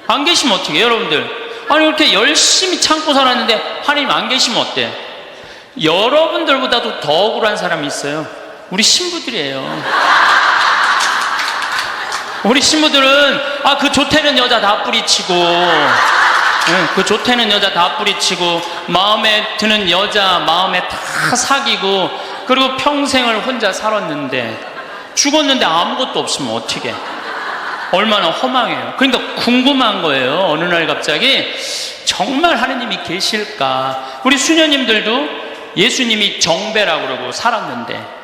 A: 안 계시면 어떻게? 여러분들, 아니 이렇게 열심히 참고 살았는데 하느님 안 계시면 어때? 여러분들보다도 더 억울한 사람이 있어요. 우리 신부들이에요. 우리 신부들은 그 좋다는 여자 다 뿌리치고, 그 좋다는 여자 다 뿌리치고, 마음에 드는 여자 마음에 다 사귀고, 그리고 평생을 혼자 살았는데 죽었는데 아무것도 없으면 어떻게? 얼마나 허망해요. 그러니까 궁금한 거예요. 어느 날 갑자기 정말 하느님이 계실까? 우리 수녀님들도 예수님이 정배라고 그러고 살았는데,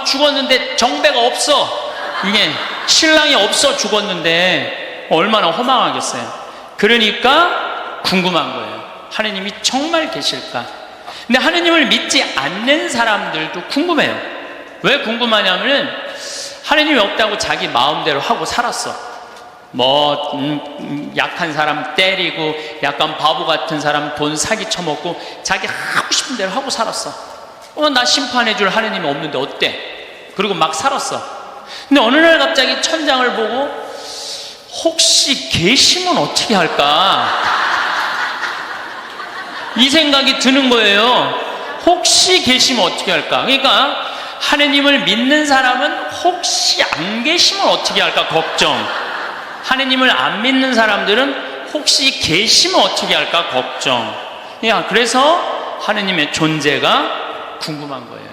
A: 죽었는데 정배가 없어. 이게 신랑이 없어 죽었는데 얼마나 허망하겠어요. 그러니까 궁금한 거예요. 하느님이 정말 계실까? 근데 하느님을 믿지 않는 사람들도 궁금해요. 왜 궁금하냐면은 하느님이 없다고 자기 마음대로 하고 살았어. 약한 사람 때리고, 약간 바보 같은 사람 돈 사기 쳐먹고, 자기 하고 싶은 대로 하고 살았어. 나 심판해 줄 하느님이 없는데 어때? 그리고 막 살았어. 근데 어느 날 갑자기 천장을 보고 혹시 계시면 어떻게 할까? 이 생각이 드는 거예요. 혹시 계시면 어떻게 할까? 그러니까 하느님을 믿는 사람은 혹시 안 계시면 어떻게 할까 걱정. 하느님을 안 믿는 사람들은 혹시 계시면 어떻게 할까 걱정. 그래서 하느님의 존재가 궁금한 거예요.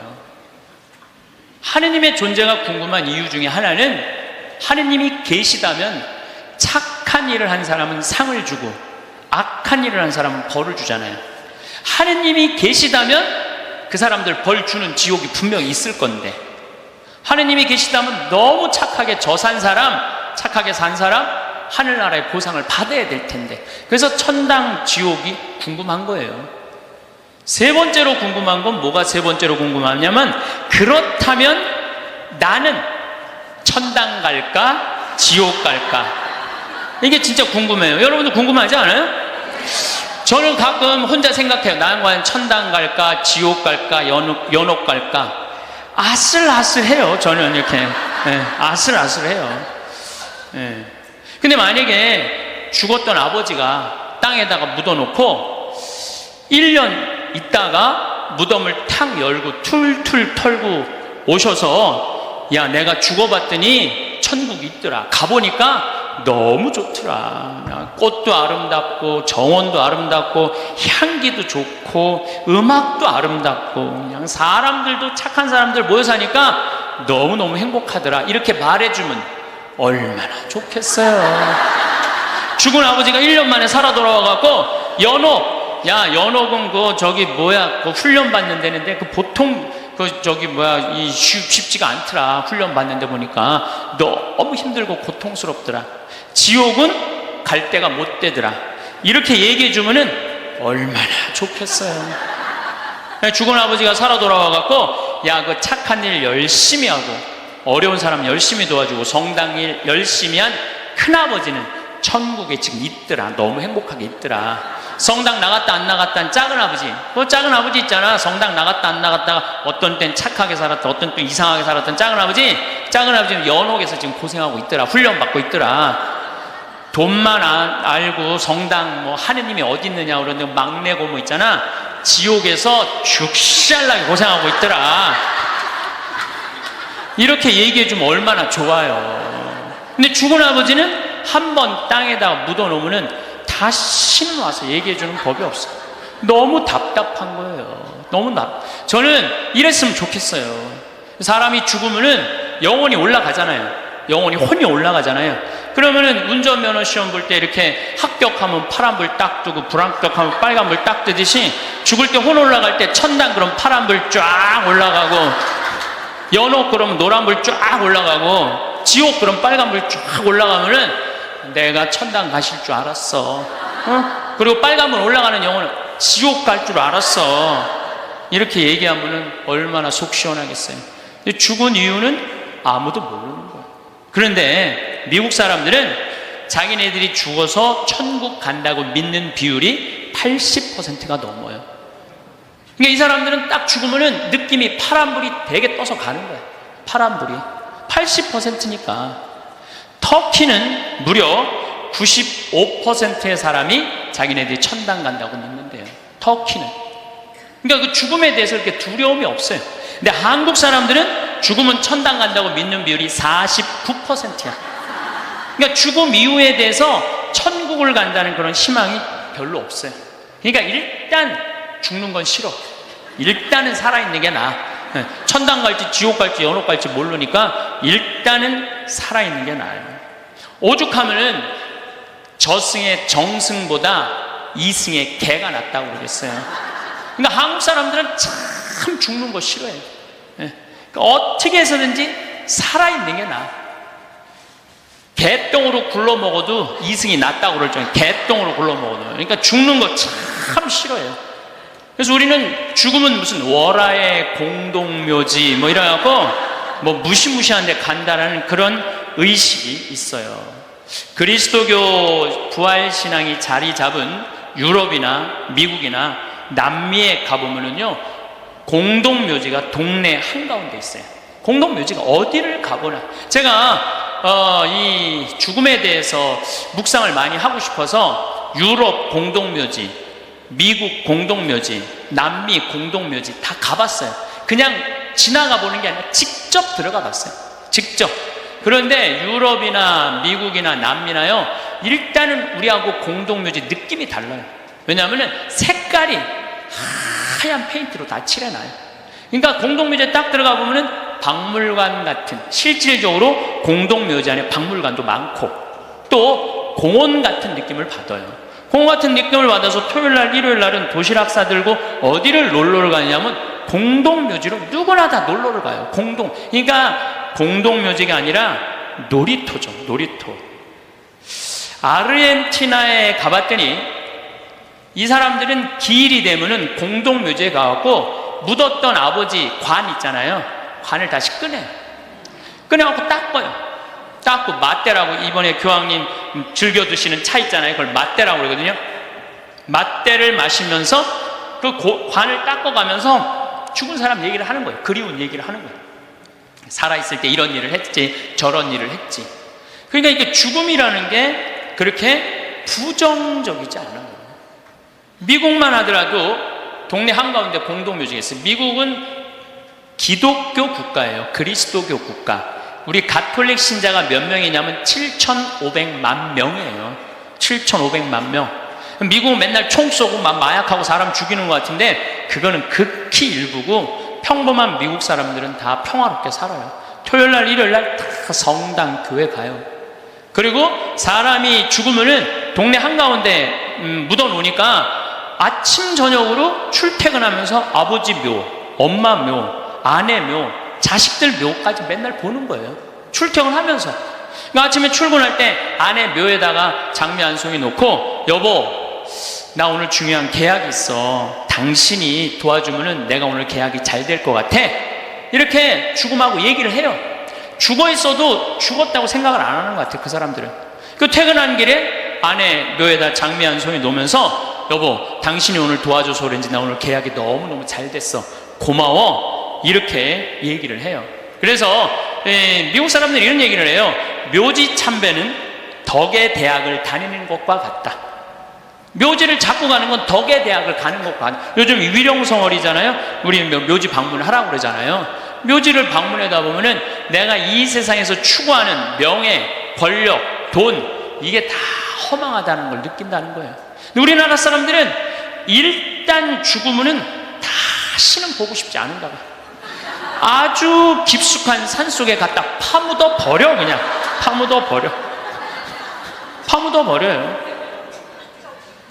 A: 하느님의 존재가 궁금한 이유 중에 하나는, 하느님이 계시다면 착한 일을 한 사람은 상을 주고 악한 일을 한 사람은 벌을 주잖아요. 하느님이 계시다면 그 사람들 벌 주는 지옥이 분명히 있을 건데, 하느님이 계시다면 너무 착하게 산 사람, 착하게 산 사람 하늘나라의 보상을 받아야 될 텐데, 그래서 천당 지옥이 궁금한 거예요. 세 번째로 궁금한 건 뭐가 세 번째로 궁금하냐면, 그렇다면 나는 천당 갈까 지옥 갈까? 이게 진짜 궁금해요. 여러분도 궁금하지 않아요? 저는 가끔 혼자 생각해요. 나는 과연 천당 갈까 지옥 갈까 연옥 갈까? 아슬아슬해요. 저는 이렇게 아슬아슬해요. 근데 만약에 죽었던 아버지가 땅에다가 묻어놓고 1년 있다가 무덤을 탁 열고 툴툴 털고 오셔서, 야, 내가 죽어봤더니 천국이 있더라. 가보니까 너무 좋더라. 꽃도 아름답고 정원도 아름답고 향기도 좋고 음악도 아름답고 그냥 사람들도 착한 사람들 모여 사니까 너무너무 행복하더라. 이렇게 말해주면 얼마나 좋겠어요. 죽은 아버지가 1년 만에 살아 돌아와갖고 연옥, 야, 연옥은 그 훈련 받는 데는데 보통 이 쉽지가 않더라. 훈련 받는데 보니까 너무 힘들고 고통스럽더라. 지옥은 갈 데가 못 되더라. 이렇게 얘기해 주면은 얼마나 좋겠어요. 죽은 아버지가 살아 돌아와 갖고, 야, 그 착한 일 열심히 하고 어려운 사람 열심히 도와주고 성당 일 열심히 한 큰아버지는 천국에 지금 있더라. 너무 행복하게 있더라. 성당 나갔다 안 나갔다 한 작은 아버지, 그 작은 아버지 있잖아. 성당 나갔다 안 나갔다가 어떤 땐 착하게 살았다, 어떤 땐 이상하게 살았던 작은 아버지는 연옥에서 지금 고생하고 있더라. 훈련 받고 있더라. 돈만 알고 성당 하느님이 어디 있느냐 그러는데 막내 고모 있잖아. 지옥에서 죽살나게 고생하고 있더라. 이렇게 얘기해 주면 얼마나 좋아요. 근데 죽은 아버지는 한번 땅에다가 묻어놓으면은 다시는 와서 얘기해 주는 법이 없어요. 너무 답답한 거예요. 저는 이랬으면 좋겠어요. 사람이 죽으면은 영혼이 올라가잖아요. 영혼이 혼이 올라가잖아요. 그러면은 운전면허 시험 볼 때 이렇게 합격하면 파란불 딱 뜨고 불합격하면 빨간불 딱 뜨듯이 죽을 때 혼 올라갈 때 천당 그럼 파란불 쫙 올라가고, 연옥 그러면 노란불 쫙 올라가고, 지옥 그럼 빨간불 쫙 올라가면은 내가 천당 가실 줄 알았어. 그리고 빨간불 올라가는 영혼은 지옥 갈 줄 알았어. 이렇게 얘기하면은 얼마나 속 시원하겠어요. 근데 죽은 이유는 아무도 모르는 거예요. 그런데 미국 사람들은 자기네들이 죽어서 천국 간다고 믿는 비율이 80%가 넘어요. 그러니까 이 사람들은 딱 죽으면은 느낌이 파란불이 되게 떠서 가는 거예요. 파란불이 80%니까. 터키는 무려 95%의 사람이 자기네들이 천당 간다고 믿는데요. 터키는. 그러니까 그 죽음에 대해서 이렇게 두려움이 없어요. 근데 한국 사람들은 죽으면 천당 간다고 믿는 비율이 49%야. 그러니까 죽음 이후에 대해서 천국을 간다는 그런 희망이 별로 없어요. 그러니까 일단 죽는 건 싫어. 일단은 살아있는 게 나아. 천당 갈지 지옥 갈지 연옥 갈지 모르니까 일단은 살아있는 게 나아요. 오죽하면은 저승의 정승보다 이승의 개가 낫다고 그러겠어요. 그러니까 한국 사람들은 참 죽는 거 싫어해요. 그러니까 어떻게 해서든지 살아있는 게 나아. 개똥으로 굴러 먹어도 이승이 낫다고 그럴 정도로 개똥으로 굴러 먹어도. 그러니까 죽는 거 참 싫어해요. 그래서 우리는 죽으면 무슨 월화의 공동묘지 이래갖고 무시무시한 데 간다라는 그런 의식이 있어요. 그리스도교 부활신앙이 자리 잡은 유럽이나 미국이나 남미에 가보면은요, 공동묘지가 동네 한가운데 있어요. 공동묘지가 어디를 가거나. 제가 이 죽음에 대해서 묵상을 많이 하고 싶어서 유럽 공동묘지, 미국 공동묘지, 남미 공동묘지 다 가봤어요. 그냥 지나가 보는 게 아니라 직접 들어가 봤어요. 직접. 그런데 유럽이나 미국이나 남미나요, 일단은 우리하고 공동묘지 느낌이 달라요. 왜냐하면 색깔이 하얀 페인트로 다 칠해놔요. 그러니까 공동묘지에 딱 들어가 보면은 박물관 같은, 실질적으로 공동묘지 안에 박물관도 많고 또 공원 같은 느낌을 받아요. 공원 같은 느낌을 받아서 토요일날 일요일날은 도시락 싸들고 어디를 놀러를 가냐면 공동묘지로 누구나 다 놀러를 가요. 그러니까 공동묘지가 아니라 놀이터죠. 놀이터. 아르헨티나에 가봤더니 이 사람들은 기일이 되면은 공동묘지에 가갖고 묻었던 아버지 관 있잖아요. 관을 다시 꺼내갖고 닦아요. 닦고 맞대라고, 이번에 교황님 즐겨 드시는 차 있잖아요. 그걸 맞대라고 그러거든요. 맞대를 마시면서 그 관을 닦아가면서 죽은 사람 얘기를 하는 거예요. 그리운 얘기를 하는 거예요. 살아있을 때 이런 일을 했지, 저런 일을 했지. 그러니까 이게 죽음이라는 게 그렇게 부정적이지 않아요. 미국만 하더라도 동네 한가운데 공동묘지가 있어요. 미국은 기독교 국가예요. 그리스도교 국가. 우리 가톨릭 신자가 몇 명이냐면 7,500만 명이에요. 7,500만 명. 미국은 맨날 총 쏘고 막 마약하고 사람 죽이는 것 같은데 그거는 극히 일부고, 평범한 미국 사람들은 다 평화롭게 살아요. 토요일날 일요일날 다 성당 교회 가요. 그리고 사람이 죽으면은 동네 한가운데 묻어놓으니까 아침 저녁으로 출퇴근하면서 아버지 묘, 엄마 묘, 아내 묘, 자식들 묘까지 맨날 보는 거예요. 출퇴근하면서. 그러니까 아침에 출근할 때 아내 묘에다가 장미 한 송이 놓고, 여보, 나 오늘 중요한 계약이 있어. 당신이 도와주면은 내가 오늘 계약이 잘 될 것 같아. 이렇게 죽음하고 얘기를 해요. 죽어 있어도 죽었다고 생각을 안 하는 것 같아요, 그 사람들은. 그 퇴근한 길에 아내 묘에다 장미 한 송이 놓으면서, 여보, 당신이 오늘 도와줘서 그런지 나 오늘 계약이 너무너무 잘 됐어. 고마워. 이렇게 얘기를 해요. 그래서 미국 사람들이 이런 얘기를 해요. 묘지 참배는 덕의 대학을 다니는 것과 같다. 묘지를 잡고 가는 건 덕의 대학을 가는 것과 같다. 요즘 위령성월이잖아요. 우리 묘지 방문하라고 그러잖아요. 묘지를 방문하다 보면은 내가 이 세상에서 추구하는 명예, 권력, 돈, 이게 다 허망하다는 걸 느낀다는 거예요. 우리나라 사람들은 일단 죽으면은 다시는 보고 싶지 않은가 봐요. 아주 깊숙한 산속에 갖다 파묻어 버려. 그냥 파묻어 버려. 파묻어 버려요.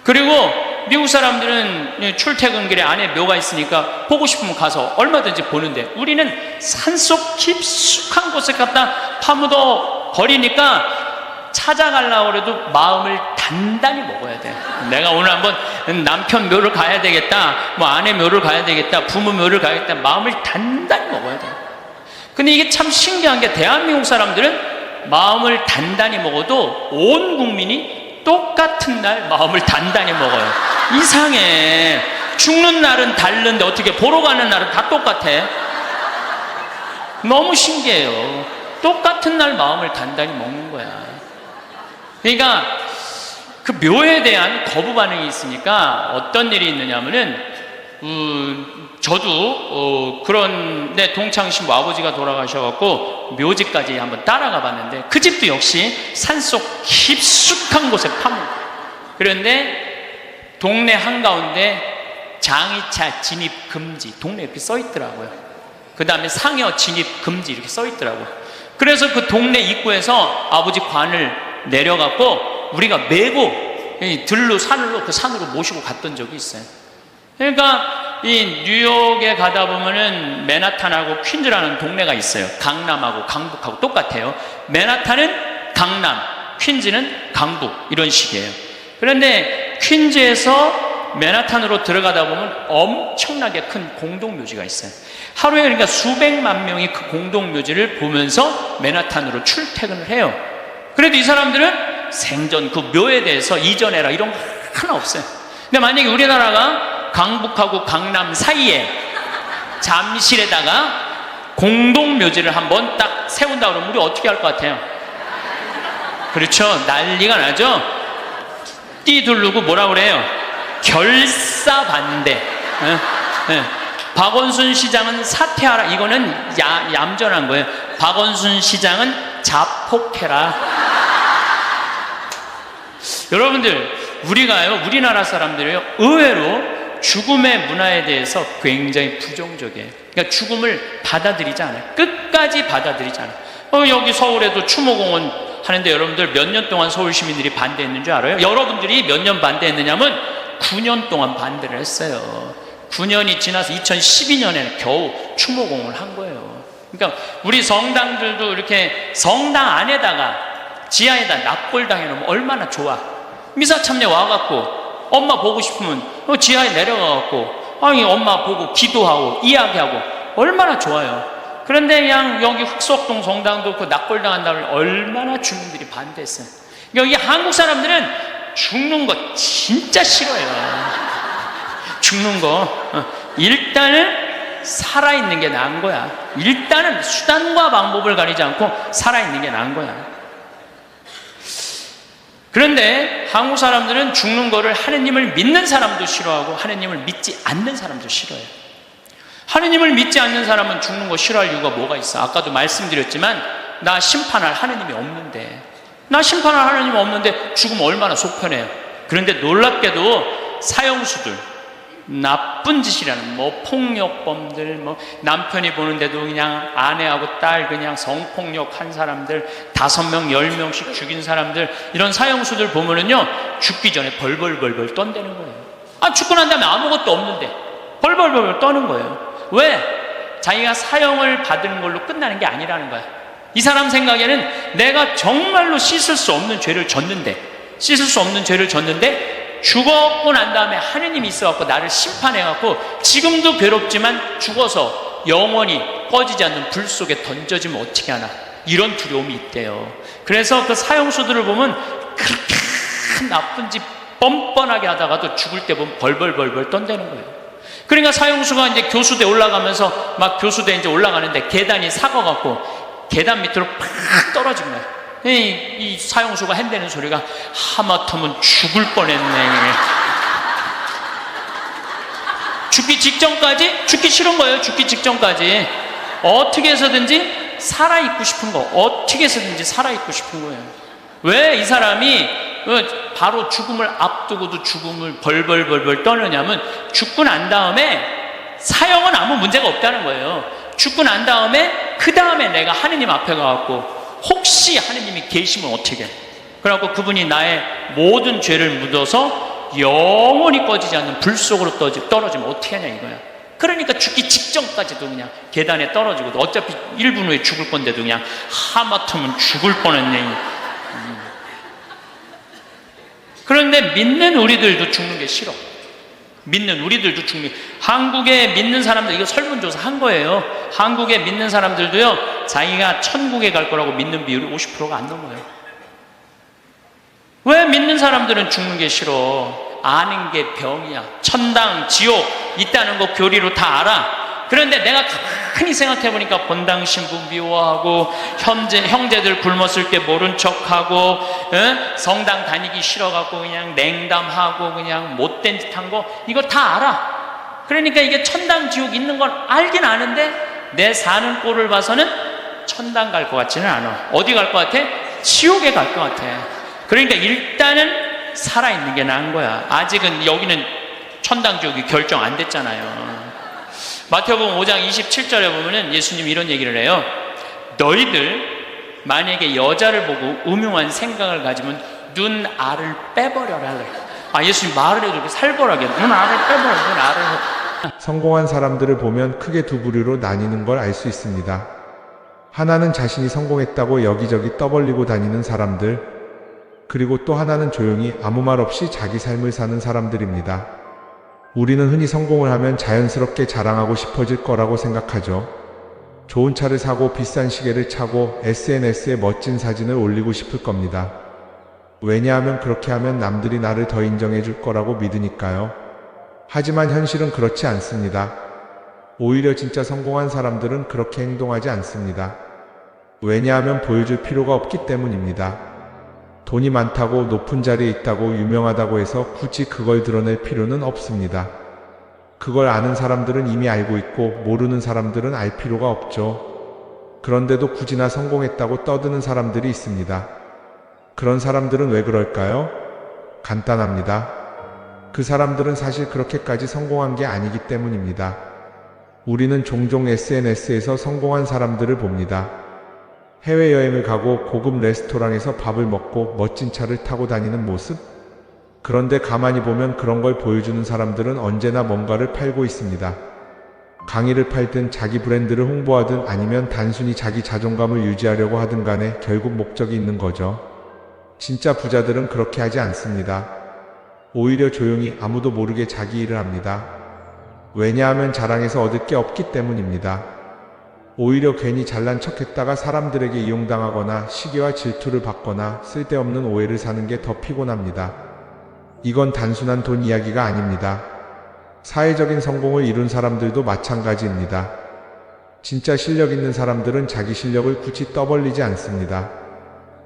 A: 그리고 미국 사람들은 출퇴근길에 안에 묘가 있으니까 보고 싶으면 가서 얼마든지 보는데, 우리는 산속 깊숙한 곳에 갖다 파묻어 버리니까 찾아가려고 해도 마음을 단단히 먹어야 돼. 내가 오늘 한번 남편 묘를 가야 되겠다, 뭐 아내 묘를 가야 되겠다, 부모 묘를 가야겠다, 마음을 단단히 먹어야 돼. 근데 이게 참 신기한 게, 대한민국 사람들은 마음을 단단히 먹어도 온 국민이 똑같은 날 마음을 단단히 먹어요. 이상해. 죽는 날은 다른데 어떻게 보러 가는 날은 다 똑같아? 너무 신기해요. 똑같은 날 마음을 단단히 먹는 거야. 그러니까 그 묘에 대한 거부 반응이 있으니까 어떤 일이 있느냐면은, 저도 그런데 동창신부 아버지가 돌아가셔갖고 묘지까지 한번 따라가 봤는데, 그 집도 역시 산속 깊숙한 곳에 파묻. 그런데 동네 한가운데 장의차 진입 금지, 동네 이렇게 써 있더라고요. 그 다음에 상여 진입 금지 이렇게 써 있더라고요. 그래서 그 동네 입구에서 아버지 관을 내려갖고 우리가 메고 들로 산으로, 그 산으로 모시고 갔던 적이 있어요. 그러니까 이 뉴욕에 가다 보면은 맨하탄하고 퀸즈라는 동네가 있어요. 강남하고 강북하고 똑같아요. 맨하탄은 강남, 퀸즈는 강북, 이런 식이에요. 그런데 퀸즈에서 맨하탄으로 들어가다 보면 엄청나게 큰 공동묘지가 있어요. 하루에 그러니까 수백만 명이 그 공동묘지를 보면서 맨하탄으로 출퇴근을 해요. 그래도 이 사람들은 생전 그 묘에 대해서 이전해라 이런 거 하나 없어요. 근데 만약에 우리나라가 강북하고 강남 사이에 잠실에다가 공동묘지를 한번 딱 세운다 그러면 우리 어떻게 할 것 같아요? 그렇죠. 난리가 나죠. 띠두르고 뭐라 그래요? 결사반대. 박원순 시장은 사퇴하라. 이거는 얌전한 거예요. 박원순 시장은 자폭해라. 여러분들, 우리가요, 우리나라 사람들이요, 의외로 죽음의 문화에 대해서 굉장히 부정적이에요. 그러니까 죽음을 받아들이지 않아요. 끝까지 받아들이지 않아요. 여기 서울에도 추모공원 하는데 여러분들 몇 년 동안 서울 시민들이 반대했는 줄 알아요? 여러분들이 몇 년 반대했느냐면 9년 동안 반대를 했어요. 9년이 지나서 2012년에 겨우 추모공원을 한 거예요. 그러니까 우리 성당들도 이렇게 성당 안에다가 지하에다 납골당 해놓으면 얼마나 좋아. 미사 참례 와갖고 엄마 보고 싶으면 지하에 내려가갖고 아니 엄마 보고 기도하고 이야기하고 얼마나 좋아요. 그런데 그냥 여기 흑석동 성당도 그 납골당 한다고 얼마나 주민들이 반대했어요. 여기 한국 사람들은 죽는 거 진짜 싫어요. 죽는 거. 일단은 살아있는 게 나은 거야. 일단은 수단과 방법을 가리지 않고 살아있는 게 나은 거야. 그런데 한국 사람들은 죽는 거를 하느님을 믿는 사람도 싫어하고 하느님을 믿지 않는 사람도 싫어해요. 하느님을 믿지 않는 사람은 죽는 거 싫어할 이유가 뭐가 있어? 아까도 말씀드렸지만 나 심판할 하느님이 없는데, 나 심판할 하느님이 없는데 죽으면 얼마나 속편해요. 그런데 놀랍게도 사형수들, 나쁜 짓이라는 뭐 폭력범들, 뭐 남편이 보는데도 그냥 아내하고 딸 그냥 성폭력한 사람들 5명 10명씩 죽인 사람들, 이런 사형수들 보면은요 죽기 전에 벌벌벌벌 떤다는 거예요. 죽고 난 다음에 아무것도 없는데 벌벌벌 떠는 거예요. 왜? 자기가 사형을 받은 걸로 끝나는 게 아니라는 거야. 이 사람 생각에는 내가 정말로 씻을 수 없는 죄를 졌는데 죽었고 난 다음에 하느님이 있어갖고 나를 심판해갖고 지금도 괴롭지만 죽어서 영원히 꺼지지 않는 불 속에 던져지면 어떻게 하나, 이런 두려움이 있대요. 그래서 그 사형수들을 보면 그렇게 나쁜 짓 뻔뻔하게 하다가도 죽을 때 보면 벌벌벌벌 떤다는 거예요. 그러니까 사형수가 이제 교수대 올라가면서 막 교수대 이제 올라가는데 계단이 삭아갖고 계단 밑으로 팍 떨어진 거예요. 이 사형수가 핸대는 소리가 하마터면 죽을 뻔했네. 죽기 직전까지 죽기 싫은 거예요. 죽기 직전까지 어떻게 해서든지 살아있고 싶은 거, 어떻게 해서든지 살아있고 싶은 거예요. 왜 이 사람이 바로 죽음을 앞두고도 죽음을 벌벌벌벌 떠느냐면 죽고 난 다음에 사형은 아무 문제가 없다는 거예요. 죽고 난 다음에 그 다음에 내가 하느님 앞에 가갖고 혹시 하느님이 계시면 어떻게 해? 그래갖고 그분이 나의 모든 죄를 묻어서 영원히 꺼지지 않는 불 속으로 떨어지면 어떻게 하냐 이거야. 그러니까 죽기 직전까지도 그냥 계단에 떨어지고 어차피 1분 후에 죽을 건데도 그냥 하마터면 죽을 뻔했네. 그런데 믿는 우리들도 죽는 게 싫어. 한국에 믿는 사람들, 이거 설문조사 한 거예요. 한국에 믿는 사람들도요, 자기가 천국에 갈 거라고 믿는 비율이 50%가 안 넘어요. 왜 믿는 사람들은 죽는 게 싫어? 아는 게 병이야. 천당, 지옥 있다는 거 교리로 다 알아. 그런데 내가 가만히 생각해보니까 본당 신부 미워하고 형제들 굶었을 때 모른 척하고 성당 다니기 싫어갖고 그냥 냉담하고 그냥 못된 짓 한 거 이거 다 알아. 그러니까 이게 천당 지옥 있는 건 알긴 아는데 내 사는 꼴을 봐서는 천당 갈 것 같지는 않아. 어디 갈 것 같아? 지옥에 갈 것 같아. 그러니까 일단은 살아있는 게 나은 거야. 아직은 여기는 천당 지옥이 결정 안 됐잖아요. 마태복음 5장 27절에 보면은 예수님이 이런 얘기를 해요. 너희들 만약에 여자를 보고 음흉한 생각을 가지면 눈 알을 빼버려라. 예수님 말을 해도 이렇게 살벌하게 눈 알을 빼버려. 눈 알을.
B: 성공한 사람들을 보면 크게 두 부류로 나뉘는 걸 알 수 있습니다. 하나는 자신이 성공했다고 여기저기 떠벌리고 다니는 사람들, 그리고 또 하나는 조용히 아무 말 없이 자기 삶을 사는 사람들입니다. 우리는 흔히 성공을 하면 자연스럽게 자랑하고 싶어질 거라고 생각하죠. 좋은 차를 사고 비싼 시계를 차고 SNS에 멋진 사진을 올리고 싶을 겁니다. 왜냐하면 그렇게 하면 남들이 나를 더 인정해 줄 거라고 믿으니까요. 하지만 현실은 그렇지 않습니다. 오히려 진짜 성공한 사람들은 그렇게 행동하지 않습니다. 왜냐하면 보여줄 필요가 없기 때문입니다. 돈이 많다고 높은 자리에 있다고 유명하다고 해서 굳이 그걸 드러낼 필요는 없습니다. 그걸 아는 사람들은 이미 알고 있고 모르는 사람들은 알 필요가 없죠. 그런데도 굳이나 성공했다고 떠드는 사람들이 있습니다. 그런 사람들은 왜 그럴까요? 간단합니다. 그 사람들은 사실 그렇게까지 성공한 게 아니기 때문입니다. 우리는 종종 SNS에서 성공한 사람들을 봅니다. 해외여행을 가고 고급 레스토랑에서 밥을 먹고 멋진 차를 타고 다니는 모습? 그런데 가만히 보면 그런 걸 보여주는 사람들은 언제나 뭔가를 팔고 있습니다. 강의를 팔든 자기 브랜드를 홍보하든 아니면 단순히 자기 자존감을 유지하려고 하든 간에 결국 목적이 있는 거죠. 진짜 부자들은 그렇게 하지 않습니다. 오히려 조용히 아무도 모르게 자기 일을 합니다. 왜냐하면 자랑해서 얻을 게 없기 때문입니다. 오히려 괜히 잘난 척했다가 사람들에게 이용당하거나 시기와 질투를 받거나 쓸데없는 오해를 사는 게 더 피곤합니다. 이건 단순한 돈 이야기가 아닙니다. 사회적인 성공을 이룬 사람들도 마찬가지입니다. 진짜 실력 있는 사람들은 자기 실력을 굳이 떠벌리지 않습니다.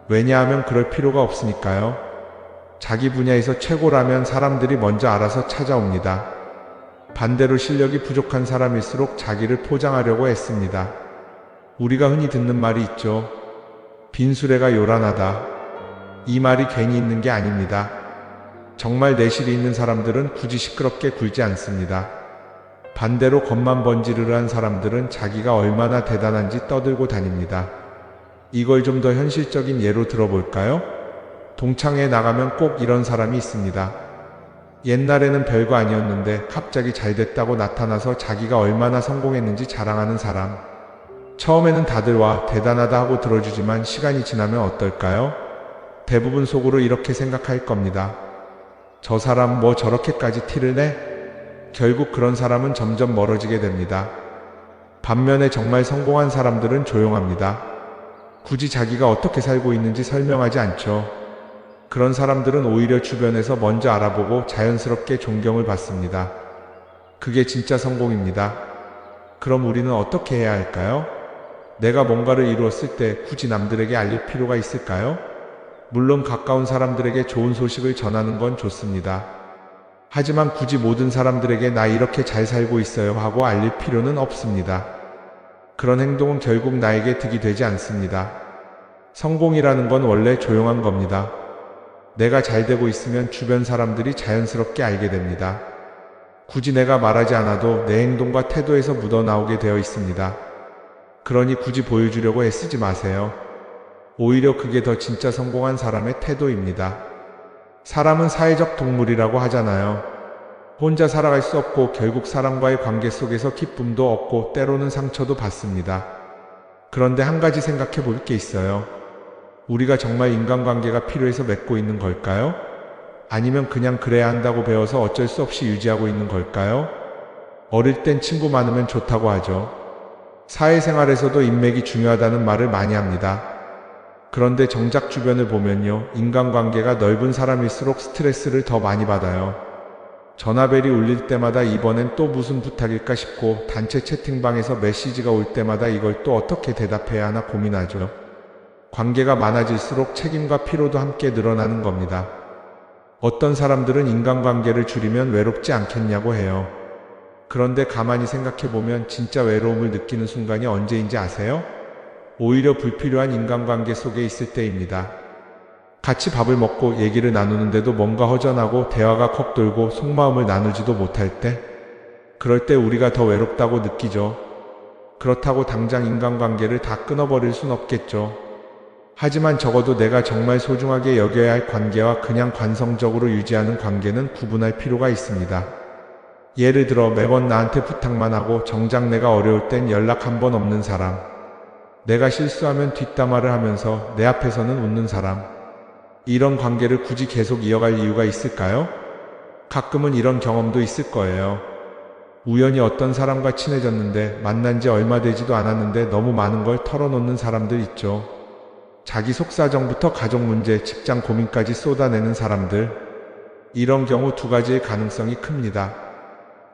B: 왜냐하면 그럴 필요가 없으니까요. 자기 분야에서 최고라면 사람들이 먼저 알아서 찾아옵니다. 반대로 실력이 부족한 사람일수록 자기를 포장하려고 애씁니다. 우리가 흔히 듣는 말이 있죠. 빈수레가 요란하다. 이 말이 괜히 있는 게 아닙니다. 정말 내실이 있는 사람들은 굳이 시끄럽게 굴지 않습니다. 반대로 겉만 번지르르한 사람들은 자기가 얼마나 대단한지 떠들고 다닙니다. 이걸 좀 더 현실적인 예로 들어볼까요? 동창회에 나가면 꼭 이런 사람이 있습니다. 옛날에는 별거 아니었는데 갑자기 잘 됐다고 나타나서 자기가 얼마나 성공했는지 자랑하는 사람. 처음에는 다들 와, 대단하다 하고 들어주지만 시간이 지나면 어떨까요? 대부분 속으로 이렇게 생각할 겁니다. 저 사람 뭐 저렇게까지 티를 내? 결국 그런 사람은 점점 멀어지게 됩니다. 반면에 정말 성공한 사람들은 조용합니다. 굳이 자기가 어떻게 살고 있는지 설명하지 않죠. 그런 사람들은 오히려 주변에서 먼저 알아보고 자연스럽게 존경을 받습니다. 그게 진짜 성공입니다. 그럼 우리는 어떻게 해야 할까요? 내가 뭔가를 이루었을 때 굳이 남들에게 알릴 필요가 있을까요? 물론 가까운 사람들에게 좋은 소식을 전하는 건 좋습니다. 하지만 굳이 모든 사람들에게 나 이렇게 잘 살고 있어요 하고 알릴 필요는 없습니다. 그런 행동은 결국 나에게 득이 되지 않습니다. 성공이라는 건 원래 조용한 겁니다. 내가 잘 되고 있으면 주변 사람들이 자연스럽게 알게 됩니다. 굳이 내가 말하지 않아도 내 행동과 태도에서 묻어나오게 되어 있습니다. 그러니 굳이 보여주려고 애쓰지 마세요. 오히려 그게 더 진짜 성공한 사람의 태도입니다. 사람은 사회적 동물이라고 하잖아요. 혼자 살아갈 수 없고 결국 사람과의 관계 속에서 기쁨도 얻고 때로는 상처도 받습니다. 그런데 한 가지 생각해 볼 게 있어요. 우리가 정말 인간관계가 필요해서 맺고 있는 걸까요? 아니면 그냥 그래야 한다고 배워서 어쩔 수 없이 유지하고 있는 걸까요? 어릴 땐 친구 많으면 좋다고 하죠. 사회생활에서도 인맥이 중요하다는 말을 많이 합니다. 그런데 정작 주변을 보면요, 인간관계가 넓은 사람일수록 스트레스를 더 많이 받아요. 전화벨이 울릴 때마다 이번엔 또 무슨 부탁일까 싶고, 단체 채팅방에서 메시지가 올 때마다 이걸 또 어떻게 대답해야 하나 고민하죠. 관계가 많아질수록 책임과 피로도 함께 늘어나는 겁니다. 어떤 사람들은 인간관계를 줄이면 외롭지 않겠냐고 해요. 그런데 가만히 생각해보면 진짜 외로움을 느끼는 순간이 언제인지 아세요? 오히려 불필요한 인간관계 속에 있을 때입니다. 같이 밥을 먹고 얘기를 나누는데도 뭔가 허전하고 대화가 컥 돌고 속마음을 나누지도 못할 때, 그럴 때 우리가 더 외롭다고 느끼죠. 그렇다고 당장 인간관계를 다 끊어버릴 순 없겠죠. 하지만 적어도 내가 정말 소중하게 여겨야 할 관계와 그냥 관성적으로 유지하는 관계는 구분할 필요가 있습니다. 예를 들어 매번 나한테 부탁만 하고 정작 내가 어려울 땐 연락 한 번 없는 사람. 내가 실수하면 뒷담화를 하면서 내 앞에서는 웃는 사람. 이런 관계를 굳이 계속 이어갈 이유가 있을까요? 가끔은 이런 경험도 있을 거예요. 우연히 어떤 사람과 친해졌는데 만난 지 얼마 되지도 않았는데 너무 많은 걸 털어놓는 사람들 있죠. 자기 속사정부터 가족 문제, 직장 고민까지 쏟아내는 사람들. 이런 경우 두 가지의 가능성이 큽니다.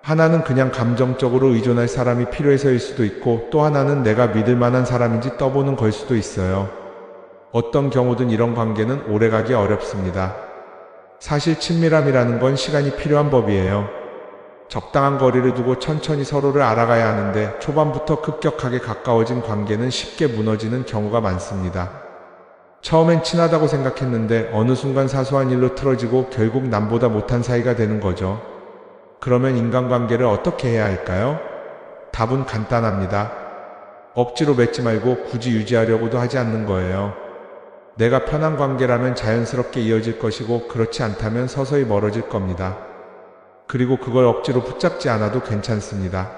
B: 하나는 그냥 감정적으로 의존할 사람이 필요해서일 수도 있고, 또 하나는 내가 믿을 만한 사람인지 떠보는 걸 수도 있어요. 어떤 경우든 이런 관계는 오래가기 어렵습니다. 사실 친밀함이라는 건 시간이 필요한 법이에요. 적당한 거리를 두고 천천히 서로를 알아가야 하는데, 초반부터 급격하게 가까워진 관계는 쉽게 무너지는 경우가 많습니다. 처음엔 친하다고 생각했는데 어느 순간 사소한 일로 틀어지고 결국 남보다 못한 사이가 되는 거죠. 그러면 인간관계를 어떻게 해야 할까요? 답은 간단합니다. 억지로 맺지 말고 굳이 유지하려고도 하지 않는 거예요. 내가 편한 관계라면 자연스럽게 이어질 것이고, 그렇지 않다면 서서히 멀어질 겁니다. 그리고 그걸 억지로 붙잡지 않아도 괜찮습니다.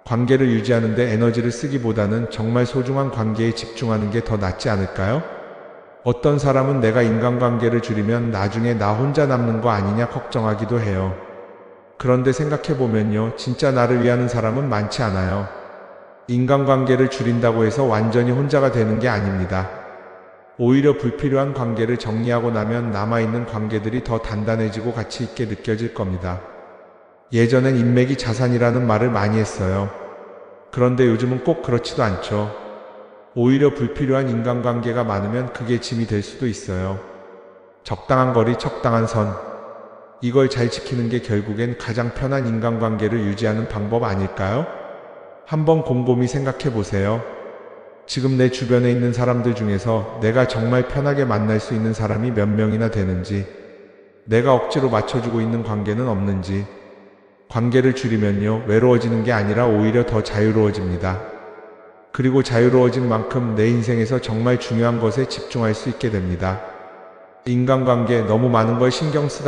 B: 관계를 유지하는데 에너지를 쓰기보다는 정말 소중한 관계에 집중하는 게 더 낫지 않을까요? 어떤 사람은 내가 인간관계를 줄이면 나중에 나 혼자 남는 거 아니냐 걱정하기도 해요. 그런데 생각해보면요, 진짜 나를 위하는 사람은 많지 않아요. 인간관계를 줄인다고 해서 완전히 혼자가 되는 게 아닙니다. 오히려 불필요한 관계를 정리하고 나면 남아있는 관계들이 더 단단해지고 가치 있게 느껴질 겁니다. 예전엔 인맥이 자산이라는 말을 많이 했어요. 그런데 요즘은 꼭 그렇지도 않죠. 오히려 불필요한 인간관계가 많으면 그게 짐이 될 수도 있어요. 적당한 거리, 적당한 선. 이걸 잘 지키는 게 결국엔 가장 편한 인간관계를 유지하는 방법 아닐까요? 한번 곰곰이 생각해 보세요. 지금 내 주변에 있는 사람들 중에서 내가 정말 편하게 만날 수 있는 사람이 몇 명이나 되는지, 내가 억지로 맞춰주고 있는 관계는 없는지. 관계를 줄이면요, 외로워지는 게 아니라 오히려 더 자유로워집니다. 그리고 자유로워진 만큼 내 인생에서 정말 중요한 것에 집중할 수 있게 됩니다. 인간관계 너무 많은 걸 신경 쓰다